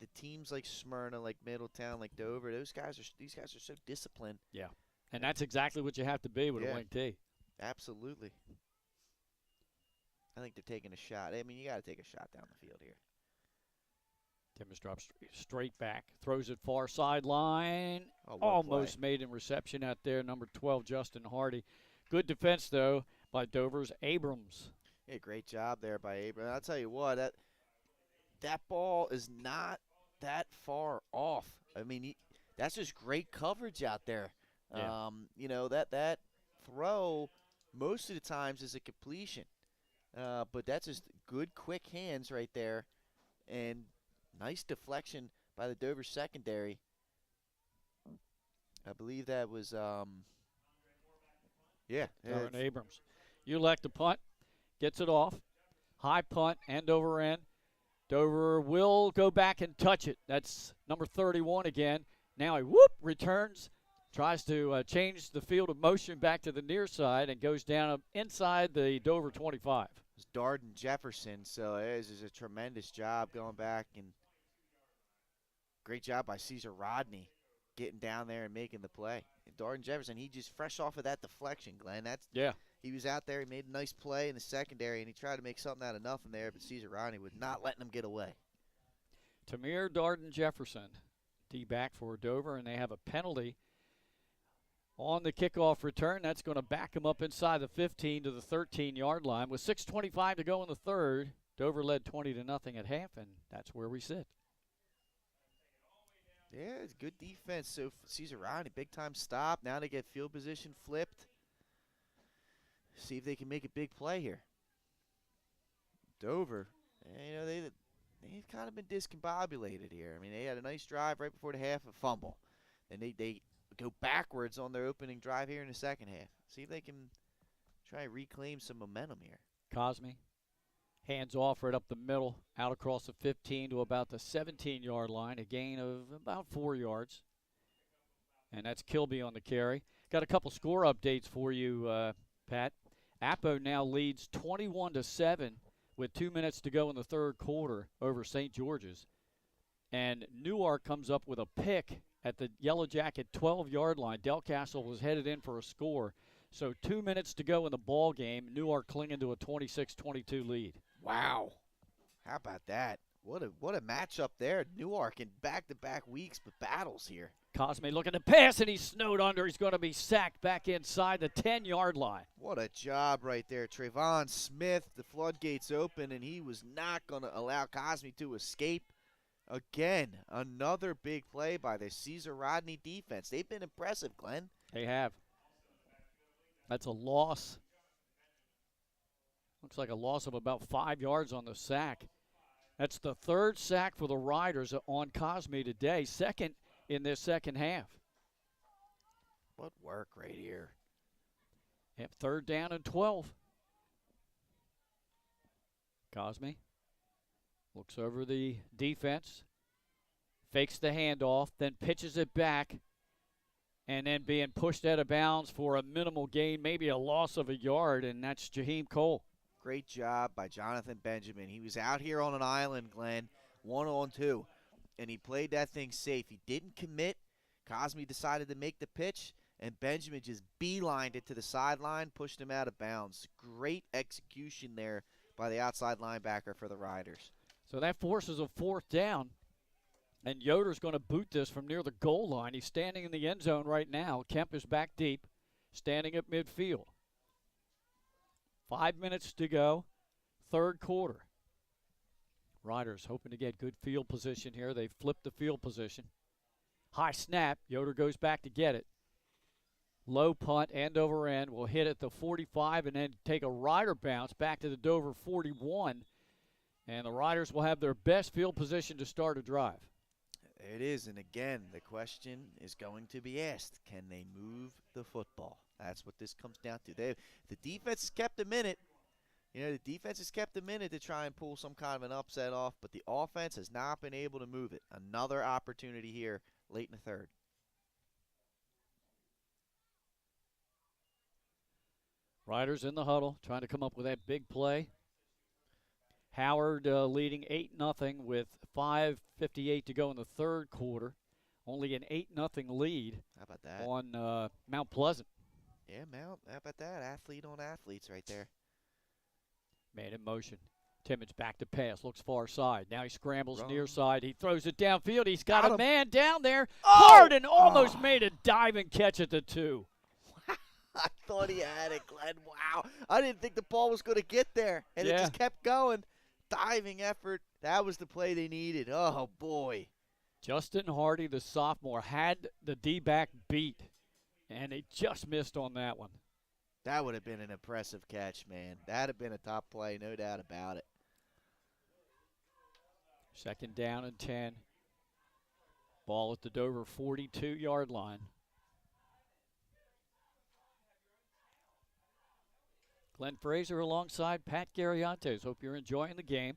E: the teams like Smyrna, like Middletown, like Dover, these guys are so disciplined.
D: Yeah. And that's exactly what you have to be with a wing tee.
E: Absolutely. I think they're taking a shot. I mean, you got to take a shot down the field here.
D: Timmons drops straight back, throws it far sideline.
E: Almost
D: made in reception out there, number 12, Justin Hardy. Good defense, though, by Dover's Abrams.
E: Yeah, great job there by Abrams. I'll tell you what, that ball is not that far off. I mean, that's just great coverage out there.
D: Yeah.
E: That throw most of the times is a completion. But that's just good, quick hands right there. And nice deflection by the Dover secondary. I believe that was,
D: Darren Abrams. You elect a punt, gets it off. High punt, end over end. Dover will go back and touch it. That's number 31 again. Now he returns, tries to change the field of motion back to the near side and goes down inside the Dover 25.
E: It's Darden Jefferson, so it is a tremendous job going back, and great job by Caesar Rodney getting down there and making the play. And Darden Jefferson, he just fresh off of that deflection, Glenn. He was out there, he made a nice play in the secondary, and he tried to make something out of nothing there, but Caesar Rodney was not letting him get away.
D: Tamir Darden Jefferson, D-back for Dover, and they have a penalty on the kickoff return. That's going to back him up inside the 15 to the 13-yard line. With 6:25 to go in the third, Dover led 20-0 at half, and that's where we sit.
E: Yeah, it's good defense. So Caesar Rodney, big-time stop. Now they get field position flipped. See if they can make a big play here. Dover, they've kind of been discombobulated here. I mean, they had a nice drive right before the half, a fumble. And they go backwards on their opening drive here in the second half. See if they can try and reclaim some momentum here.
D: Cosme, hands off right up the middle, out across the 15 to about the 17-yard line, a gain of about 4 yards. And that's Kilby on the carry. Got a couple score updates for you, Pat. Appo now leads 21-7 with 2 minutes to go in the third quarter over St. George's. And Newark comes up with a pick at the Yellow Jacket 12-yard line. Delcastle was headed in for a score. So 2 minutes to go in the ball game. Newark clinging to a 26-22 lead.
E: Wow. How about that? What a matchup there. Newark in back-to-back weeks, but battles here.
D: Cosme looking to pass, and he's snowed under. He's going to be sacked back inside the 10-yard line.
E: What a job right there. Trayvon Smith, the floodgates open, and he was not going to allow Cosme to escape. Again, another big play by the Caesar Rodney defense. They've been impressive, Glenn.
D: They have. That's a loss. Looks like a loss of about 5 yards on the sack. That's the third sack for the Riders on Cosme today, second in this second half.
E: What work right here.
D: Yep, 3rd down and 12. Cosme looks over the defense, fakes the handoff, then pitches it back, and then being pushed out of bounds for a minimal gain, maybe a loss of a yard, and that's Jaheim Cole.
E: Great job by Jonathan Benjamin. He was out here on an island, Glenn, 1-on-2, and he played that thing safe. He didn't commit. Cosme decided to make the pitch, and Benjamin just beelined it to the sideline, pushed him out of bounds. Great execution there by the outside linebacker for the Riders.
D: So that forces a 4th down, and Yoder's going to boot this from near the goal line. He's standing in the end zone right now. Kemp is back deep, standing at midfield. 5 minutes to go, third quarter. Riders hoping to get good field position here. They flipped the field position. High snap. Yoder goes back to get it. Low punt, end over end. Will hit at the 45 and then take a Rider bounce back to the Dover 41. And the Riders will have their best field position to start a drive.
E: It is, and again, the question is going to be asked, can they move the football? That's what this comes down to. The defense has kept a minute. You know, the defense has kept a minute to try and pull some kind of an upset off, but the offense has not been able to move it. Another opportunity here late in the third.
D: Riders in the huddle, trying to come up with that big play. Howard leading 8-0 with 5:58 to go in the third quarter. Only an 8-0 lead.
E: How about that?
D: On Mount Pleasant.
E: Yeah, Mount. How about that? Athlete on athletes right there.
D: Man in motion. Timmons back to pass. Looks far side. Now he scrambles near side. He throws it downfield. He's got a man down there. Hard and almost made a diving catch at the 2.
E: I thought he had it, Glenn. Wow. I didn't think the ball was going to get there. And it just kept going. Diving effort. That was the play they needed. Oh, boy.
D: Justin Hardy, the sophomore, had the D-back beat, and he just missed on that one.
E: That would have been an impressive catch, man. That would have been a top play, no doubt about it.
D: 2nd down and 10. Ball at the Dover 42-yard line. Glenn Fraser alongside Pat Garriantes. Hope you're enjoying the game.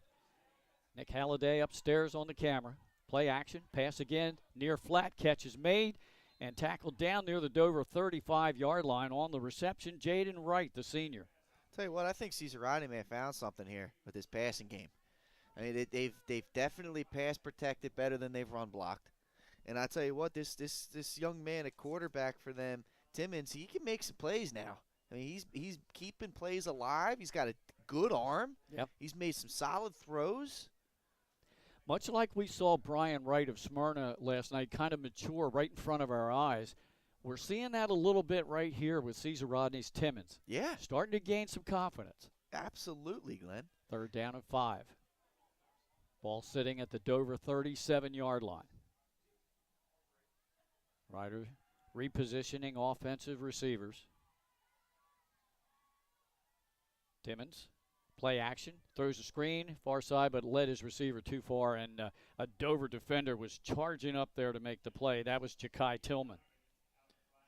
D: Nick Halliday upstairs on the camera. Play action, pass again, near flat, catch is made, and tackled down near the Dover 35-yard line on the reception. Jaden Wright, the senior.
E: Tell you what, I think Caesar Rodney may have found something here with this passing game. I mean, they've definitely pass protected better than they've run blocked. And I tell you what, this young man at quarterback for them, Timmons, he can make some plays now. I mean, he's keeping plays alive. He's got a good arm.
D: Yep.
E: He's made some solid throws.
D: Much like we saw Brian Wright of Smyrna last night kind of mature right in front of our eyes, we're seeing that a little bit right here with Caesar Rodney's Timmons.
E: Yeah.
D: Starting to gain some confidence.
E: Absolutely, Glenn.
D: 3rd down and 5. Ball sitting at the Dover 37-yard line. Ryder repositioning offensive receivers. Timmons, play action, throws a screen, far side, but led his receiver too far, and a Dover defender was charging up there to make the play. That was Ja'Kai Tillman.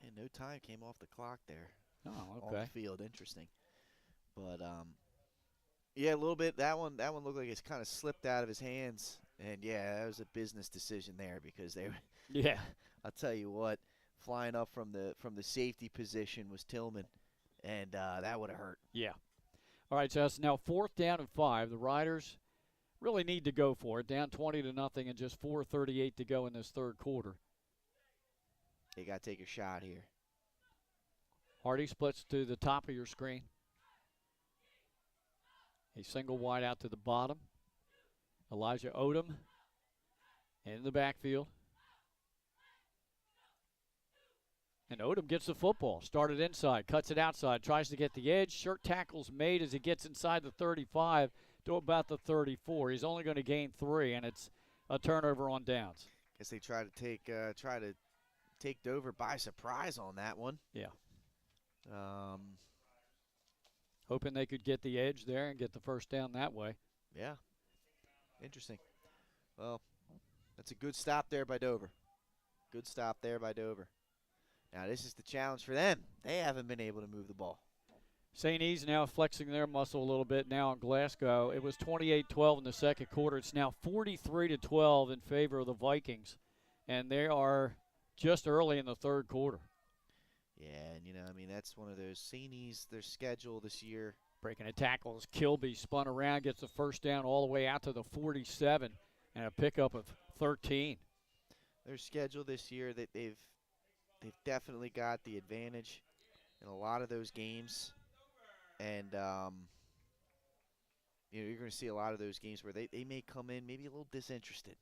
E: And no time came off the clock there.
D: Oh, okay.
E: On the field, interesting. But, yeah, a little bit. That one looked like it's kind of slipped out of his hands. And, yeah, that was a business decision there because they were –
D: yeah.
E: I'll tell you what, flying up from the safety position was Tillman. and that would have hurt.
D: Yeah. All right, so it's now 4th down and 5. The Riders really need to go for it. Down 20-0 and just 4:38 to go in this third quarter.
E: They got to take a shot here.
D: Hardy splits to the top of your screen. A single wide out to the bottom. Elijah Odom in the backfield. And Odom gets the football. Started inside, cuts it outside, tries to get the edge. Short tackle's made as he gets inside the 35 to about the 34. He's only going to gain 3, and it's a turnover on downs.
E: Guess they try to take Dover by surprise on that one.
D: Yeah. Hoping they could get the edge there and get the first down that way.
E: Yeah. Interesting. Well, that's a good stop there by Dover. Good stop there by Dover. Now this is the challenge for them. They haven't been able to move the ball.
D: St. E's now flexing their muscle a little bit now in Glasgow. It was 28-12 in the second quarter. It's now 43-12 in favor of the Vikings. And they are just early in the third quarter.
E: Yeah, and I mean, that's one of those St. E's, their schedule this year.
D: Breaking a tackle as Kilby spun around, gets the first down all the way out to the 47 and a pickup of 13.
E: Their schedule this year, that they've definitely got the advantage in a lot of those games. And, you're going to see a lot of those games where they may come in maybe a little disinterested.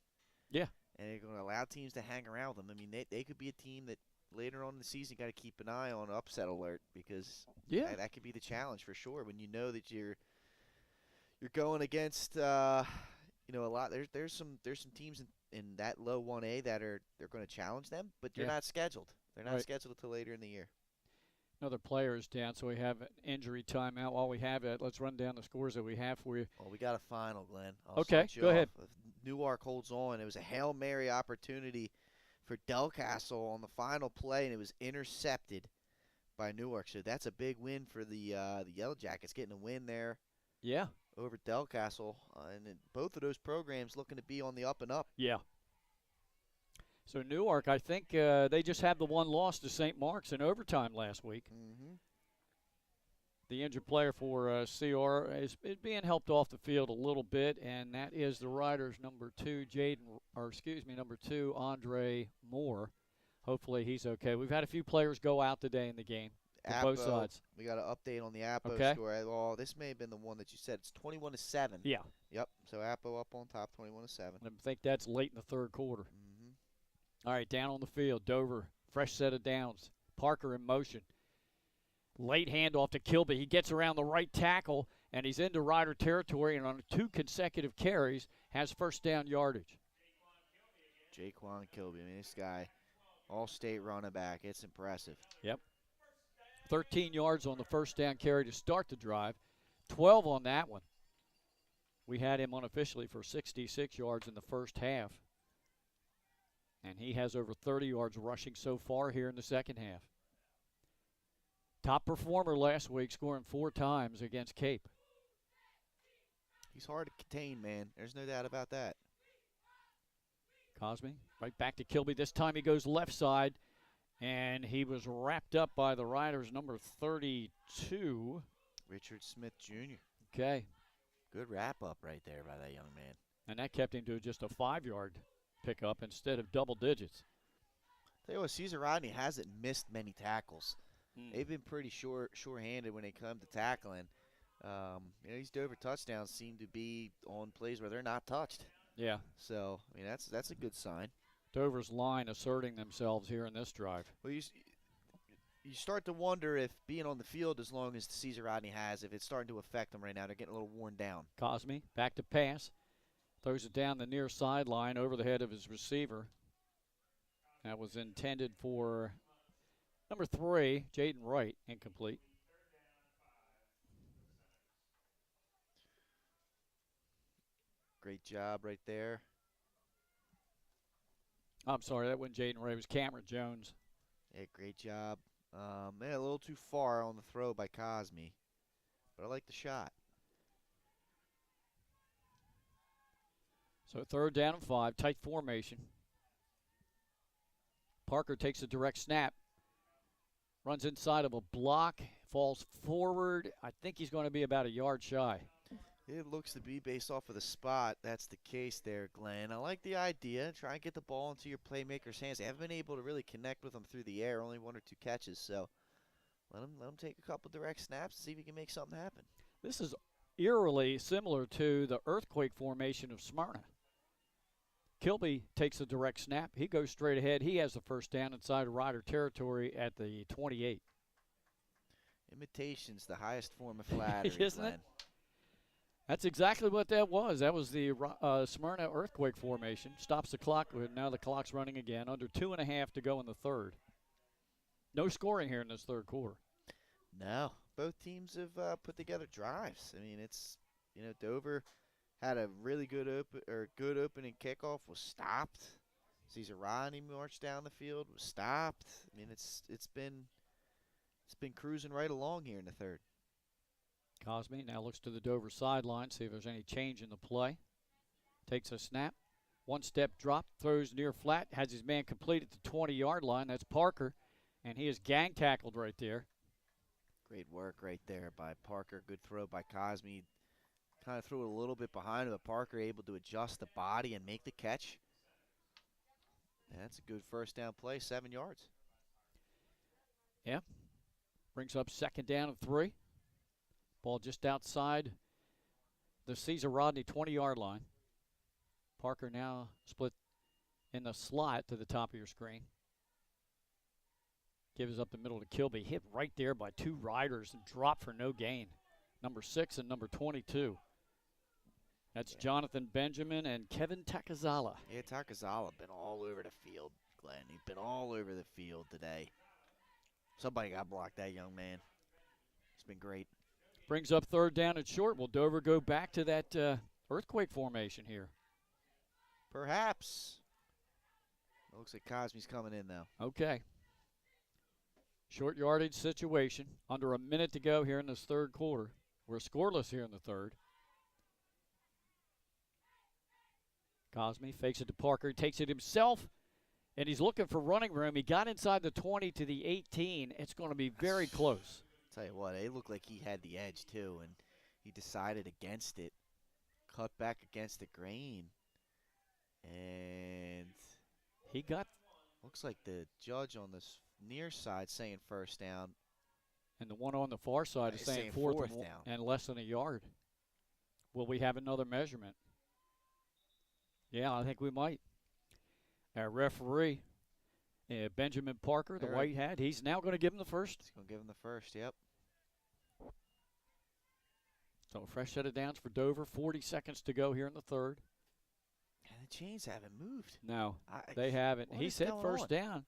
D: Yeah.
E: And they're going to allow teams to hang around them. I mean, they could be a team that later on in the season got to keep an eye on upset alert, because that could be the challenge for sure when you know that you're going against a lot. There's some teams in that low 1A that they're going to challenge them, but they're not scheduled. They're not scheduled until later in the year.
D: Another player is down, so we have an injury timeout. While we have it, let's run down the scores that we have for you.
E: Well, we got a final, Glenn.
D: Okay, go ahead.
E: Newark holds on. It was a Hail Mary opportunity for Delcastle on the final play, and it was intercepted by Newark. So that's a big win for the Yellow Jackets, getting a win there.
D: Yeah.
E: Over Delcastle, and both of those programs looking to be on the up and up.
D: Yeah. So Newark, I think they just had the one loss to St. Mark's in overtime last week.
E: Mm-hmm.
D: The injured player for CR is being helped off the field a little bit, and that is the Riders' number 2, number 2, Andre Moore. Hopefully he's okay. We've had a few players go out today in the game for both sides.
E: We got an update on the Appo score. Well, this may have been the one that you said. It's 21-7.
D: Yeah.
E: Yep. So Appo up on top, 21-7.
D: I think that's late in the third quarter.
E: Mm-hmm.
D: All right, down on the field, Dover, fresh set of downs. Parker in motion. Late handoff to Kilby. He gets around the right tackle, and he's into Rider territory, and on 2 consecutive carries has first down yardage.
E: Jaquan Kilby. I mean, this guy, all-state running back. It's impressive.
D: Yep. 13 yards on the first down carry to start the drive. 12 on that one. We had him unofficially for 66 yards in the first half. And he has over 30 yards rushing so far here in the second half. Top performer last week, scoring 4 times against Cape.
E: He's hard to contain, man. There's no doubt about that.
D: Cosme, right back to Kilby. This time he goes left side, and he was wrapped up by the Riders' number 32.
E: Richard Smith, Jr.
D: Okay.
E: Good wrap-up right there by that young man.
D: And that kept him to just a 5-yard pickup instead of double digits.
E: Tell you what, Cesar Rodney hasn't missed many tackles. They've been pretty sure-handed when they come to tackling. These Dover touchdowns seem to be on plays where they're not touched.
D: Yeah.
E: So, I mean, that's a good sign.
D: Dover's line asserting themselves here in this drive.
E: Well, you start to wonder if being on the field as long as Cesar Rodney has, if it's starting to affect them right now. They're getting a little worn down.
D: Cosme, back to pass. Throws it down the near sideline over the head of his receiver. That was intended for number 3, Jaden Wright, incomplete.
E: Great job right there.
D: I'm sorry, that wasn't Jaden Wright. It was Cameron Jones.
E: Yeah, great job. A little too far on the throw by Cosme, but I like the shot.
D: So 3rd down and 5, tight formation. Parker takes a direct snap. Runs inside of a block, falls forward. I think he's going to be about a yard shy.
E: It looks to be based off of the spot. That's the case there, Glenn. I like the idea. Try and get the ball into your playmaker's hands. They haven't been able to really connect with them through the air. Only 1 or 2 catches. So let him take a couple direct snaps and see if he can make something happen.
D: This is eerily similar to the earthquake formation of Smyrna. Kilby takes a direct snap. He goes straight ahead. He has the first down inside Rider territory at the 28.
E: Imitation's the highest form of flattery,
D: Isn't
E: Glenn.
D: it? That's exactly what that was. That was the Smyrna earthquake formation. Stops the clock. Now the clock's running again. Under 2.5 to go in the third. No scoring here in this third quarter.
E: No. Both teams have put together drives. I mean, it's, Dover had a really good opening kickoff, was stopped. Caesar Rodney marched down the field, was stopped. I mean, it's been cruising right along here in the third.
D: Cosme now looks to the Dover sideline, see if there's any change in the play. Takes a snap. 1-step drop, throws near flat, has his man complete at the 20-yard line. That's Parker, and he is gang tackled right there.
E: Great work right there by Parker. Good throw by Cosme. Kind of threw it a little bit behind him, but Parker able to adjust the body and make the catch. That's a good first down play, 7 yards.
D: Yeah. Brings up second down and 3. Ball just outside the Caesar Rodney 20-yard line. Parker now split in the slot to the top of your screen. Gives up the middle to Kilby. Hit right there by 2 riders and dropped for no gain. Number 6 and number 22. That's Jonathan Benjamin and Kevin Takazala.
E: Yeah, Takazala been all over the field, Glenn. He's been all over the field today. Somebody got blocked, that young man. It's been great.
D: Brings up third down and short. Will Dover go back to that earthquake formation here?
E: Perhaps. It looks like Cosme's coming in, though.
D: Okay. Short yardage situation. Under a minute to go here in this third quarter. We're scoreless here in the third. Cosme fakes it to Parker. He takes it himself, and he's looking for running room. He got inside the 20 to the 18. It's going to be very close.
E: Tell you what, it looked like he had the edge, too, and he decided against it. Cut back against the grain. And
D: he got...
E: Looks like the judge on this near side saying first down.
D: And the one on the far side is saying fourth down and less than a yard. Will we have another measurement? Yeah, I think we might. Our referee, Benjamin Parker, the white hat, he's now going to give him the first.
E: He's going to give him the first, yep.
D: So a fresh set of downs for Dover. 40 seconds to go here in the third.
E: And the chains haven't moved.
D: No, they haven't. He said first down.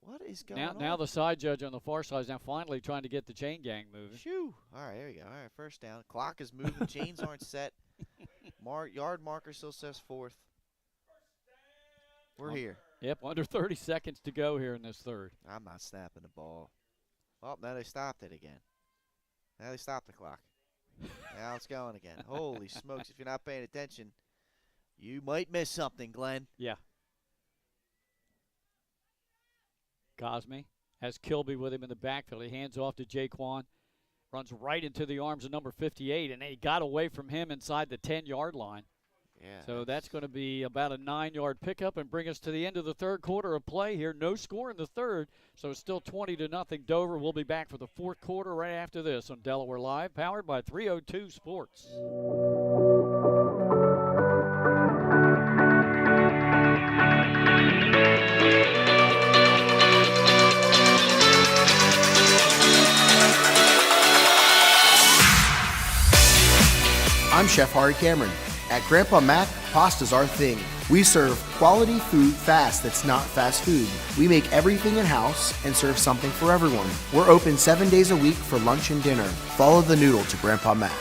E: What is going on?
D: Now the side judge on the far side is now finally trying to get the chain gang moving.
E: Shoo. All right, there we go. All right, first down. Clock is moving. Chains aren't set. Yard marker still says fourth. We're here.
D: Yep, under 30 seconds to go here in this third.
E: I'm not snapping the ball. Oh, now they stopped it again. Now they stopped the clock. Now it's going again. Holy smokes, if you're not paying attention, you might miss something, Glenn.
D: Yeah. Cosme has Kilby with him in the backfield. He hands off to Jaquan. Runs right into the arms of number 58, and he got away from him inside the 10-yard line.
E: Yeah.
D: So that's going to be about a 9-yard pickup and bring us to the end of the third quarter of play here. No score in the third, so it's still 20-0 Dover. We'll be back for the fourth quarter right after this on Delaware Live, powered by 302 Sports.
F: I'm Chef Hari Cameron. At Grandpa Mac, pasta's our thing. We serve quality food fast that's not fast food. We make everything in-house and serve something for everyone. We're open 7 days a week for lunch and dinner. Follow the noodle to Grandpa Mac.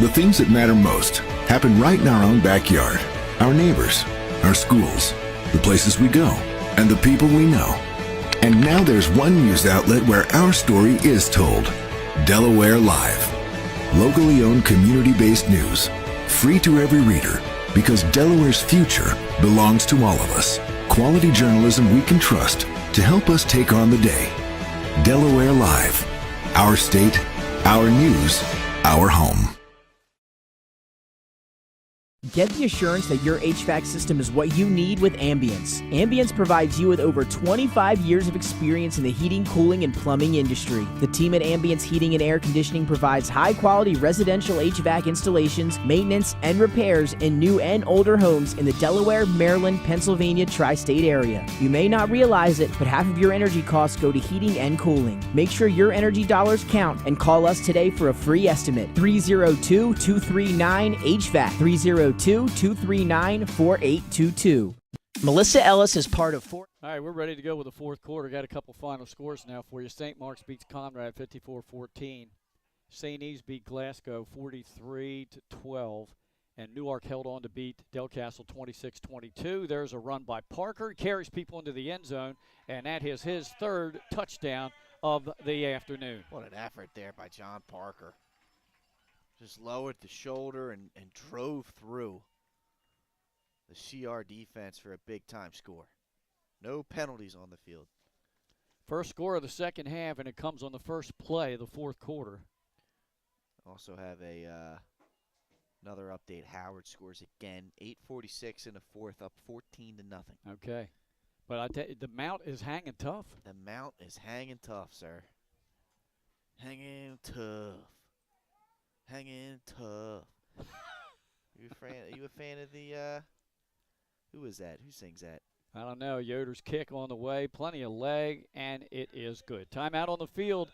C: The things that matter most happen right in our own backyard. Our neighbors, our schools, the places we go, and the people we know. And now there's one news outlet where our story is told. Delaware Live. Locally owned, community-based news. Free to every reader, because Delaware's future belongs to all of us. Quality journalism we can trust to help us take on the day. Delaware Live. Our state, our news, our home.
A: Get the assurance that your HVAC system is what you need with Ambience. Ambience provides you with over 25 years of experience in the heating, cooling, and plumbing industry. The team at Ambience Heating and Air Conditioning provides high-quality residential HVAC installations, maintenance, and repairs in new and older homes in the Delaware, Maryland, Pennsylvania tri-state area. You may not realize it, but half of your energy costs go to heating and cooling. Make sure your energy dollars count and call us today for a free estimate. 302-239-HVAC. 302-239-4822. Melissa Ellis is part of
D: All right, we're ready to go with the fourth quarter. Got a couple final scores now for you. St. Mark's beats Conrad 54-14. St. Eves beat Glasgow 43-12. And Newark held on to beat Del Castle 26-22. There's a run by Parker. Carries people into the end zone, and that is his third touchdown of the afternoon.
E: What an effort there by John Parker. Just lowered the shoulder and drove through the CR defense for a big-time score. No penalties on the field.
D: First score of the second half, and it comes on the first play of the fourth quarter.
E: Also have another update. Howard scores again. 8:46 in the fourth, up 14-0.
D: Okay. But I tell you, the Mount is hanging tough.
E: The Mount is hanging tough, sir. Hanging tough. Hanging tough. You a fan of the who is that? Who sings that?
D: I don't know. Yoder's kick on the way. Plenty of leg, and it is good. Timeout on the field.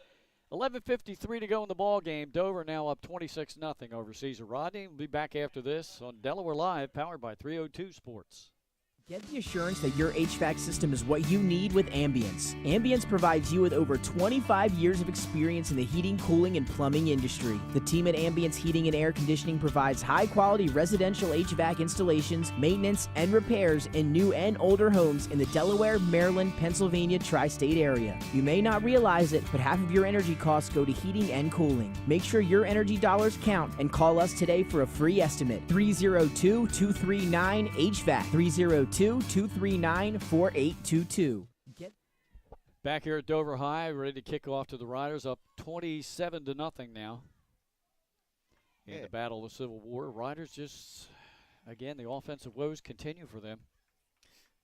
D: 11:53 to go in the ball game. Dover now up 26-0 over Caesar Rodney. We'll be back after this on Delaware Live, powered by 302 Sports.
A: Get the assurance that your HVAC system is what you need with Ambience. Ambience provides you with over 25 years of experience in the heating, cooling, and plumbing industry. The team at Ambience Heating and Air Conditioning provides high-quality residential HVAC installations, maintenance, and repairs in new and older homes in the Delaware, Maryland, Pennsylvania tri-state area. You may not realize it, but half of your energy costs go to heating and cooling. Make sure your energy dollars count and call us today for a free estimate. 302-239-HVAC. 302-239-4822.
D: Back here at Dover High, ready to kick off to the Riders, up 27-0 now. In the Battle of the Civil War, Riders just, again, the offensive woes continue for them.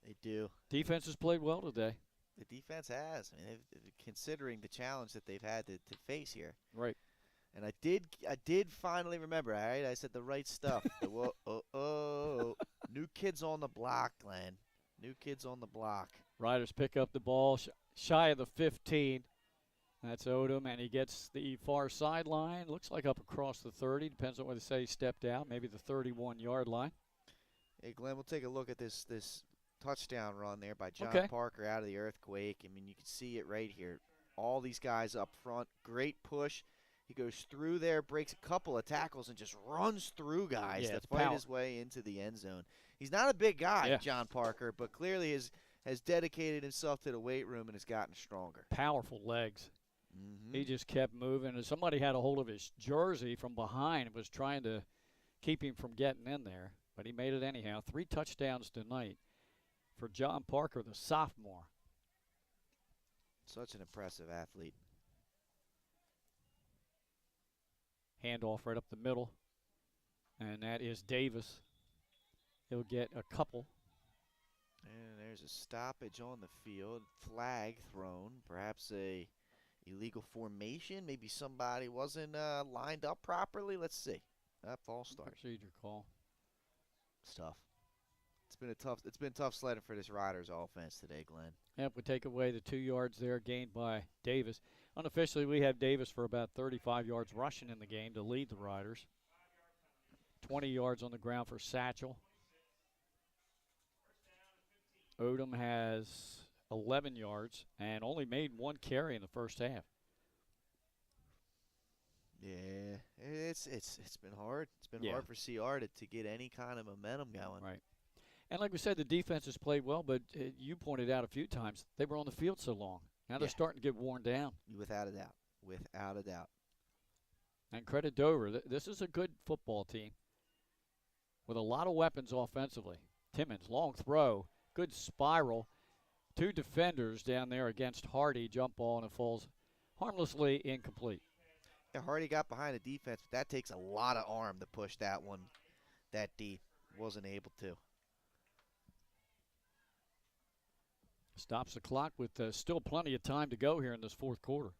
E: They do.
D: Defense has played well today.
E: The defense has. I mean, considering the challenge that they've had to face here.
D: Right.
E: And I did finally remember, all right? I said the right stuff. New kids on the block, Glenn. New kids on the block.
D: Riders pick up the ball shy of the 15. That's Odom, and he gets the far sideline. Looks like up across the 30. Depends on whether they say he stepped out. Maybe the 31-yard line.
E: Hey, Glenn, we'll take a look at this touchdown run there by John Parker out of the earthquake. I mean, you can see it right here. All these guys up front. Great push. He goes through there, breaks a couple of tackles, and just runs through guys to fight his way into the end zone. He's not a big guy, John Parker, but clearly has dedicated himself to the weight room and has gotten stronger.
D: Powerful legs. Mm-hmm. He just kept moving. And somebody had a hold of his jersey from behind and was trying to keep him from getting in there, but he made it anyhow. 3 touchdowns tonight for John Parker, the sophomore.
E: Such an impressive athlete.
D: Handoff right up the middle, and that is Davis. He'll get a couple.
E: And there's a stoppage on the field. Flag thrown. Perhaps a illegal formation. Maybe somebody wasn't lined up properly. Let's see. That false start.
D: Procedure call.
E: It's tough. It's been tough sledding for this Riders offense today, Glenn.
D: Yep, we take away the 2 yards there gained by Davis. Unofficially, we have Davis for about 35 yards rushing in the game to lead the Riders. 20 yards on the ground for Satchel. Odom has 11 yards and only made 1 carry in the first half.
E: Yeah, it's been hard. It's been hard for CR to get any kind of momentum going.
D: Right. And like we said, the defense has played well, but you pointed out a few times they were on the field so long. Now they're starting to get worn down.
E: Without a doubt. Without a doubt.
D: And credit Dover. This is a good football team with a lot of weapons offensively. Timmons, long throw, good spiral. 2 defenders down there against Hardy. Jump ball, and it falls harmlessly incomplete.
E: Yeah, Hardy got behind the defense, but that takes a lot of arm to push that one that deep. Wasn't able to.
D: Stops the clock with still plenty of time to go here in this fourth quarter.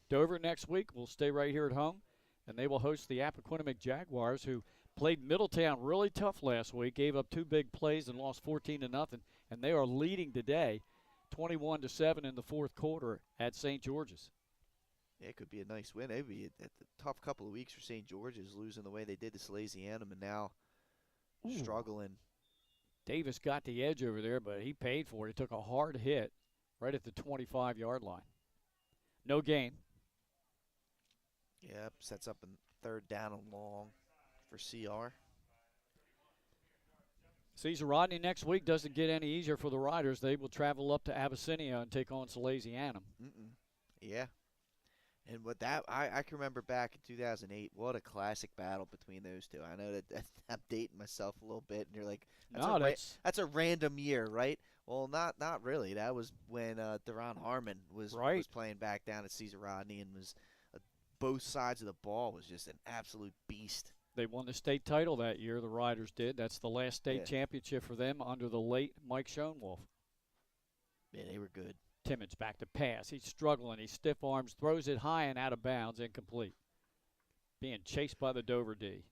D: Dover next week will stay right here at home, and they will host the Appoquinimink Jaguars, who played Middletown really tough last week, gave up 2 big plays and lost 14-0, and they are leading today 21-7 in the fourth quarter at St. George's.
E: Yeah, it could be a nice win. It'd be a tough couple of weeks for St. George's, losing the way they did to Salesianum and now struggling.
D: Davis got the edge over there, but he paid for it. He took a hard hit right at the 25-yard line. No gain.
E: Yep, sets up a third down and long for CR.
D: Caesar Rodney next week doesn't get any easier for the Riders. They will travel up to Abyssinia and take on Salesianum.
E: Yeah. And with that, I can remember back in 2008, what a classic battle between those two. I know that I'm dating myself a little bit, and you're like, that's a random year, right? Well, not really. That was when Deron Harmon was playing back down at Caesar Rodney, and was both sides of the ball was just an absolute beast.
D: They won the state title that year, the Riders did. That's the last state championship for them under the late Mike Schoenwolf.
E: Yeah, they were good.
D: Timmons back to pass. He's struggling. He stiff arms, throws it high and out of bounds, incomplete. Being chased by the Dover D.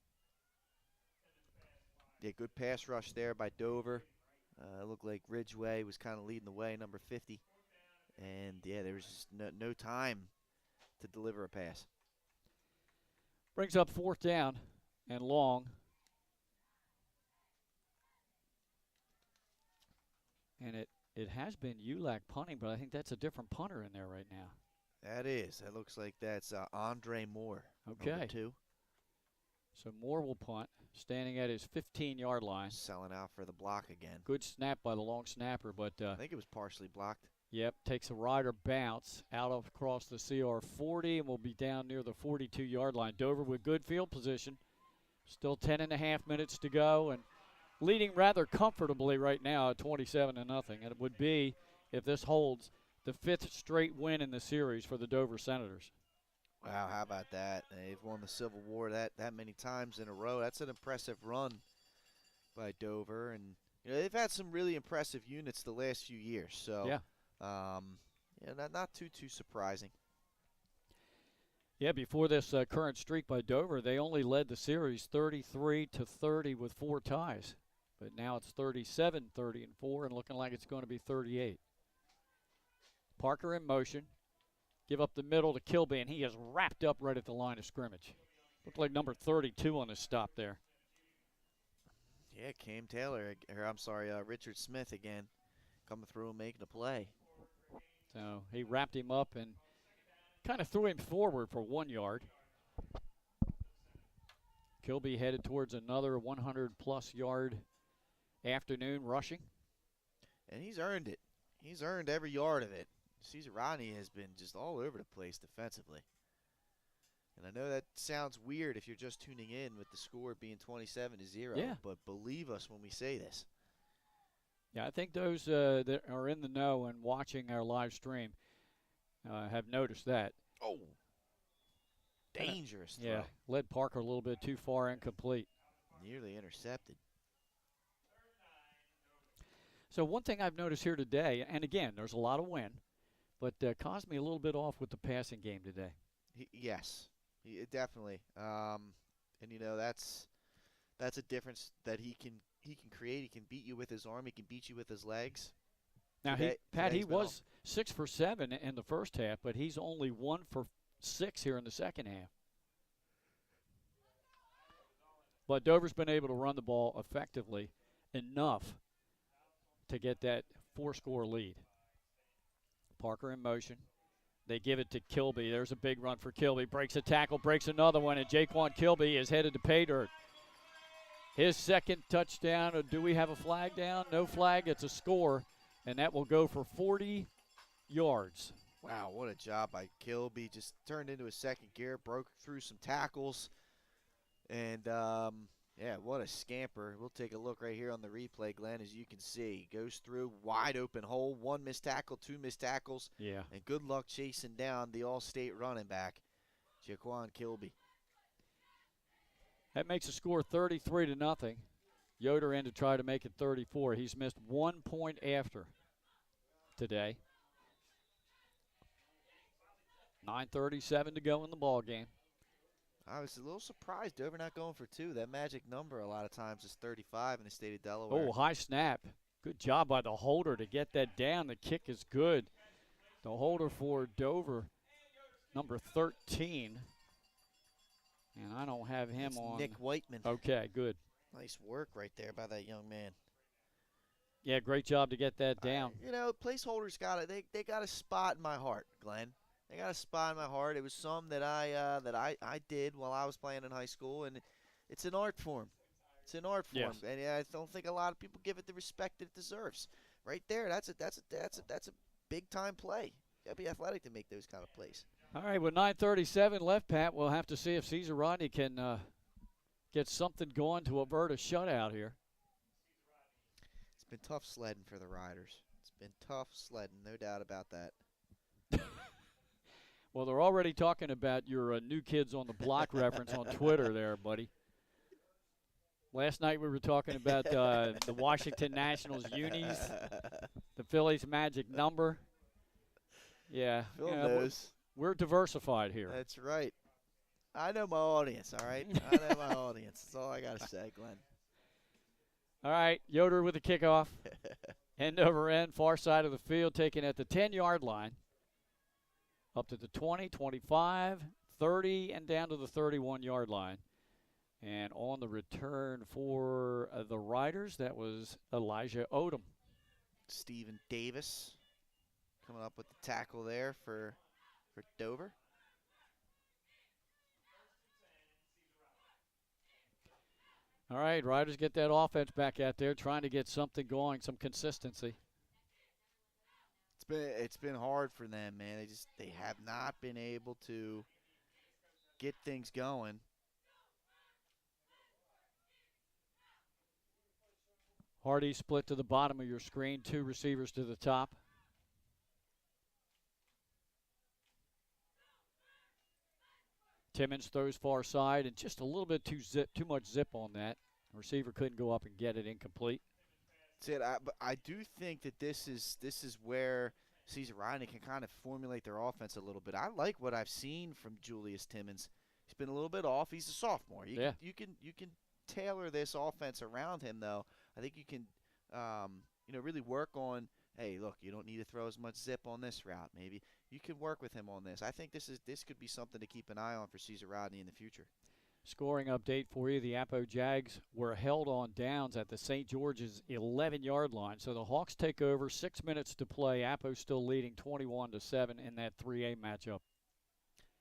E: Yeah, good pass rush there by Dover. It looked like Ridgeway was kind of leading the way, number 50. And, yeah, there was just no time to deliver a pass.
D: Brings up fourth down and long. And it has been ULAC punting, but I think that's a different punter in there right now.
E: That is. That looks like that's Andre Moore.
D: Okay.
E: Number 2.
D: So Moore will punt, standing at his 15-yard line.
E: Selling out for the block again.
D: Good snap by the long snapper, but
E: I think it was partially blocked.
D: Yep, takes a Rider bounce out of across the CR 40 and will be down near the 42-yard line. Dover with good field position. Still 10.5 minutes to go, and leading rather comfortably right now at 27-0. And it would be, if this holds, the 5th straight win in the series for the Dover Senators.
E: Wow, how about that? They've won the Civil War that many times in a row. That's an impressive run by Dover, and they've had some really impressive units the last few years. So
D: yeah,
E: not too surprising.
D: Yeah, before this current streak by Dover, they only led the series 33-30 with 4 ties. But now it's 37-30-4 and looking like it's going to be 38. Parker in motion. Give up the middle to Kilby, and he is wrapped up right at the line of scrimmage. Looked like number 32 on his stop there.
E: Yeah, Cam Taylor, Richard Smith again, coming through and making a play.
D: So he wrapped him up and kind of threw him forward for 1 yard. Kilby headed towards another 100-plus yard afternoon rushing.
E: And he's earned it. He's earned every yard of it. Caesar Rodney has been just all over the place defensively. And I know that sounds weird if you're just tuning in with the score being 27-0, but believe us when we say this.
D: Yeah, I think those that are in the know and watching our live stream have noticed that.
E: Oh, dangerous throw.
D: Yeah, led Parker a little bit too far, incomplete.
E: Nearly intercepted.
D: So one thing I've noticed here today, and again, there's a lot of wind, but caused me a little bit off with the passing game today.
E: Yes, definitely. And that's a difference that he can create. He can beat you with his arm. He can beat you with his legs.
D: Now, he was 6 for 7 in the first half, but he's only 1 for 6 here in the second half. But Dover's been able to run the ball effectively enough to get that 4-score lead. Parker in motion. They give it to Kilby. There's a big run for Kilby. Breaks a tackle, breaks another one, and Jaquan Kilby is headed to pay dirt. His second touchdown. Do we have a flag down? No flag. It's a score, and that will go for 40 yards.
E: Wow, what a job by Kilby. Just turned into a second gear, broke through some tackles, and Yeah, what a scamper. We'll take a look right here on the replay, Glenn, as you can see. Goes through, wide open hole, 1 missed tackle, 2 missed tackles.
D: Yeah.
E: And good luck chasing down the All-State running back, Jaquan Kilby.
D: That makes the score 33-0. Yoder in to try to make it 34. He's missed 1 point after today. 9:37 to go in the ball game.
E: I was a little surprised Dover not going for 2. That magic number a lot of times is 35 in the state of Delaware.
D: Oh, high snap. Good job by the holder to get that down. The kick is good. The holder for Dover, number 13. And I don't have him
E: It's
D: on.
E: Nick Whiteman.
D: Okay, good.
E: Nice work right there by that young man.
D: Yeah, great job to get that down.
E: You know, placeholders got it. They got a spot in my heart, Glenn. They got a spot in my heart. It was some that I did while I was playing in high school, and it's an art form. It's an art form,
D: Yes.
E: and I don't think a lot of people give it the respect that it deserves. Right there, that's a big time play. You gotta be athletic to make those kind of plays.
D: All right, with 9:37 left, Pat, we'll have to see if Caesar Rodney can get something going to avert a shutout here.
E: It's been tough sledding for the Riders. It's been tough sledding, no doubt about that.
D: Well, they're already talking about your New Kids on the Block reference on Twitter there, buddy. Last night we were talking about the Washington Nationals unis, the Phillies magic number. Yeah,
E: Phil knows.
D: We're diversified here.
E: That's right. I know my audience, all right? I know my audience. That's all I got to say, Glenn.
D: All right, Yoder with the kickoff. End over end, far side of the field, taken at the 10-yard line. Up to the 20, 25, 30, and down to the 31-yard line. And on the return for the Riders, that was Elijah Odom.
E: Stephen Davis coming up with the tackle there for Dover.
D: All right, Riders get that offense back out there, trying to get something going, some consistency.
E: It's been hard for them, man. They have not been able to get things going.
D: Hardy split to the bottom of your screen, 2 receivers to the top. Timmons throws far side, and just a little bit too much zip on that. The receiver couldn't go up and get it, incomplete.
E: That's it. But I do think that this is where Caesar Rodney can kind of formulate their offense a little bit. I like what I've seen from Julius Timmons. He's been a little bit off. He's a sophomore. You can tailor this offense around him, though. I think you can really work on, hey, look, you don't need to throw as much zip on this route. Maybe you can work with him on this. I think this could be something to keep an eye on for Caesar Rodney in the future.
D: Scoring update for you. The Apo Jags were held on downs at the St. George's 11-yard line. So the Hawks take over, 6 minutes to play. Apo still leading 21-7 in that 3A matchup.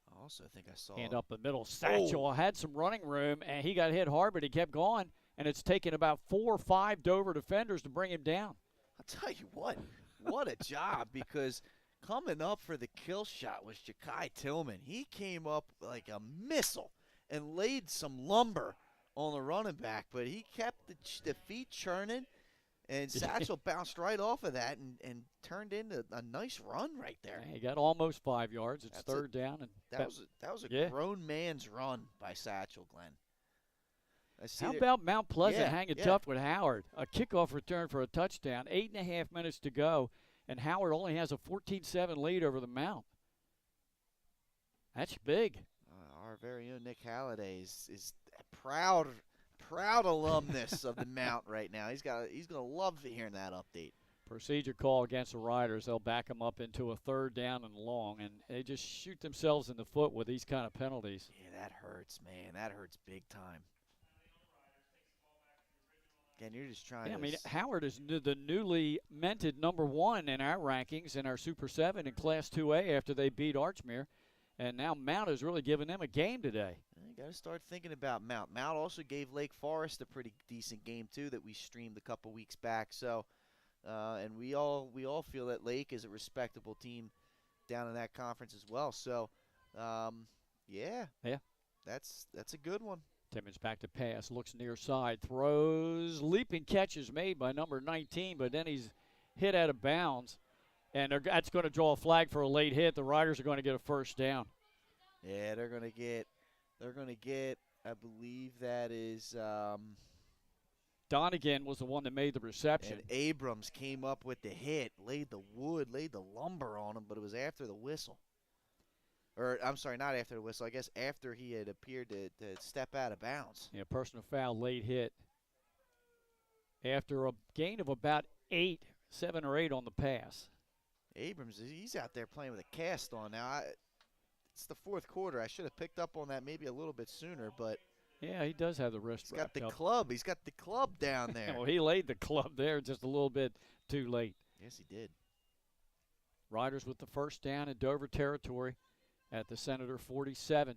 E: I also think I saw.
D: Hand up the middle. Satchel had some running room, and he got hit hard, but he kept going. And it's taken about 4 or 5 Dover defenders to bring him down.
E: I'll tell you what a job, because coming up for the kill shot was Ja'Kai Tillman. He came up like a missile and laid some lumber on the running back, but he kept the feet churning, and Satchel bounced right off of that and turned into a nice run right there.
D: He got almost 5 yards. It's third down. And
E: that was a grown man's run by Satchel, Glenn.
D: How about Mount Pleasant hanging tough with Howard? A kickoff return for a touchdown. 8.5 minutes to go, and Howard only has a 14-7 lead over the Mount. That's big.
E: Our very own Nick Halliday is proud alumnus of the Mount right now. He's gonna love hearing that update.
D: Procedure call against the Riders. They'll back them up into a third down and long, and they just shoot themselves in the foot with these kind of penalties.
E: Yeah, that hurts, man. That hurts big time. Again, you're just trying.
D: Yeah, I mean, Howard is the newly minted #1 in our rankings in our Super 7 in Class 2A after they beat Archmere. And now Mount has really given them a game today.
E: You got to start thinking about Mount. Mount also gave Lake Forest a pretty decent game too that we streamed a couple weeks back. So, and we all feel that Lake is a respectable team down in that conference as well. So, yeah, that's a good one.
D: Timmons back to pass, looks near side, throws, leaping catch is made by number 19, but then he's hit out of bounds, and that's going to draw a flag for a late hit. The Riders are going to get a first down.
E: Yeah, they're going to get, I believe that is
D: Donegan was the one that made the reception.
E: And Abrams came up with the hit, laid the lumber on him, but it was after the whistle. Or, I'm sorry, not after the whistle. I guess after he had appeared to step out of bounds.
D: Yeah, personal foul, late hit. After a gain of about 7 or 8 on the pass.
E: Abrams, he's out there playing with a cast on now. It's the fourth quarter. I should have picked up on that maybe a little bit sooner, but
D: yeah, he does have the wrist.
E: He's got the club. He's got the club down there.
D: Well, he laid the club there just a little bit too late.
E: Yes, he did.
D: Riders with the first down in Dover territory at the Senator 47.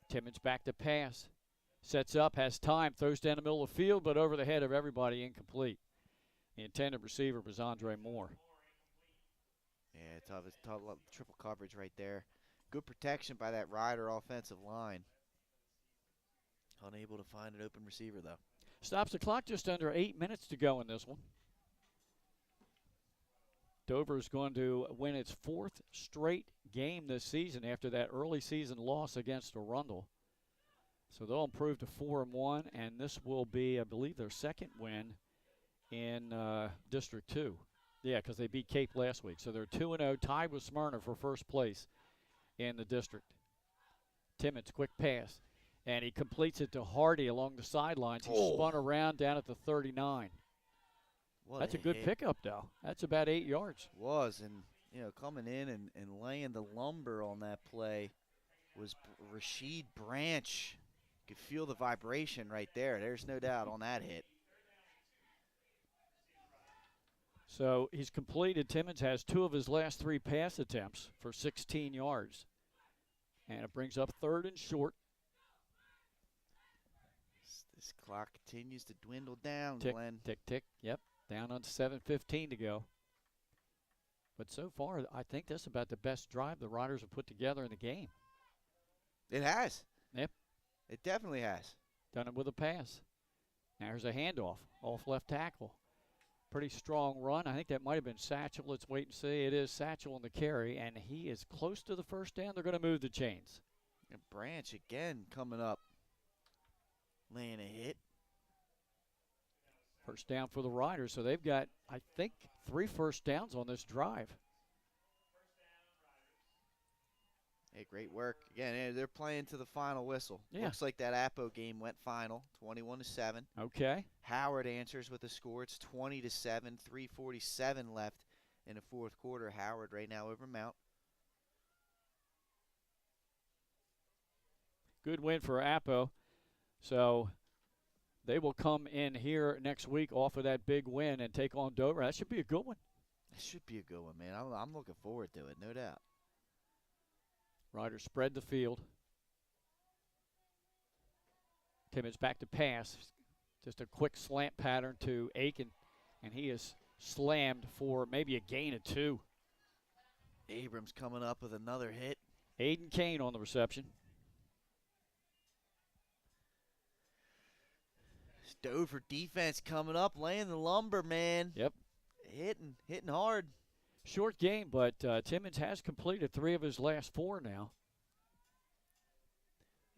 D: Timmons back to pass. Sets up, has time, throws down the middle of the field, but over the head of everybody, incomplete. The intended receiver was Andre Moore.
E: Yeah, tough triple coverage right there. Good protection by that Rider offensive line. Unable to find an open receiver, though.
D: Stops the clock, just under 8 minutes to go in this one. Dover is going to win its 4th straight game this season after that early season loss against Arundel. So they'll improve to 4-1, and this will be, I believe, their second win in District 2. Yeah, because they beat Cape last week. So they're 2-0, tied with Smyrna for first place in the district. Timmons, quick pass. And he completes it to Hardy along the sidelines. He spun around down at the 39. That's a good pickup, though. That's about 8 yards.
E: Was, and, coming in and laying the lumber on that play was Rasheed Branch. You could feel the vibration right there. There's no doubt on that hit.
D: So he's completed. Timmons has 2 of his last 3 pass attempts for 16 yards. And it brings up 3rd and short.
E: This clock continues to dwindle down,
D: tick,
E: Glenn.
D: Tick, tick. Yep, down on 7:15 to go. But so far, I think that's about the best drive the Riders have put together in the game.
E: It has.
D: Yep.
E: It definitely has.
D: Done it with a pass. Now here's a handoff off left tackle. Pretty strong run. I think that might have been Satchel. Let's wait and see. It is Satchel on the carry, and he is close to the first down. They're going to move the chains.
E: And Branch again coming up. Laying a hit.
D: First down for the Riders. So they've got, I think, 3 first downs on this drive.
E: Hey, great work. Again, they're playing to the final whistle.
D: Yeah.
E: Looks like that Apo game went final, 21-7.
D: Okay.
E: Howard answers with a score. It's 20-7, 3:47 left in the fourth quarter. Howard right now over Mount.
D: Good win for Apo. So they will come in here next week off of that big win and take on Dover. That should be a good one.
E: That should be a good one, man. I'm looking forward to it, no doubt.
D: Riders spread the field. Timmons back to pass. Just a quick slant pattern to Aiken, and he is slammed for maybe a gain of 2.
E: Abrams coming up with another hit.
D: Aiden Kane on the reception.
E: Dover defense coming up, laying the lumber, man.
D: Yep.
E: Hitting hard.
D: Short game, but Timmons has completed 3 of his last 4 now.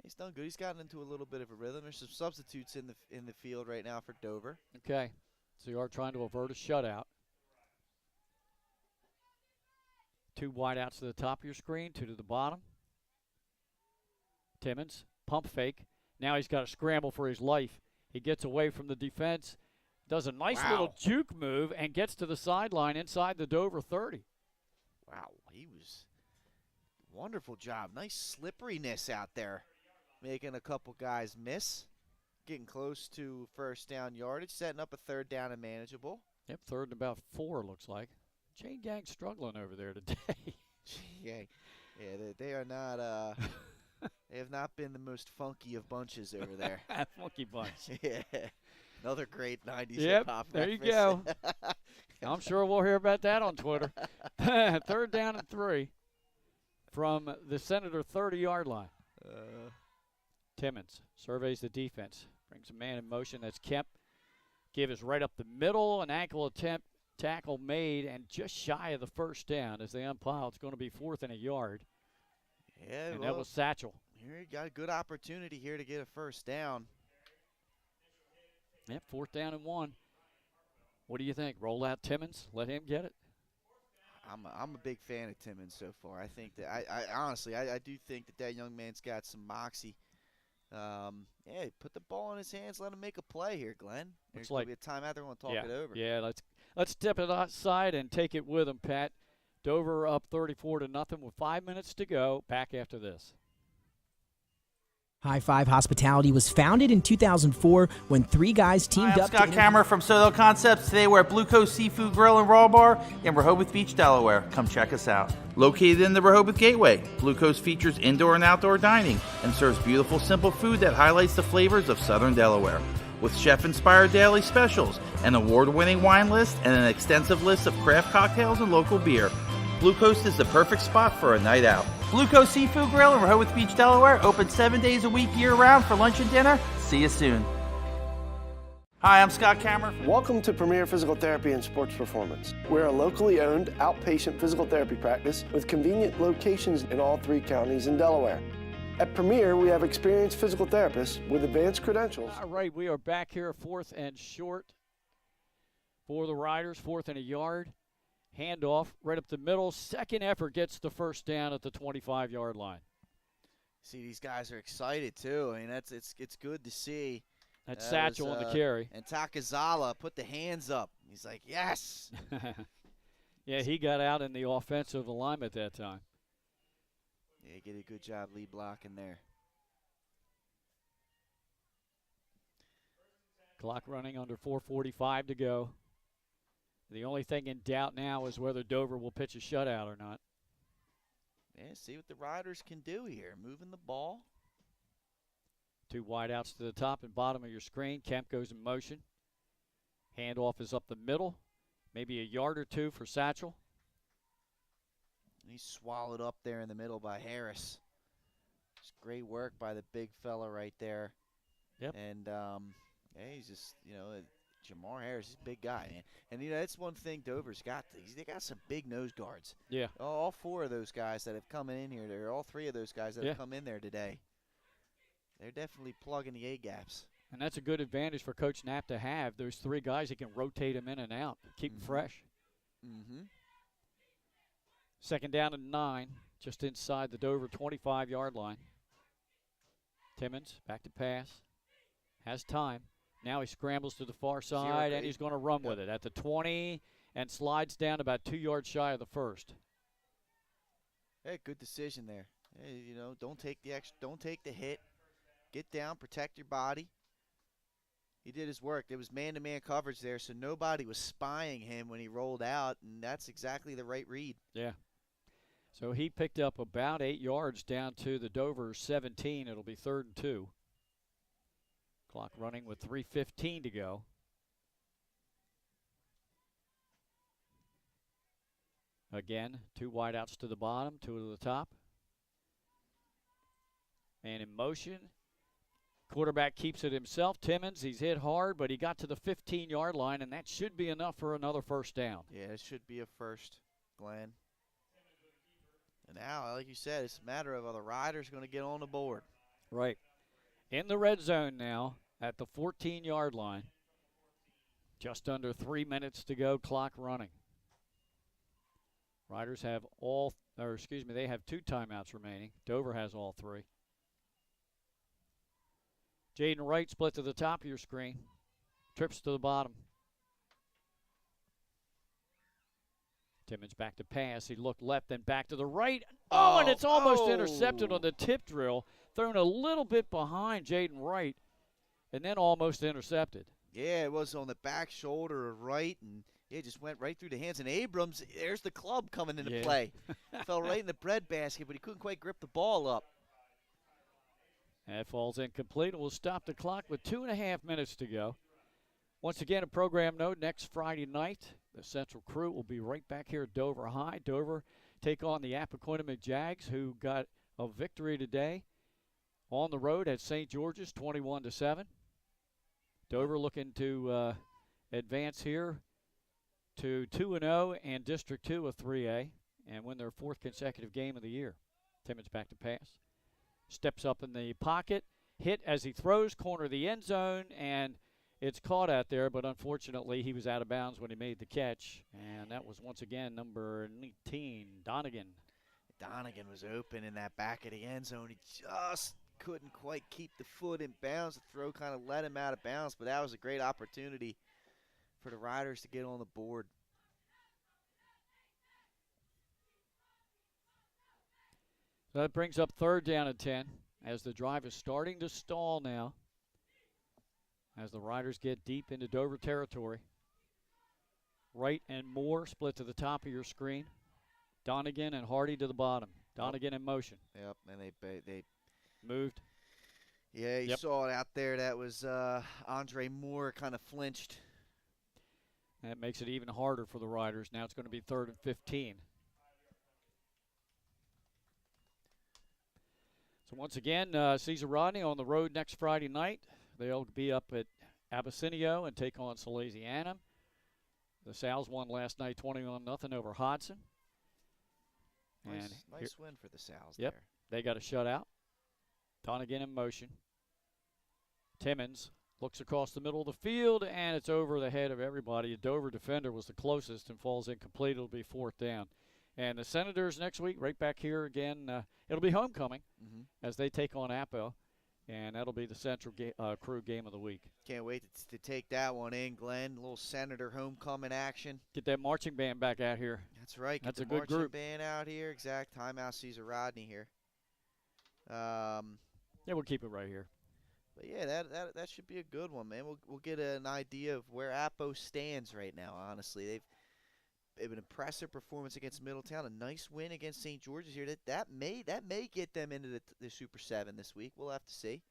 E: He's done good. He's gotten into a little bit of a rhythm. There's some substitutes in the field right now for Dover.
D: Okay. So you are trying to avert a shutout. 2 wideouts to the top of your screen, 2 to the bottom. Timmons, pump fake. Now he's got to scramble for his life. He gets away from the defense, does a nice little juke move, and gets to the sideline inside the Dover 30.
E: Wow, he was wonderful job. Nice slipperiness out there, making a couple guys miss. Getting close to first down yardage, setting up a 3rd down and manageable.
D: Yep, 3rd and about 4 looks like. Chain Gang's struggling over there today.
E: Yeah, they are not. They have not been the most funky of bunches over there.
D: Funky bunch.
E: Yeah. Another great 90s
D: yep,
E: hip-hop
D: there you
E: reference.
D: go. I'm sure we'll hear about that on Twitter. 3rd down and 3 from the Senator 30-yard line. Timmons surveys the defense. Brings a man in motion. That's Kemp. Give is right up the middle. An ankle attempt. Tackle made and just shy of the first down as they unpile. It's going to be 4th and a yard.
E: Yeah,
D: and that was Satchel.
E: Here you got a good opportunity here to get a first down.
D: Yep, 4th down and 1. What do you think? Roll out Timmons, let him get it?
E: I'm a big fan of Timmons so far. I think that I honestly do think that young man's got some moxie. Yeah, put the ball in his hands, let him make a play here, Glenn. There's going to be a timeout. They're going to talk it over.
D: Yeah, let's step it outside and take it with him, Pat. Dover up 34-0 with 5 minutes to go. Back after this.
A: High Five Hospitality was founded in 2004 when 3 guys teamed
I: Hi, I'm
A: up.
I: Scott Kammerer from Soto Concepts. Today we're at Blue Coast Seafood Grill and Raw Bar in Rehoboth Beach, Delaware. Come check us out. Located in the Rehoboth Gateway, Blue Coast features indoor and outdoor dining and serves beautiful, simple food that highlights the flavors of Southern Delaware. With chef-inspired daily specials, an award-winning wine list, and an extensive list of craft cocktails and local beer, Blue Coast is the perfect spot for a night out. Blue Coast Seafood Grill in Rehoboth Beach, Delaware, open 7 days a week year-round for lunch and dinner. See you soon. Hi, I'm Scott Kammerer.
G: Welcome to Premier Physical Therapy and Sports Performance. We're a locally owned outpatient physical therapy practice with convenient locations in all 3 counties in Delaware. At Premier, we have experienced physical therapists with advanced credentials.
D: All right, we are back here, 4th and short for the Riders, 4th and a yard. Handoff right up the middle. Second effort gets the first down at the 25-yard line.
E: See, these guys are excited too. I mean, it's good to see.
D: That's Satchel on the carry.
E: And Takazala put the hands up. He's like, yes.
D: Yeah, he got out in the offensive alignment that time.
E: Yeah, he did a good job lead blocking there.
D: Clock running under 4:45 to go. The only thing in doubt now is whether Dover will pitch a shutout or not.
E: Yeah, see what the Riders can do here. Moving the ball.
D: 2 wideouts to the top and bottom of your screen. Kemp goes in motion. Handoff is up the middle. Maybe a yard or 2 for Satchel.
E: He's swallowed up there in the middle by Harris. It's great work by the big fella right there.
D: Yep.
E: And yeah, he's just, Jamar Harris, he's a big guy, man. And, that's one thing Dover's got. They got some big nose guards.
D: Yeah.
E: All 4 of those guys that have come in here, all 3 of those guys that have come in there today, they're definitely plugging the A-gaps.
D: And that's a good advantage for Coach Knapp to have. Those 3 guys, he can rotate them in and out, keep them fresh.
E: Mm-hmm.
D: 2nd down and 9, just inside the Dover 25-yard line. Timmons back to pass. Has time. Now he scrambles to the far side, and he's going to run with it at the 20 and slides down about 2 yards shy of the first.
E: Hey, good decision there. Hey, don't take the hit. Get down, protect your body. He did his work. There was man-to-man coverage there, so nobody was spying him when he rolled out, and that's exactly the right read.
D: Yeah. So he picked up about 8 yards down to the Dover 17. It'll be 3rd and 2. Clock running with 3:15 to go. Again, 2 wideouts to the bottom, 2 to the top. And in motion, quarterback keeps it himself. Timmons, he's hit hard, but he got to the 15-yard line, and that should be enough for another first down.
E: Yeah, it should be a first, Glenn. And now, like you said, it's a matter of the Riders going to get on the board.
D: Right. In the red zone now at the 14-yard line. Just under 3 minutes to go, clock running. Riders have they have 2 timeouts remaining. Dover has all 3. Jaden Wright split to the top of your screen. Trips to the bottom. Timmons back to pass. He looked left, then back to the right. Oh, and it's almost intercepted on the tip drill. Thrown a little bit behind Jaden Wright, and then almost intercepted.
E: Yeah, it was on the back shoulder of Wright, and it just went right through the hands. And Abrams, there's the club coming into play. Fell right in the breadbasket, but he couldn't quite grip the ball up.
D: That falls incomplete. We'll stop the clock with 2.5 minutes to go. Once again, a program note, next Friday night, the Central Crew will be right back here at Dover High. Dover take on the Appoquinimink Jags, who got a victory today. On the road at St. George's, 21-7. Dover looking to advance here to 2-0 and District 2 of 3A and win their 4th consecutive game of the year. Timmons back to pass. Steps up in the pocket. Hit as he throws, corner of the end zone, and it's caught out there, but unfortunately he was out of bounds when he made the catch. And that was once again number 19, Donegan.
E: Donegan was open in that back of the end zone. He just couldn't quite keep the foot in bounds. The throw kind of let him out of bounds, but that was a great opportunity for the Riders to get on the board.
D: So that brings up 3rd down and 10 as the drive is starting to stall now as the Riders get deep into Dover territory. Wright and Moore split to the top of your screen. Donegan and Hardy to the bottom. Donegan in motion.
E: Yep, and they
D: moved.
E: Yeah, you saw it out there. That was Andre Moore kind of flinched.
D: That makes it even harder for the Riders. Now it's going to be 3rd and 15. So once again, Cesar Rodney on the road next Friday night. They'll be up at Abysinio and take on Salesianum. The Sal's won last night 21-0 over Hodson.
E: Nice win for the Sal's
D: there. They got a shutout. Donegan in motion. Timmons looks across the middle of the field, and it's over the head of everybody. A Dover defender was the closest and falls incomplete. It'll be 4th down. And the Senators next week, right back here again. It'll be homecoming as they take on Appo, and that'll be the Central Crew game of the week.
E: Can't wait to take that one in, Glenn. A little Senator homecoming action.
D: Get that marching band back out here.
E: That's right.
D: That's
E: Get
D: a
E: the
D: good group.
E: Marching band out here. Exact. Timeout Cesar Rodney here.
D: Yeah, we'll keep it right here.
E: But yeah, that should be a good one, man. We'll get an idea of where Appo stands right now. Honestly, they've an impressive performance against Middletown, a nice win against St. George's here. That may get them into the Super 7 this week. We'll have to see.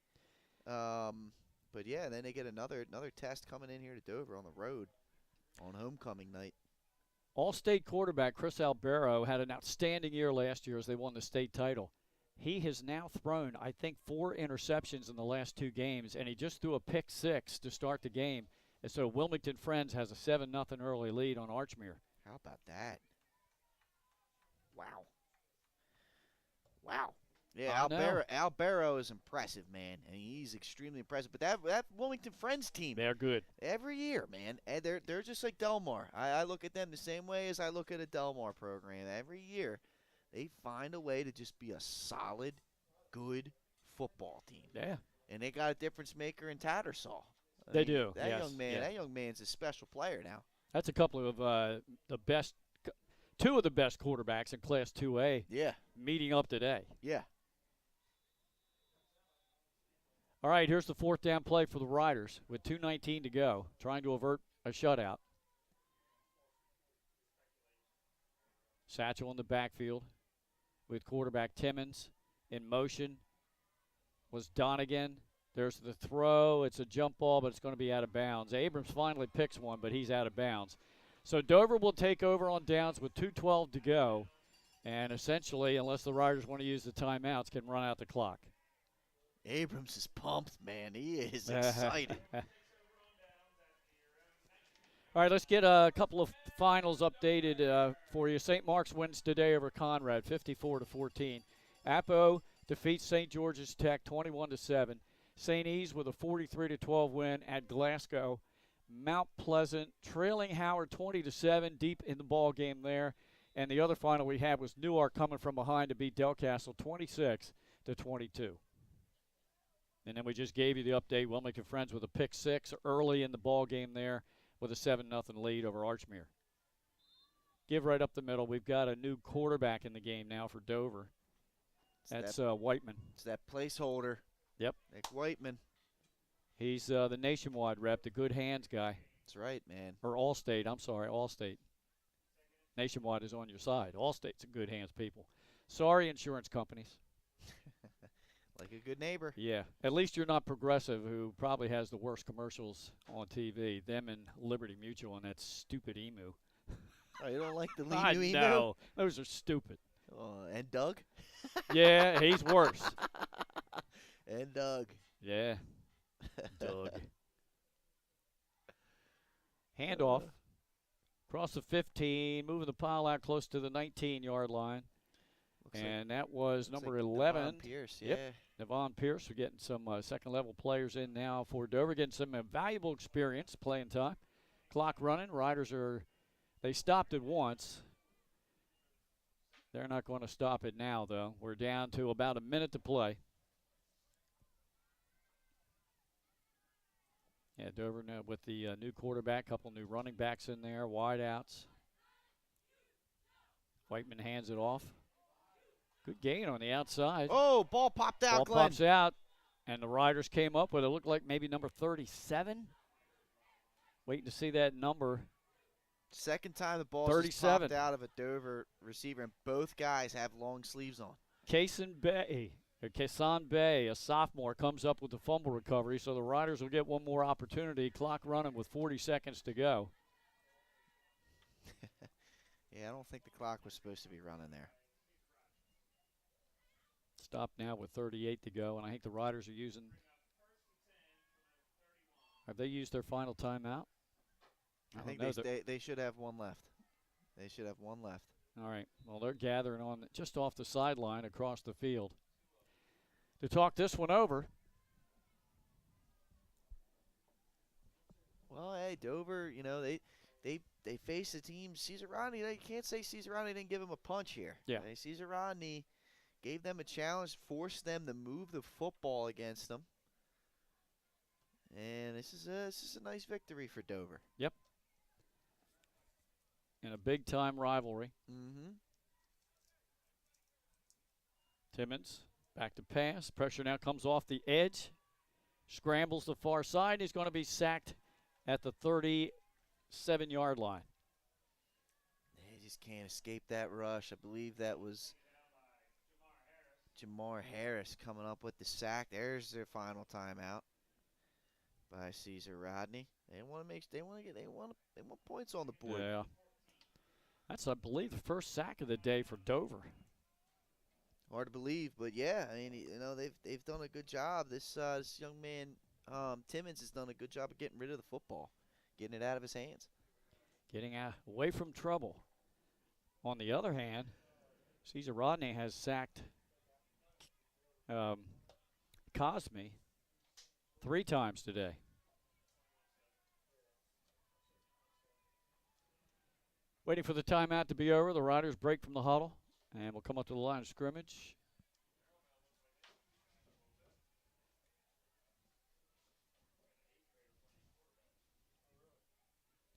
E: But yeah, then they get another test coming in here to Dover on the road on homecoming night.
D: All-state quarterback Chris Albero had an outstanding year last year as they won the state title. He has now thrown, I think, 4 interceptions in the last 2 games, and he just threw a pick 6 to start the game. And so Wilmington Friends has a 7-0 early lead on Archmere.
E: How about that? Wow. Yeah, Albero is impressive, man. I mean, he's extremely impressive. But that Wilmington Friends team,
D: they're good
E: every year, man. And they're just like Delmar. I look at them the same way as I look at a Delmar program. Every year, they find a way to just be a solid, good football team.
D: Yeah.
E: And they got a difference maker in Tattersall.
D: They do.
E: That
D: yes.
E: young man.
D: Yeah.
E: That young man's a special player now.
D: That's a couple of the best, 2 of the best quarterbacks in Class 2A.
E: Yeah.
D: Meeting up today.
E: Yeah.
D: All right, here's the 4th down play for the Riders with 2:19 to go, trying to avert a shutout. Satchel in the backfield with quarterback Timmons in motion. Was Donegan. There's the throw. It's a jump ball, but it's going to be out of bounds. Abrams finally picks one, but he's out of bounds. So Dover will take over on downs with 2:12 to go, and essentially, unless the Riders want to use the timeouts, can run out the clock.
E: Abrams is pumped, man. He is excited.
D: All right, let's get a couple of finals updated for you. St. Mark's wins today over Conrad, 54-14. Appo defeats St. George's Tech, 21-7. St. E's with a 43-12 win at Glasgow. Mount Pleasant trailing Howard 20-7, deep in the ball game there. And the other final we had was Newark coming from behind to beat Del Castle 26-22. And then we just gave you the update. Wilmington Friends with a pick 6 early in the ball game there with a 7-0 lead over Archmere. Give right up the middle. We've got a new quarterback in the game now for Dover. That's Whiteman.
E: It's that placeholder.
D: Yep.
E: Nick Whiteman.
D: He's the nationwide rep, the good hands guy.
E: That's right, man.
D: Or Allstate. I'm sorry, Allstate. Nationwide is on your side. Allstate's a good hands people. Sorry, insurance companies.
E: Like a good neighbor.
D: Yeah. At least you're not Progressive, who probably has the worst commercials on TV. Them and Liberty Mutual and that stupid emu.
E: Oh, you don't like the new emu?
D: No, those are stupid.
E: And Doug?
D: Yeah, he's worse.
E: And Doug.
D: Yeah, Doug. Handoff. Across the 15, moving the pile out close to the 19-yard line. And that was number 11.
E: Devon Pierce, yeah.
D: Yep, Devon Pierce. We're getting some second-level players in now for Dover, getting some valuable experience, playing time. Clock running. Riders they stopped it once. They're not going to stop it now, though. We're down to about a minute to play. Yeah, Dover now with the new quarterback, couple new running backs in there, wide outs. Whiteman hands it off. Good gain on the outside.
E: Oh, ball popped out,
D: Ball
E: Glenn.
D: pops out, and the Riders came up with it looked like maybe number 37. Waiting to see that number.
E: Second time the ball just popped out of a Dover receiver, and both guys have long sleeves on.
D: Kason Bay, a sophomore, comes up with the fumble recovery, so the Riders will get one more opportunity. Clock running with 40 seconds to go.
E: Yeah, I don't think the clock was supposed to be running there.
D: Stop now with 38 to go, and I think the Riders are using. Have they used their final timeout?
E: I think they should have one left. They should have one left.
D: All right. Well, they're gathering on just off the sideline across the field. To talk this one over.
E: Well, hey, Dover, you know, they face a team. Caesar Rodney, you can't say Caesar Rodney didn't give him a punch here.
D: Yeah.
E: Caesar Rodney gave them a challenge, forced them to move the football against them. And this is a nice victory for Dover.
D: Yep. In a big-time rivalry.
E: Mm-hmm.
D: Timmons back to pass. Pressure now comes off the edge. Scrambles the far side. He's going to be sacked at the 37-yard line.
E: They just can't escape that rush. I believe that was Jamar Harris coming up with the sack. There's their final timeout by Caesar Rodney. They want points on the board.
D: Yeah. That's, I believe, the first sack of the day for Dover.
E: Hard to believe, but yeah, I mean, you know, they've done a good job. This young man, Timmons, has done a good job of getting rid of the football, getting it out of his hands,
D: getting away from trouble. On the other hand, Caesar Rodney has sacked Cosme 3 times today. Waiting for the timeout to be over. The Riders break from the huddle, and we'll come up to the line of scrimmage.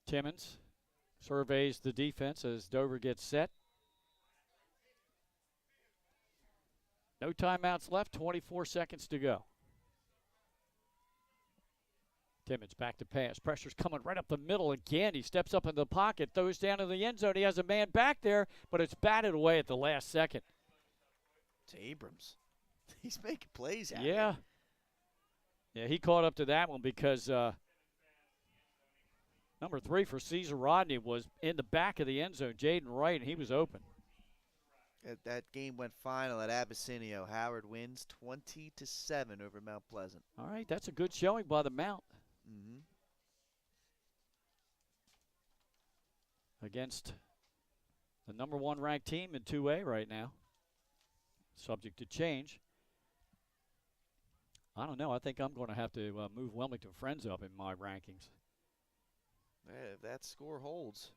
D: Timmons surveys the defense as Dover gets set. No timeouts left, 24 seconds to go. Timmons back to pass. Pressure's coming right up the middle again. He steps up in the pocket, throws down to the end zone. He has a man back there, but it's batted away at the last second.
E: It's Abrams. He's making plays out
D: Yeah. Yeah, he caught up to that one because number 3 for Caesar Rodney was in the back of the end zone, Jaden Wright, and he was open.
E: That game went final at Abyssinia. Howard wins 20-7 over Mount Pleasant.
D: All right, that's a good showing by the Mount.
E: Mm-hmm.
D: Against the number 1 ranked team in 2A right now. Subject to change. I don't know. I think I'm going to have to move Wilmington Friends up in my rankings.
E: If that score holds,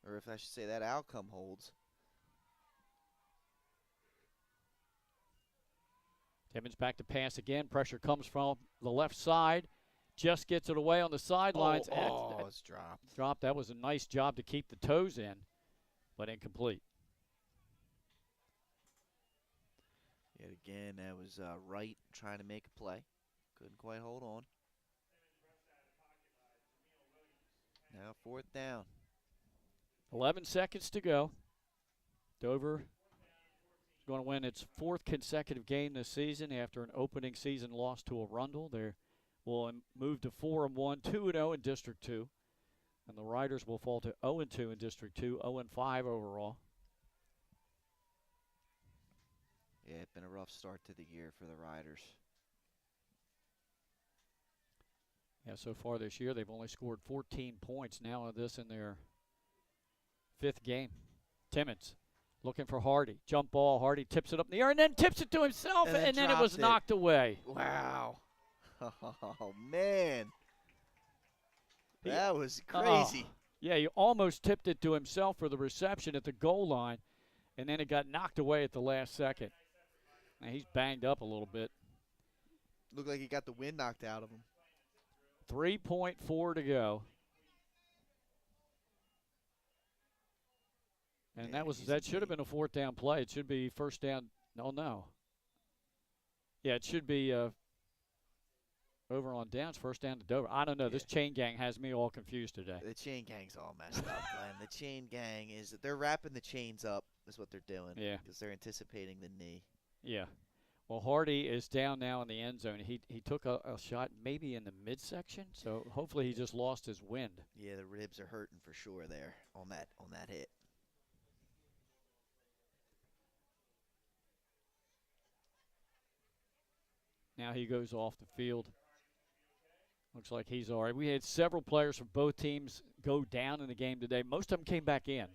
E: or if I should say that outcome holds.
D: Timmons back to pass again. Pressure comes from the left side. Just gets it away on the sidelines.
E: It's dropped.
D: Dropped. That was a nice job to keep the toes in, but incomplete.
E: Yet again, that was Wright trying to make a play. Couldn't quite hold on. Now 4th down.
D: 11 seconds to go. Dover is going to win its 4th consecutive game this season after an opening season loss to Arundel. They will move to 4-1, 2-0 in District 2. And the Riders will fall to 0-2 in District 2, 0-5 overall.
E: Yeah, it's been a rough start to the year for the Riders.
D: Yeah, so far this year they've only scored 14 points. Now this in their 5th game. Timmons looking for Hardy. Jump ball. Hardy tips it up in the air and then tips it to himself, and then it was knocked away.
E: Wow. Oh, man. That was crazy.
D: Yeah, he almost tipped it to himself for the reception at the goal line, and then it got knocked away at the last second. Now he's banged up a little bit.
E: Looked like he got the wind knocked out of him.
D: 3.4 to go. And that should have been a 4th down play. It should be 1st down. No. Yeah, it should be over on downs, 1st down to Dover. I don't know. Yeah. This chain gang has me all confused today.
E: The chain gang's all messed up, Glenn. The chain gang they're wrapping the chains up is what they're doing.
D: Yeah.
E: Because they're anticipating the knee.
D: Yeah. Well, Hardy is down now in the end zone. He took a shot maybe in the midsection, so hopefully he just lost his wind.
E: Yeah, the ribs are hurting for sure there on that hit.
D: Now he goes off the field. Looks like he's all right. We had several players from both teams go down in the game today. Most of them came back in.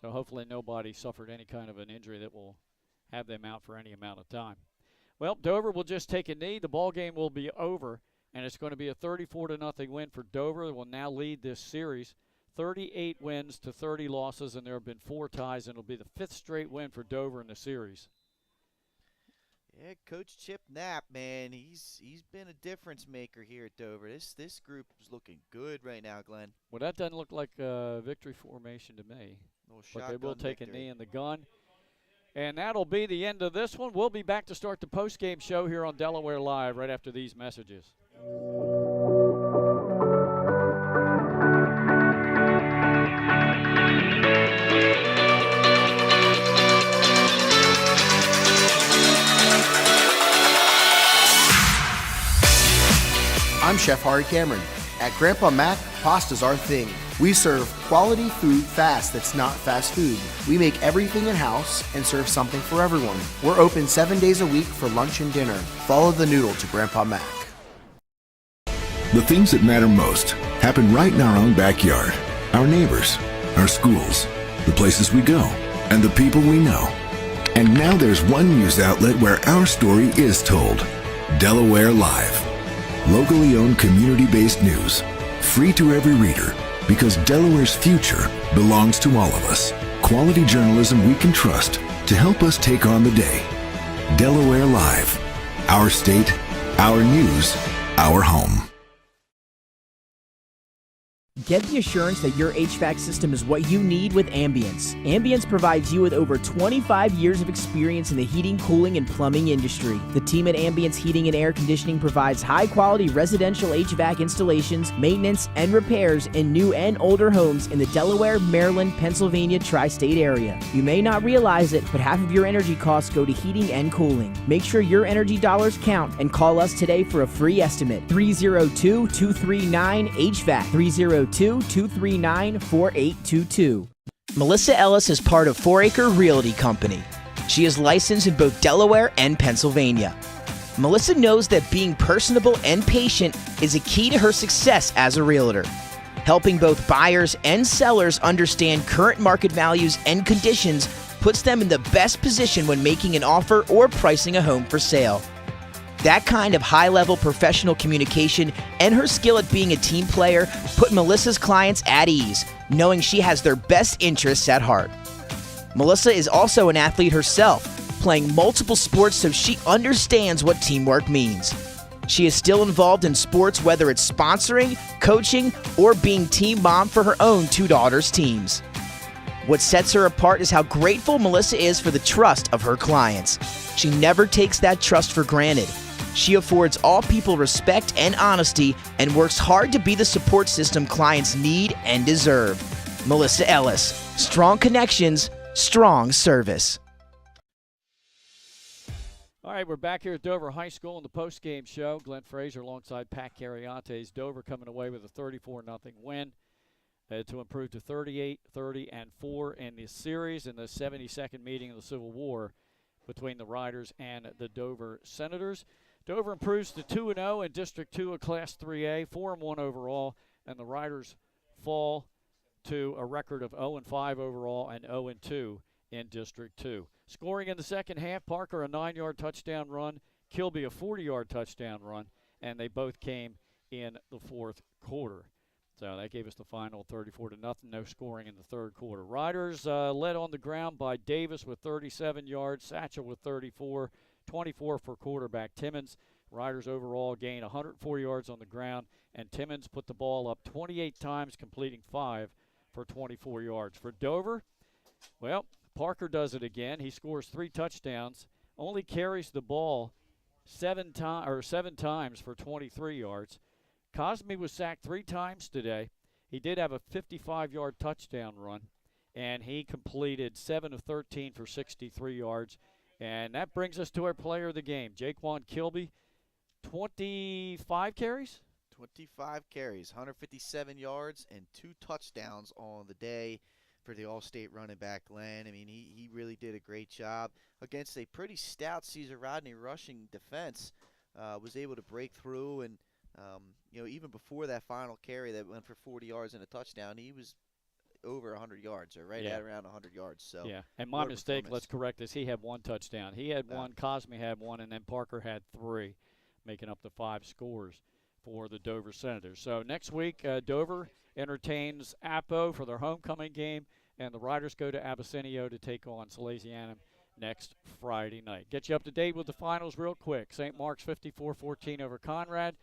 D: So hopefully nobody suffered any kind of an injury that will have them out for any amount of time. Well, Dover will just take a knee. The ball game will be over, and it's going to be a 34-0 win for Dover. They will now lead this series. 38 wins to 30 losses, and there have been 4 ties, and it'll be the 5th straight win for Dover in the series.
E: Yeah, Coach Chip Knapp, man, he's been a difference maker here at Dover. This group is looking good right now, Glenn.
D: Well, that doesn't look like a victory formation to me. But they will take a knee in the gun. And that'll be the end of this one. We'll be back to start the postgame show here on Delaware Live right after these messages.
F: I'm Chef Harry Cameron. At Grandpa Mac, pasta's our thing. We serve quality food fast that's not fast food. We make everything in-house and serve something for everyone. We're open 7 days a week for lunch and dinner. Follow the noodle to Grandpa Mac.
C: The things that matter most happen right in our own backyard. Our neighbors, our schools, the places we go, and the people we know. And now there's one news outlet where our story is told. Delaware Live. Locally owned community-based news. Free to every reader, because Delaware's future belongs to all of us. Quality journalism we can trust to help us take on the day. Delaware Live. Our state, our news, our home.
A: Get the assurance that your HVAC system is what you need with Ambience. Ambience provides you with over 25 years of experience in the heating, cooling, and plumbing industry. The team at Ambience Heating and Air Conditioning provides high-quality residential HVAC installations, maintenance, and repairs in new and older homes in the Delaware, Maryland, Pennsylvania tri-state area. You may not realize it, but half of your energy costs go to heating and cooling. Make sure your energy dollars count and call us today for a free estimate. 302-239-HVAC. 302-239-4822. Melissa Ellis is part of 4 Acre Realty Company. She is licensed in both Delaware and Pennsylvania. Melissa knows that being personable and patient is a key to her success as a realtor. Helping both buyers and sellers understand current market values and conditions puts them in the best position when making an offer or pricing a home for sale. That kind of high-level professional communication and her skill at being a team player put Melissa's clients at ease, knowing she has their best interests at heart. Melissa is also an athlete herself, playing multiple sports, so she understands what teamwork means. She is still involved in sports, whether it's sponsoring, coaching, or being team mom for her own 2 daughters' teams. What sets her apart is how grateful Melissa is for the trust of her clients. She never takes that trust for granted. She affords all people respect and honesty and works hard to be the support system clients need and deserve. Melissa Ellis. Strong connections, strong service.
D: All right, we're back here at Dover High School in the post-game show. Glenn Frazier alongside Pat Carriantes. Dover coming away with a 34-0 win to improve to 38-30-4 in the series in the 72nd meeting of the Civil War. between the Riders and the Dover Senators. Dover improves to 2-0 in District 2 of Class 3A, 4-1 overall, and the Riders fall to a record of 0-5 overall and 0-2 in District 2. Scoring in the second half, Parker a 9-yard touchdown run, Kilby a 40-yard touchdown run, and they both came in the fourth quarter. So that gave us the final 34-0, no scoring in the third quarter. Riders led on the ground by Davis with 37 yards, Satchel with 34, 24 for quarterback Timmons. Riders overall gained 104 yards on the ground, and Timmons put the ball up 28 times, completing 5 for 24 yards. For Dover, well, Parker does it again. He scores 3 touchdowns, only carries the ball 7 times for 23 yards. Cosme was sacked 3 times today. He did have a 55-yard touchdown run, and he completed 7 of 13 for 63 yards. And that brings us to our player of the game, Jaquan Kilby, 25 carries?
E: 25 carries, 157 yards, and 2 touchdowns on the day for the All-State running back, Glenn. I mean, he really did a great job against a pretty stout Caesar Rodney rushing defense. Was able to break through, and even before that final carry that went for 40 yards and a touchdown, he was over 100 yards, or right at around 100 yards. So
D: yeah, and my mistake, let's correct this. He had 1 touchdown. He had 1, Cosme had 1, and then Parker had 3, making up the 5 scores for the Dover Senators. So next week, Dover entertains Appo for their homecoming game, and the Riders go to Abysinio to take on Salesianum next Friday night. Get you up to date with the finals real quick. St. Mark's 54-14 over Conrad.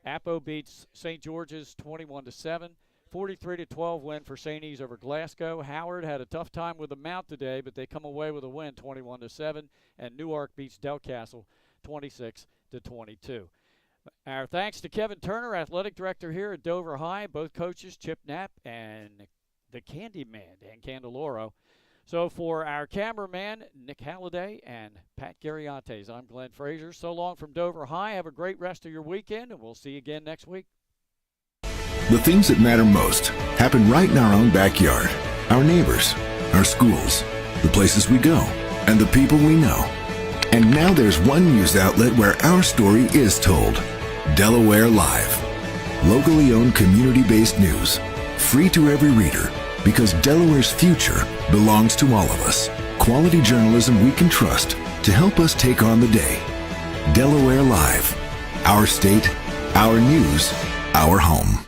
D: Appo beats St. George's 21-7. 43-12 win for St. E's over Glasgow. Howard had a tough time with the Mount today, but they come away with a win 21-7. And Newark beats Delcastle 26-22. Our thanks to Kevin Turner, athletic director here at Dover High, both coaches, Chip Knapp and the Candy Man, Dan Candeloro. So for our cameraman, Nick Halliday, and Pat Garriates, I'm Glenn Frazier. So long from Dover High. Have a great rest of your weekend, and we'll see you again next week.
C: The things that matter most happen right in our own backyard. Our neighbors, our schools, the places we go, and the people we know. And now there's one news outlet where our story is told. Delaware Live. Locally owned, community-based news. Free to every reader, because Delaware's future belongs to all of us. Quality journalism we can trust to help us take on the day. Delaware Live. Our state, our news, our home.